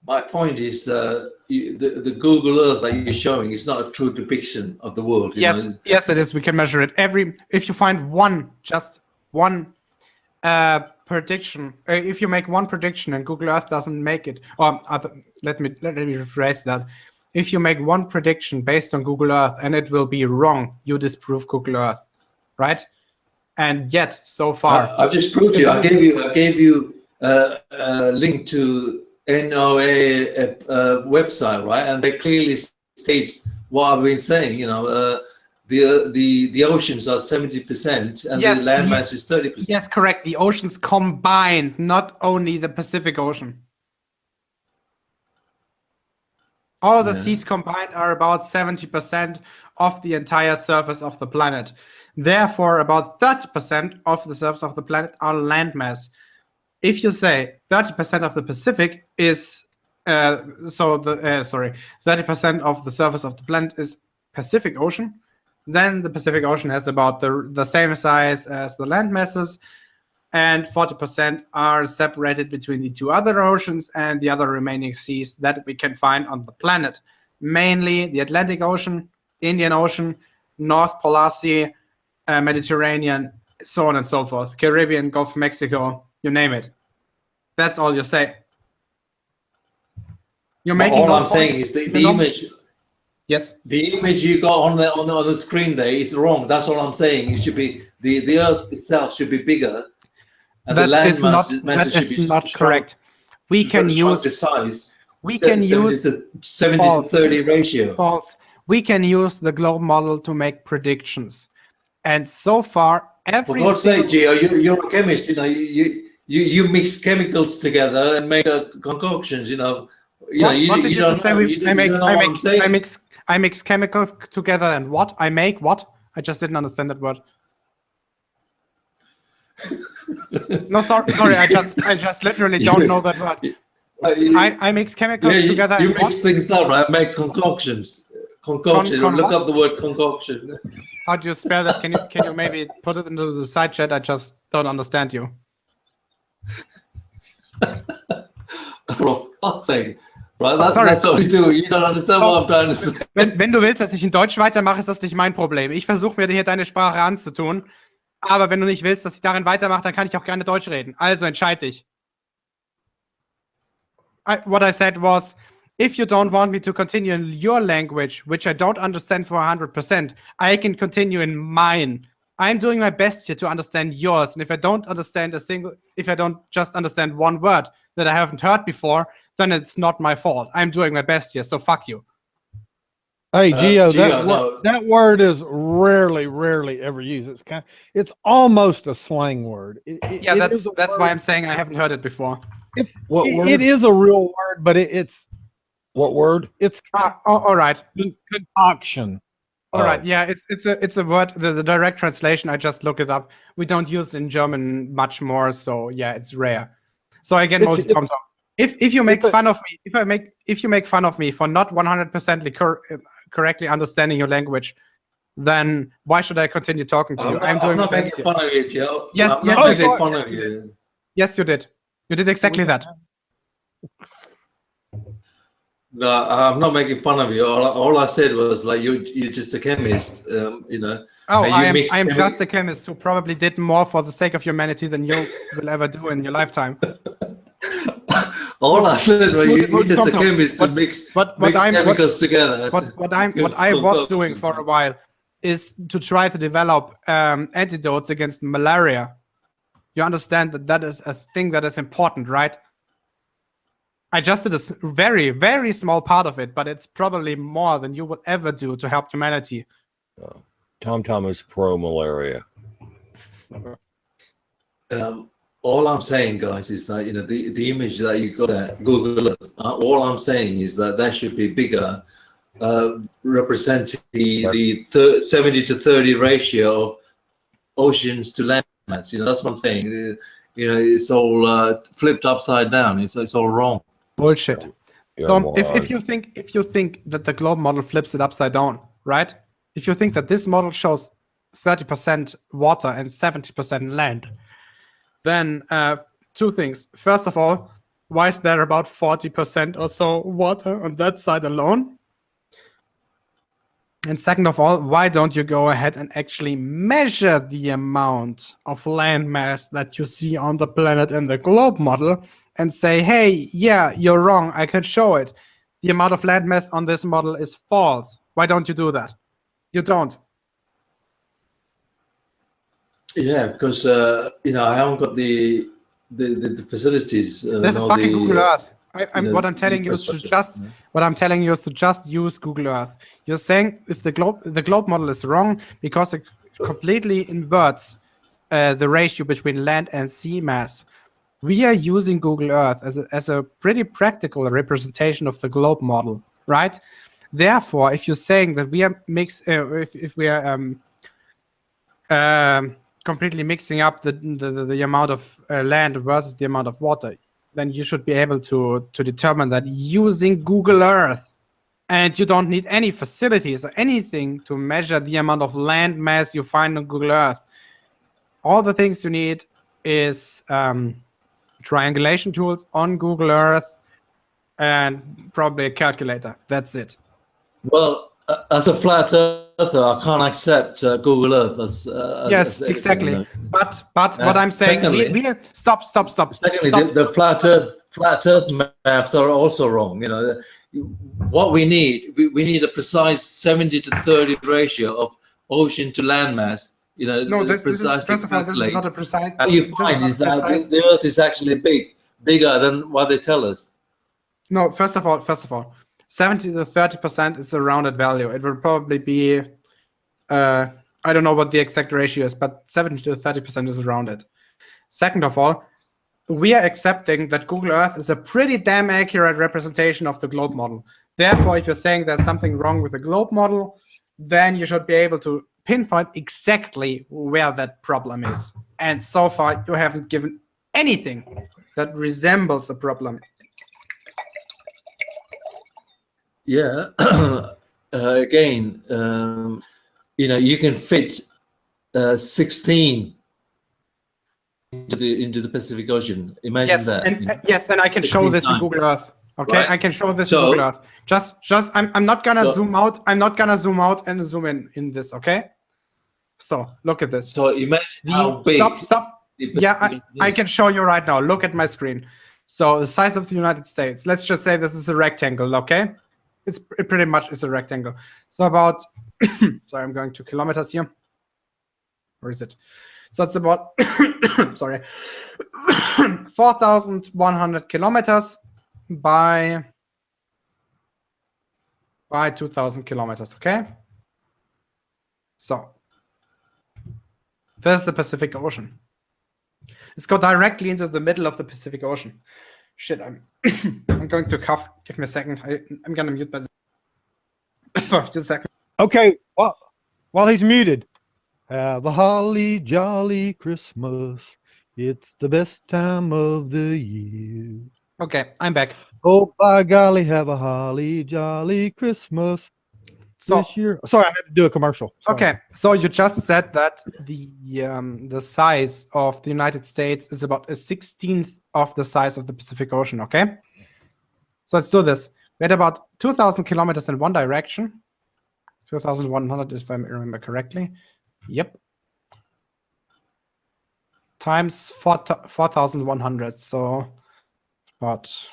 My point is the Google Earth that you're showing is not a true depiction of the world. Yes, yes, it is. We can measure it. If you find just one prediction, if you make one prediction and Google Earth doesn't make it, or let me rephrase that. If you make one prediction based on Google Earth and it will be wrong, you disprove Google Earth, right? And yet, so far, I've just proved to you. I gave you a link to NOAA website, right? And it clearly states what I've been saying. The oceans are 70% and yes, the landmass is 30%. Yes, correct. The oceans combined, not only the Pacific Ocean. All the seas combined are about 70% of the entire surface of the planet. Therefore, about 30% of the surface of the planet are landmass. If you say 30% of the Pacific is 30% of the surface of the planet is Pacific Ocean, then the Pacific Ocean has about the same size as the land masses, and 40% are separated between the two other oceans and the other remaining seas that we can find on the planet. Mainly the Atlantic Ocean, Indian Ocean, North Polar Sea, Mediterranean, so on and so forth, Caribbean, Gulf of Mexico, you name it. That's all you say. You're making all I'm saying is the image. Yes. The image you got on the screen there is wrong. That's all I'm saying. It should be the Earth itself should be bigger, and that the land is not correct. We can use the size. We can use 70 to 30 ratio. False. We can use the globe model to make predictions, and so far every. For God's sake, Gio, you're a chemist. You mix chemicals together and make concoctions. I mix chemicals together and what? I make what? I just didn't understand that word. No, sorry. I just literally don't know that word. I mix chemicals together. You mix things up, right? Make concoctions. Concoction. Look up the word concoction. How do you spell that? Can you maybe put it into the side chat? I just don't understand you. For fuck's sake. Right, that's what you do. You don't understand what I'm trying to say. Wenn du willst, dass ich in Deutsch weitermache, ist das nicht mein Problem. Ich versuche mir hier deine Sprache anzutun. Aber wenn du nicht willst, dass ich darin weitermache, dann kann ich auch gerne Deutsch reden. Also entscheid dich. What I said was, if you don't want me to continue in your language, which I don't understand for 100%, I can continue in mine. I'm doing my best here to understand yours. And if I don't just understand one word that I haven't heard before, then it's not my fault. I'm doing my best here, so fuck you. Hey, Gio, that word is rarely ever used. It's almost a slang word. That's why I'm saying I haven't heard it before. It is a real word, but it's what word? It's all right. Concoction. All right, yeah, it's a word. The direct translation, I just looked it up. We don't use it in German much more, so yeah, it's rare. So again, MultiT0mt0m. If you make fun of me, if you make fun of me for not 100% correctly understanding your language, then why should I continue talking to you? I'm not making fun of you, Joe. Yes, you did. Fun of you. Yes, you did. You did exactly that. No, I'm not making fun of you. All I said was like you're just a chemist, Oh, I am just a chemist who probably did more for the sake of humanity than you will ever do in your lifetime. All I said was you're just a chemist who mix chemicals together. What I was doing for a while is to try to develop antidotes against malaria. You understand that is a thing that is important, right? I just did a very, very small part of it, but it's probably more than you would ever do to help humanity. Tom is pro-malaria. All I'm saying, guys, is that the image that you got at Google Earth. All I'm saying is that should be bigger, representing the 70 to 30 ratio of oceans to land mass. That's what I'm saying. It's all flipped upside down. It's all wrong. Bullshit. So if you think that the globe model flips it upside down, right? If you think that this model shows 30% water and 70% land, then two things. First of all, why is there about 40% or so water on that side alone? And second of all, why don't you go ahead and actually measure the amount of land mass that you see on the planet in the globe model and say, hey, yeah, you're wrong, I can show it. The amount of land mass on this model is false. Why don't you do that? You don't. Yeah, because I haven't got the facilities. This is fucking Google Earth. What I'm telling you is to just use Google Earth. You're saying if the globe model is wrong because it completely inverts the ratio between land and sea mass. We are using Google Earth as a pretty practical representation of the globe model, right? Therefore, if you're saying that we are if we are completely mixing up the amount of land versus the amount of water, then you should be able to determine that using Google Earth. And you don't need any facilities or anything to measure the amount of land mass you find on Google Earth. All the things you need is triangulation tools on Google Earth and probably a calculator. That's it. Well, as a flat earther, I can't accept Google Earth as yes, exactly. But what I'm saying, secondly, stop. Secondly, the flat Earth maps are also wrong. What we need a precise 70 to 30 ratio of ocean to land mass. No, this is not a precise. What you find is that the Earth is actually bigger than what they tell us. No, first of all, 70 to 30% is a rounded value. It will probably be, I don't know what the exact ratio is, but 70 to 30% is rounded. Second of all, we are accepting that Google Earth is a pretty damn accurate representation of the globe model. Therefore, if you're saying there's something wrong with the globe model, then you should be able to pinpoint exactly where that problem is. And so far, you haven't given anything that resembles a problem. Yeah. Again, you can fit 16 into the Pacific Ocean. Imagine that. Yes, and I can show this in Google Earth. Okay, right. I can show this in Google Earth. Just I'm not gonna zoom out. I'm not gonna zoom out and zoom in this. Okay. So look at this. So imagine how big. Stop. Yeah, I can show you right now. Look at my screen. So the size of the United States. Let's just say this is a rectangle. Okay. It pretty much is a rectangle. So about, sorry, I'm going to kilometers here. Where is it? So it's about, sorry, 4,100 kilometers by 2,000 kilometers, okay? So there's the Pacific Ocean. Let's go directly into the middle of the Pacific Ocean. Shit, I'm going to cough. Give me a second. I'm gonna mute myself. Just a second. Okay, well, while he's muted, have a holly jolly Christmas. It's the best time of the year. Okay, I'm back. Oh, by golly, have a holly jolly Christmas this year. Sorry, I had to do a commercial. Sorry. Okay, so you just said that the size of the United States is about a 16th of the size of the Pacific Ocean, okay? So let's do this. We had about 2,000 kilometers in one direction. 2,100, if I remember correctly. Yep. Times 4,100, so about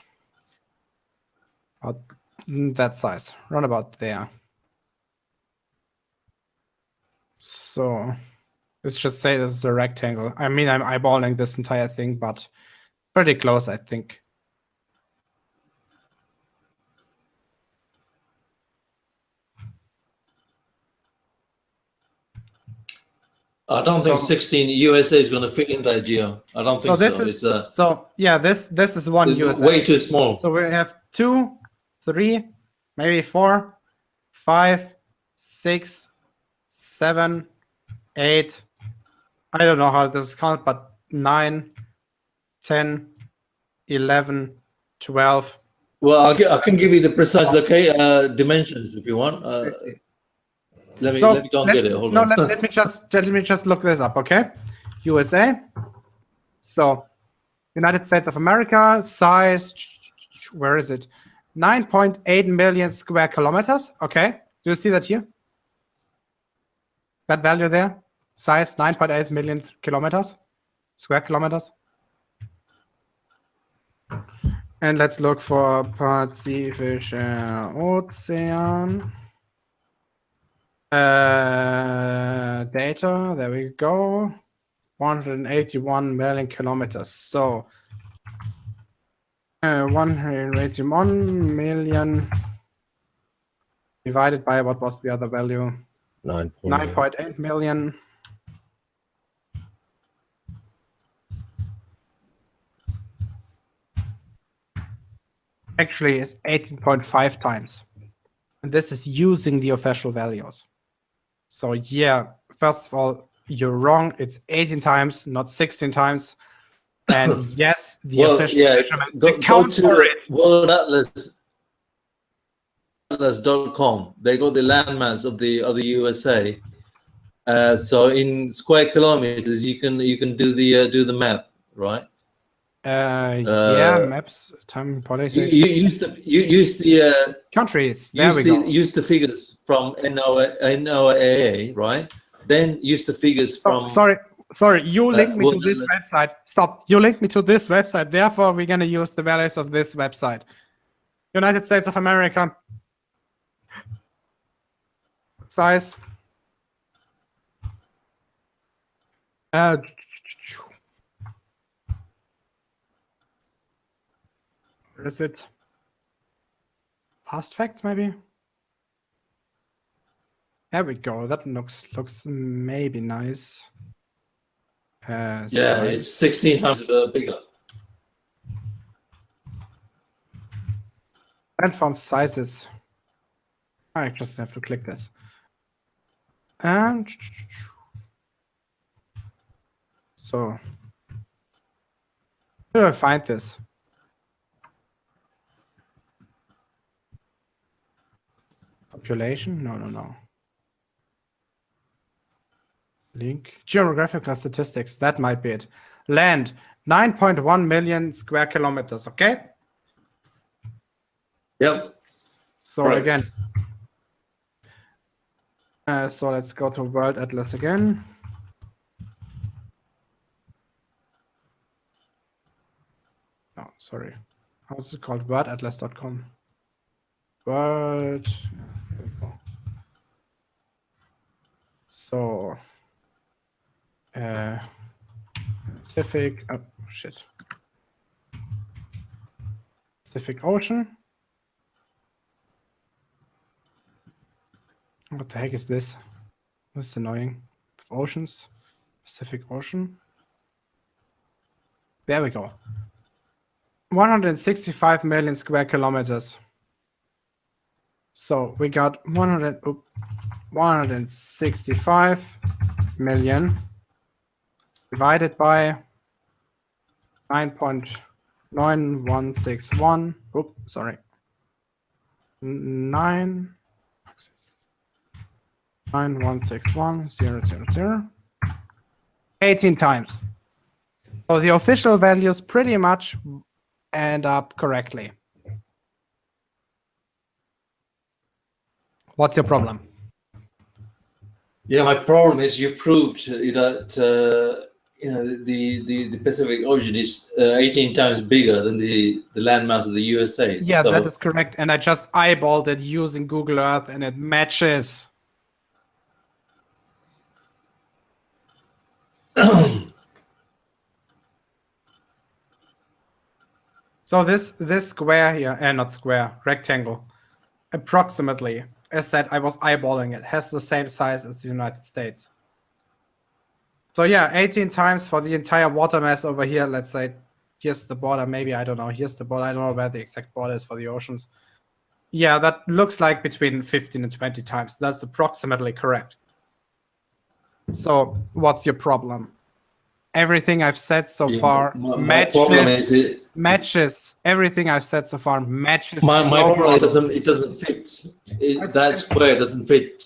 that size, round about there. So let's just say this is a rectangle. I mean, I'm eyeballing this entire thing, but pretty close, I think. I don't think 16 USA is going to fit in that, Geo. I don't think so. This is one USA. Way too small. So we have 2, 3, maybe 4, 5, 6, 7, 8. I don't know how this is counted, but 9, 10, 11, 12. Well, I can give you the precise dimensions if you want. Let me go and get it. Hold on. let me just look this up, okay? USA. So, United States of America, size. Where is it? 9.8 million square kilometers. Okay. Do you see that here? That value there? Size 9.8 million square kilometers. And let's look for Pacific Ocean. Data, there we go. 181 million kilometers. So 181 million divided by, what was the other value? 9.8 million. Actually, it's 18.5 times. And this is using the official values. So yeah, first of all, you're wrong. It's 18 times, not 16 times. And yes, the official measurement accounts for it. World Atlas.com. They got the landmass of the USA. So in square kilometers, you can do the math, right? Maps, time, politics. You use the countries. Use the figures from NOAA, right? Then use the figures from. Sorry. You linked me to this website. Stop. You linked me to this website. Therefore, we're gonna use the values of this website. United States of America. Size. Where is it? Past facts, maybe? There we go. That looks maybe nice. It's 16 times bigger. Transform sizes. I just have to click this. And so, where do I find this? Population? No. Link. Geographical statistics. That might be it. Land. 9.1 million square kilometers. Okay? Yep. So again. So let's go to World Atlas again. Oh, sorry. How's it called? WordAtlas.com. World. Here we go. So, Pacific. Oh shit. Pacific Ocean. What the heck is this? This is annoying. Oceans. Pacific Ocean. There we go. 165 million square kilometers. So we got 165 million divided by 9.9161. Oops, sorry. 9.9161.000. 18 times. So the official values pretty much end up correctly. What's your problem? Yeah, my problem is you proved that the Pacific Ocean is 18 times bigger than the landmass of the USA. Yeah, so that is correct. And I just eyeballed it using Google Earth, and it matches. So this square here, not square, rectangle, approximately, as said, I was eyeballing it, has the same size as the United States. So yeah, 18 times for the entire water mass over here. Let's say here's the border. Maybe, I don't know. Here's the border. I don't know where the exact border is for the oceans. Yeah, that looks like between 15 and 20 times. That's approximately correct. So what's your problem? Everything I've said so far matches. Everything I've said so far matches. My problem, it doesn't fit. That square doesn't fit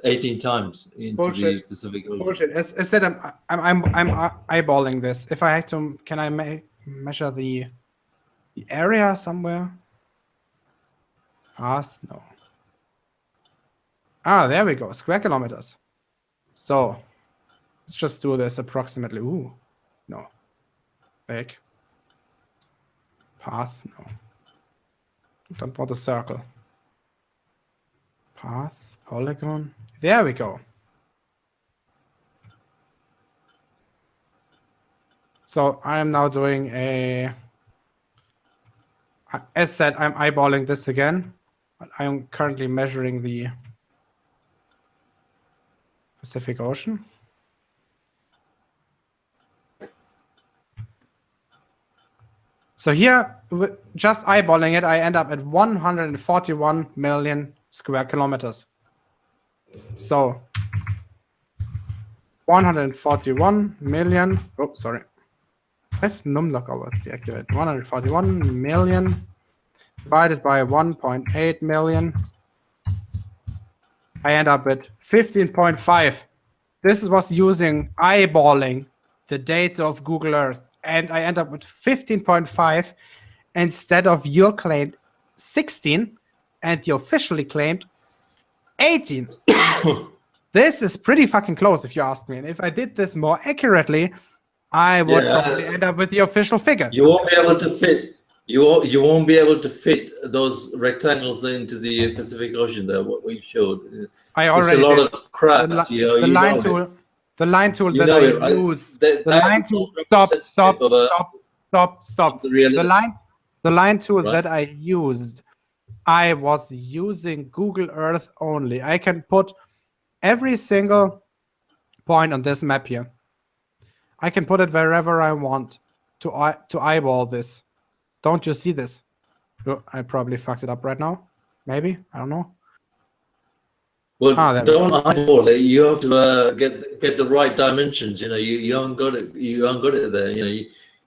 18 times into the Pacific Ocean. Bullshit. As I said, I'm eyeballing this. If I had to, can I measure the area somewhere? Path? No. Ah, there we go. Square kilometers. So let's just do this approximately. Ooh, no. Back. Path? No. Don't want a circle. Path, polygon. There we go. So I am now doing a. As said, I'm eyeballing this again. But I'm currently measuring the Pacific Ocean. So here, just eyeballing it, I end up at 141 million square kilometers. So 141 million. Oh, sorry. Let's numlock over deactivate. 141 million divided by 1.8 million. I end up at 15.5. This is what's using eyeballing the data of Google Earth. And I end up with 15.5 instead of your claimed 16 and you officially claimed 18. This is pretty fucking close if you ask me. And if I did this more accurately, I would probably end up with the official figure. You won't be able to fit. You won't be able to fit those rectangles into the Pacific Ocean. There, what we showed. I already it's a lot did. of crap. The line tool. The line tool that I use. The line tool. Stop. The line tool that I used. I was using Google Earth only. I can put every single point on this map here. I can put it wherever I want to eyeball this. Don't you see this? Oh, I probably fucked it up right now. Maybe, I don't know. Well, don't eyeball it. You have to get the right dimensions. You know, you haven't got it. You haven't got it there. You know,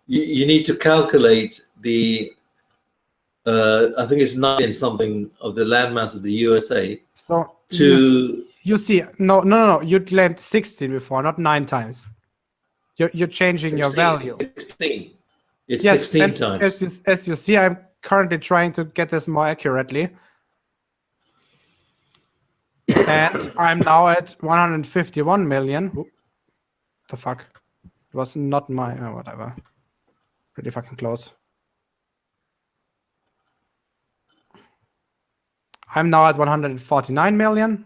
you need to calculate the. I think it's 9 something of the landmass of the USA. So to you see, no. You claimed 16 before, not 9 times. You're changing 16, your value. 16. It's yes, 16 times. As you see, I'm currently trying to get this more accurately. And I'm now at 151 million. Oop, the fuck? It was not my whatever. Pretty fucking close. I'm now at 149 million.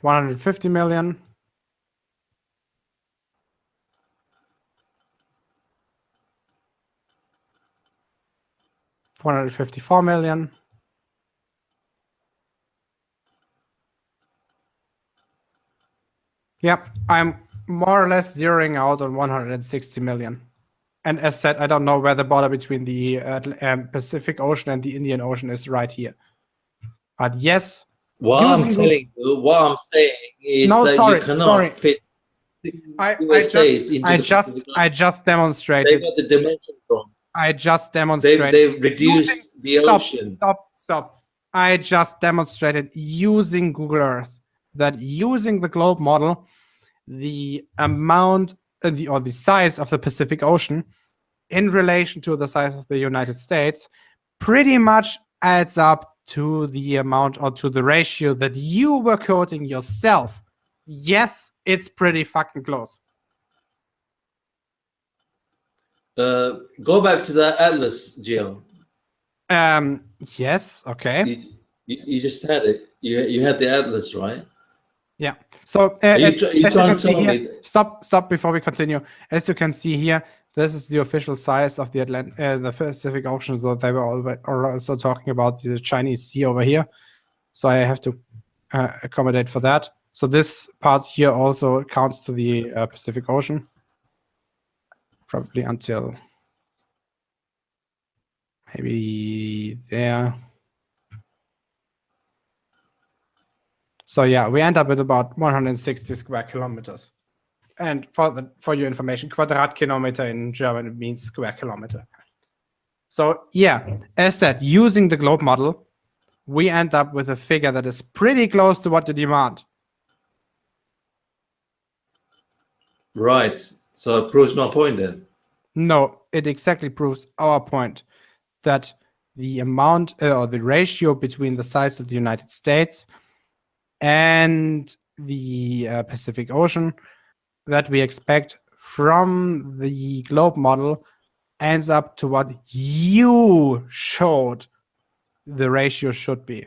$150 million. $454 million. Yep, I'm more or less zeroing out on 160 million. And as said, I don't know where the border between the Pacific Ocean and the Indian Ocean is right here. But yes. What I'm saying is you cannot fit I just demonstrated. They got the dimension wrong. I just demonstrated. They've reduced the ocean. Stop. I just demonstrated using Google Earth that using the globe model, the amount or the size of the Pacific Ocean in relation to the size of the United States pretty much adds up to the amount or to the ratio that you were quoting yourself. Yes, it's pretty fucking close. Go back to the atlas, Gio. Yes, okay. You just had it. You had the atlas, right? Yeah. So stop before we continue. As you can see here, this is the official size of the the Pacific Ocean. So they were also talking about the Chinese Sea over here. So I have to accommodate for that. So this part here also counts to the Pacific Ocean, probably until maybe there. So yeah, we end up with about 160 square kilometers. And for your information, Quadratkilometer in German means square kilometer. So yeah, as said, using the globe model, we end up with a figure that is pretty close to what you demand. Right. So it proves my point then. No, it exactly proves our point that the amount or the ratio between the size of the United States and the Pacific Ocean that we expect from the globe model ends up to what you showed the ratio should be.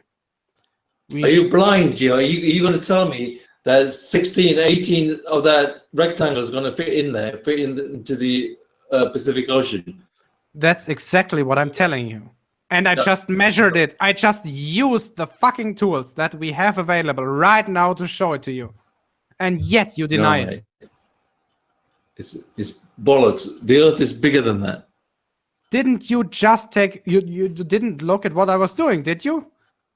Are you blind, Gio? Are you going to tell me that 16, 18 of that rectangle is going to fit into the Pacific Ocean? That's exactly what I'm telling you. And I just measured it. I just used the fucking tools that we have available right now to show it to you. And yet you deny it. It's bollocks. The Earth is bigger than that. Didn't you just you didn't look at what I was doing, did you?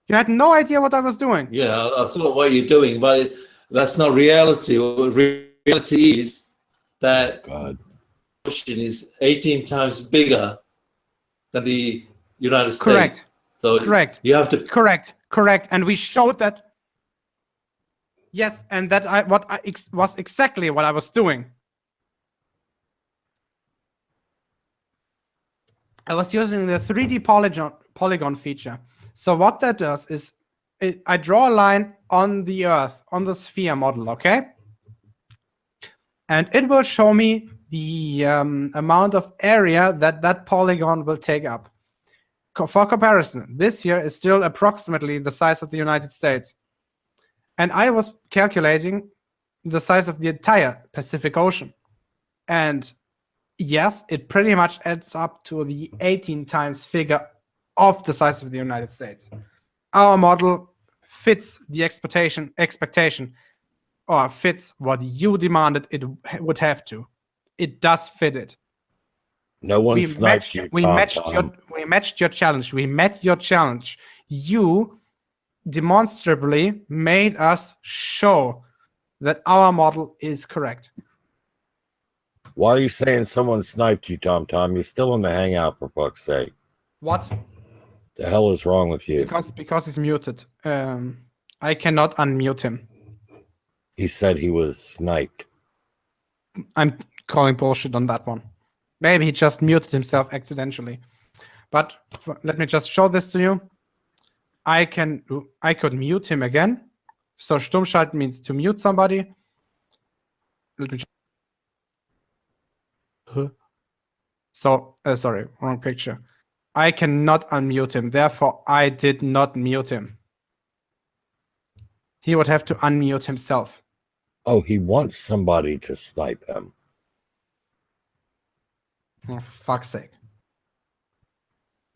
You had no idea what I was doing. Yeah, I saw what you're doing, but that's not reality. Reality is that the ocean is 18 times bigger than the United States. Correct. So correct. You have to correct. And we showed that. Yes, and that was exactly what I was doing. I was using the 3D polygon feature. So what that does is I draw a line on the Earth, on the sphere model, okay? And it will show me the amount of area that polygon will take up. For comparison, this here is still approximately the size of the United States. And I was calculating the size of the entire Pacific Ocean. And yes, it pretty much adds up to the 18 times figure of the size of the United States. Our model fits the expectation or fits what you demanded it would have to. It does fit it. No one sniped you. We matched your challenge. We met your challenge. You demonstrably made us show that our model is correct. Why are you saying someone sniped you, Tom? You're still in the hangout, for fuck's sake. What? The hell is wrong with you? Because he's muted. I cannot unmute him. He said he was sniped. I'm calling bullshit on that one. Maybe he just muted himself accidentally. But let me just show this to you. I could mute him again. So Stummschalten means to mute somebody. Let me sorry, wrong picture. I cannot unmute him, therefore I did not mute him. He would have to unmute himself. Oh, he wants somebody to snipe him. Oh, for fuck's sake.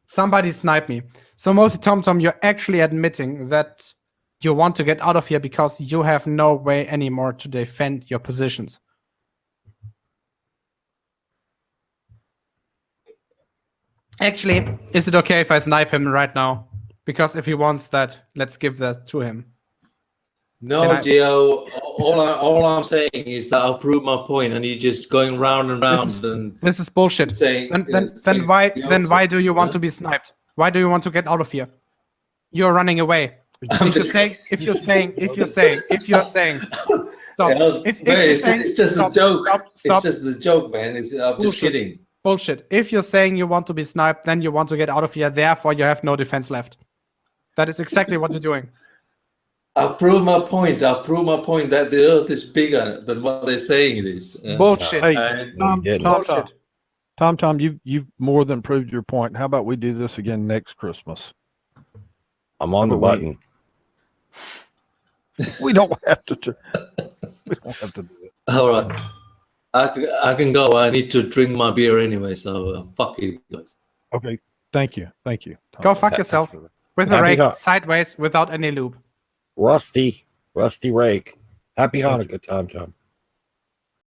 Somebody snipe me. So MultiT0mt0m, you're actually admitting that you want to get out of here because you have no way anymore to defend your positions. Actually, is it okay if I snipe him right now? Because if he wants that, let's give that to him. No, Gio. All I'm saying is that I'll prove my point, and you're just going round and round. This is bullshit. Saying, then why do you want to be sniped? Why do you want to get out of here? You're running away. If you're saying, stop. It's just a joke. It's just a joke, man. I'm just kidding. Bullshit. If you're saying you want to be sniped, then you want to get out of here. Therefore, you have no defense left. That is exactly what you're doing. I'll prove my point. That the Earth is bigger than what they're saying it is. Bullshit. Hey, Tom, you've more than proved your point. How about we do this again next Christmas? I'm on the button. We don't have to do it. All right. I can go. I need to drink my beer anyway, so fuck you guys. Okay. Thank you. Tom. Go fuck yourself with a rake sideways without any lube. Rusty Rake. Happy Hanukkah, Tom.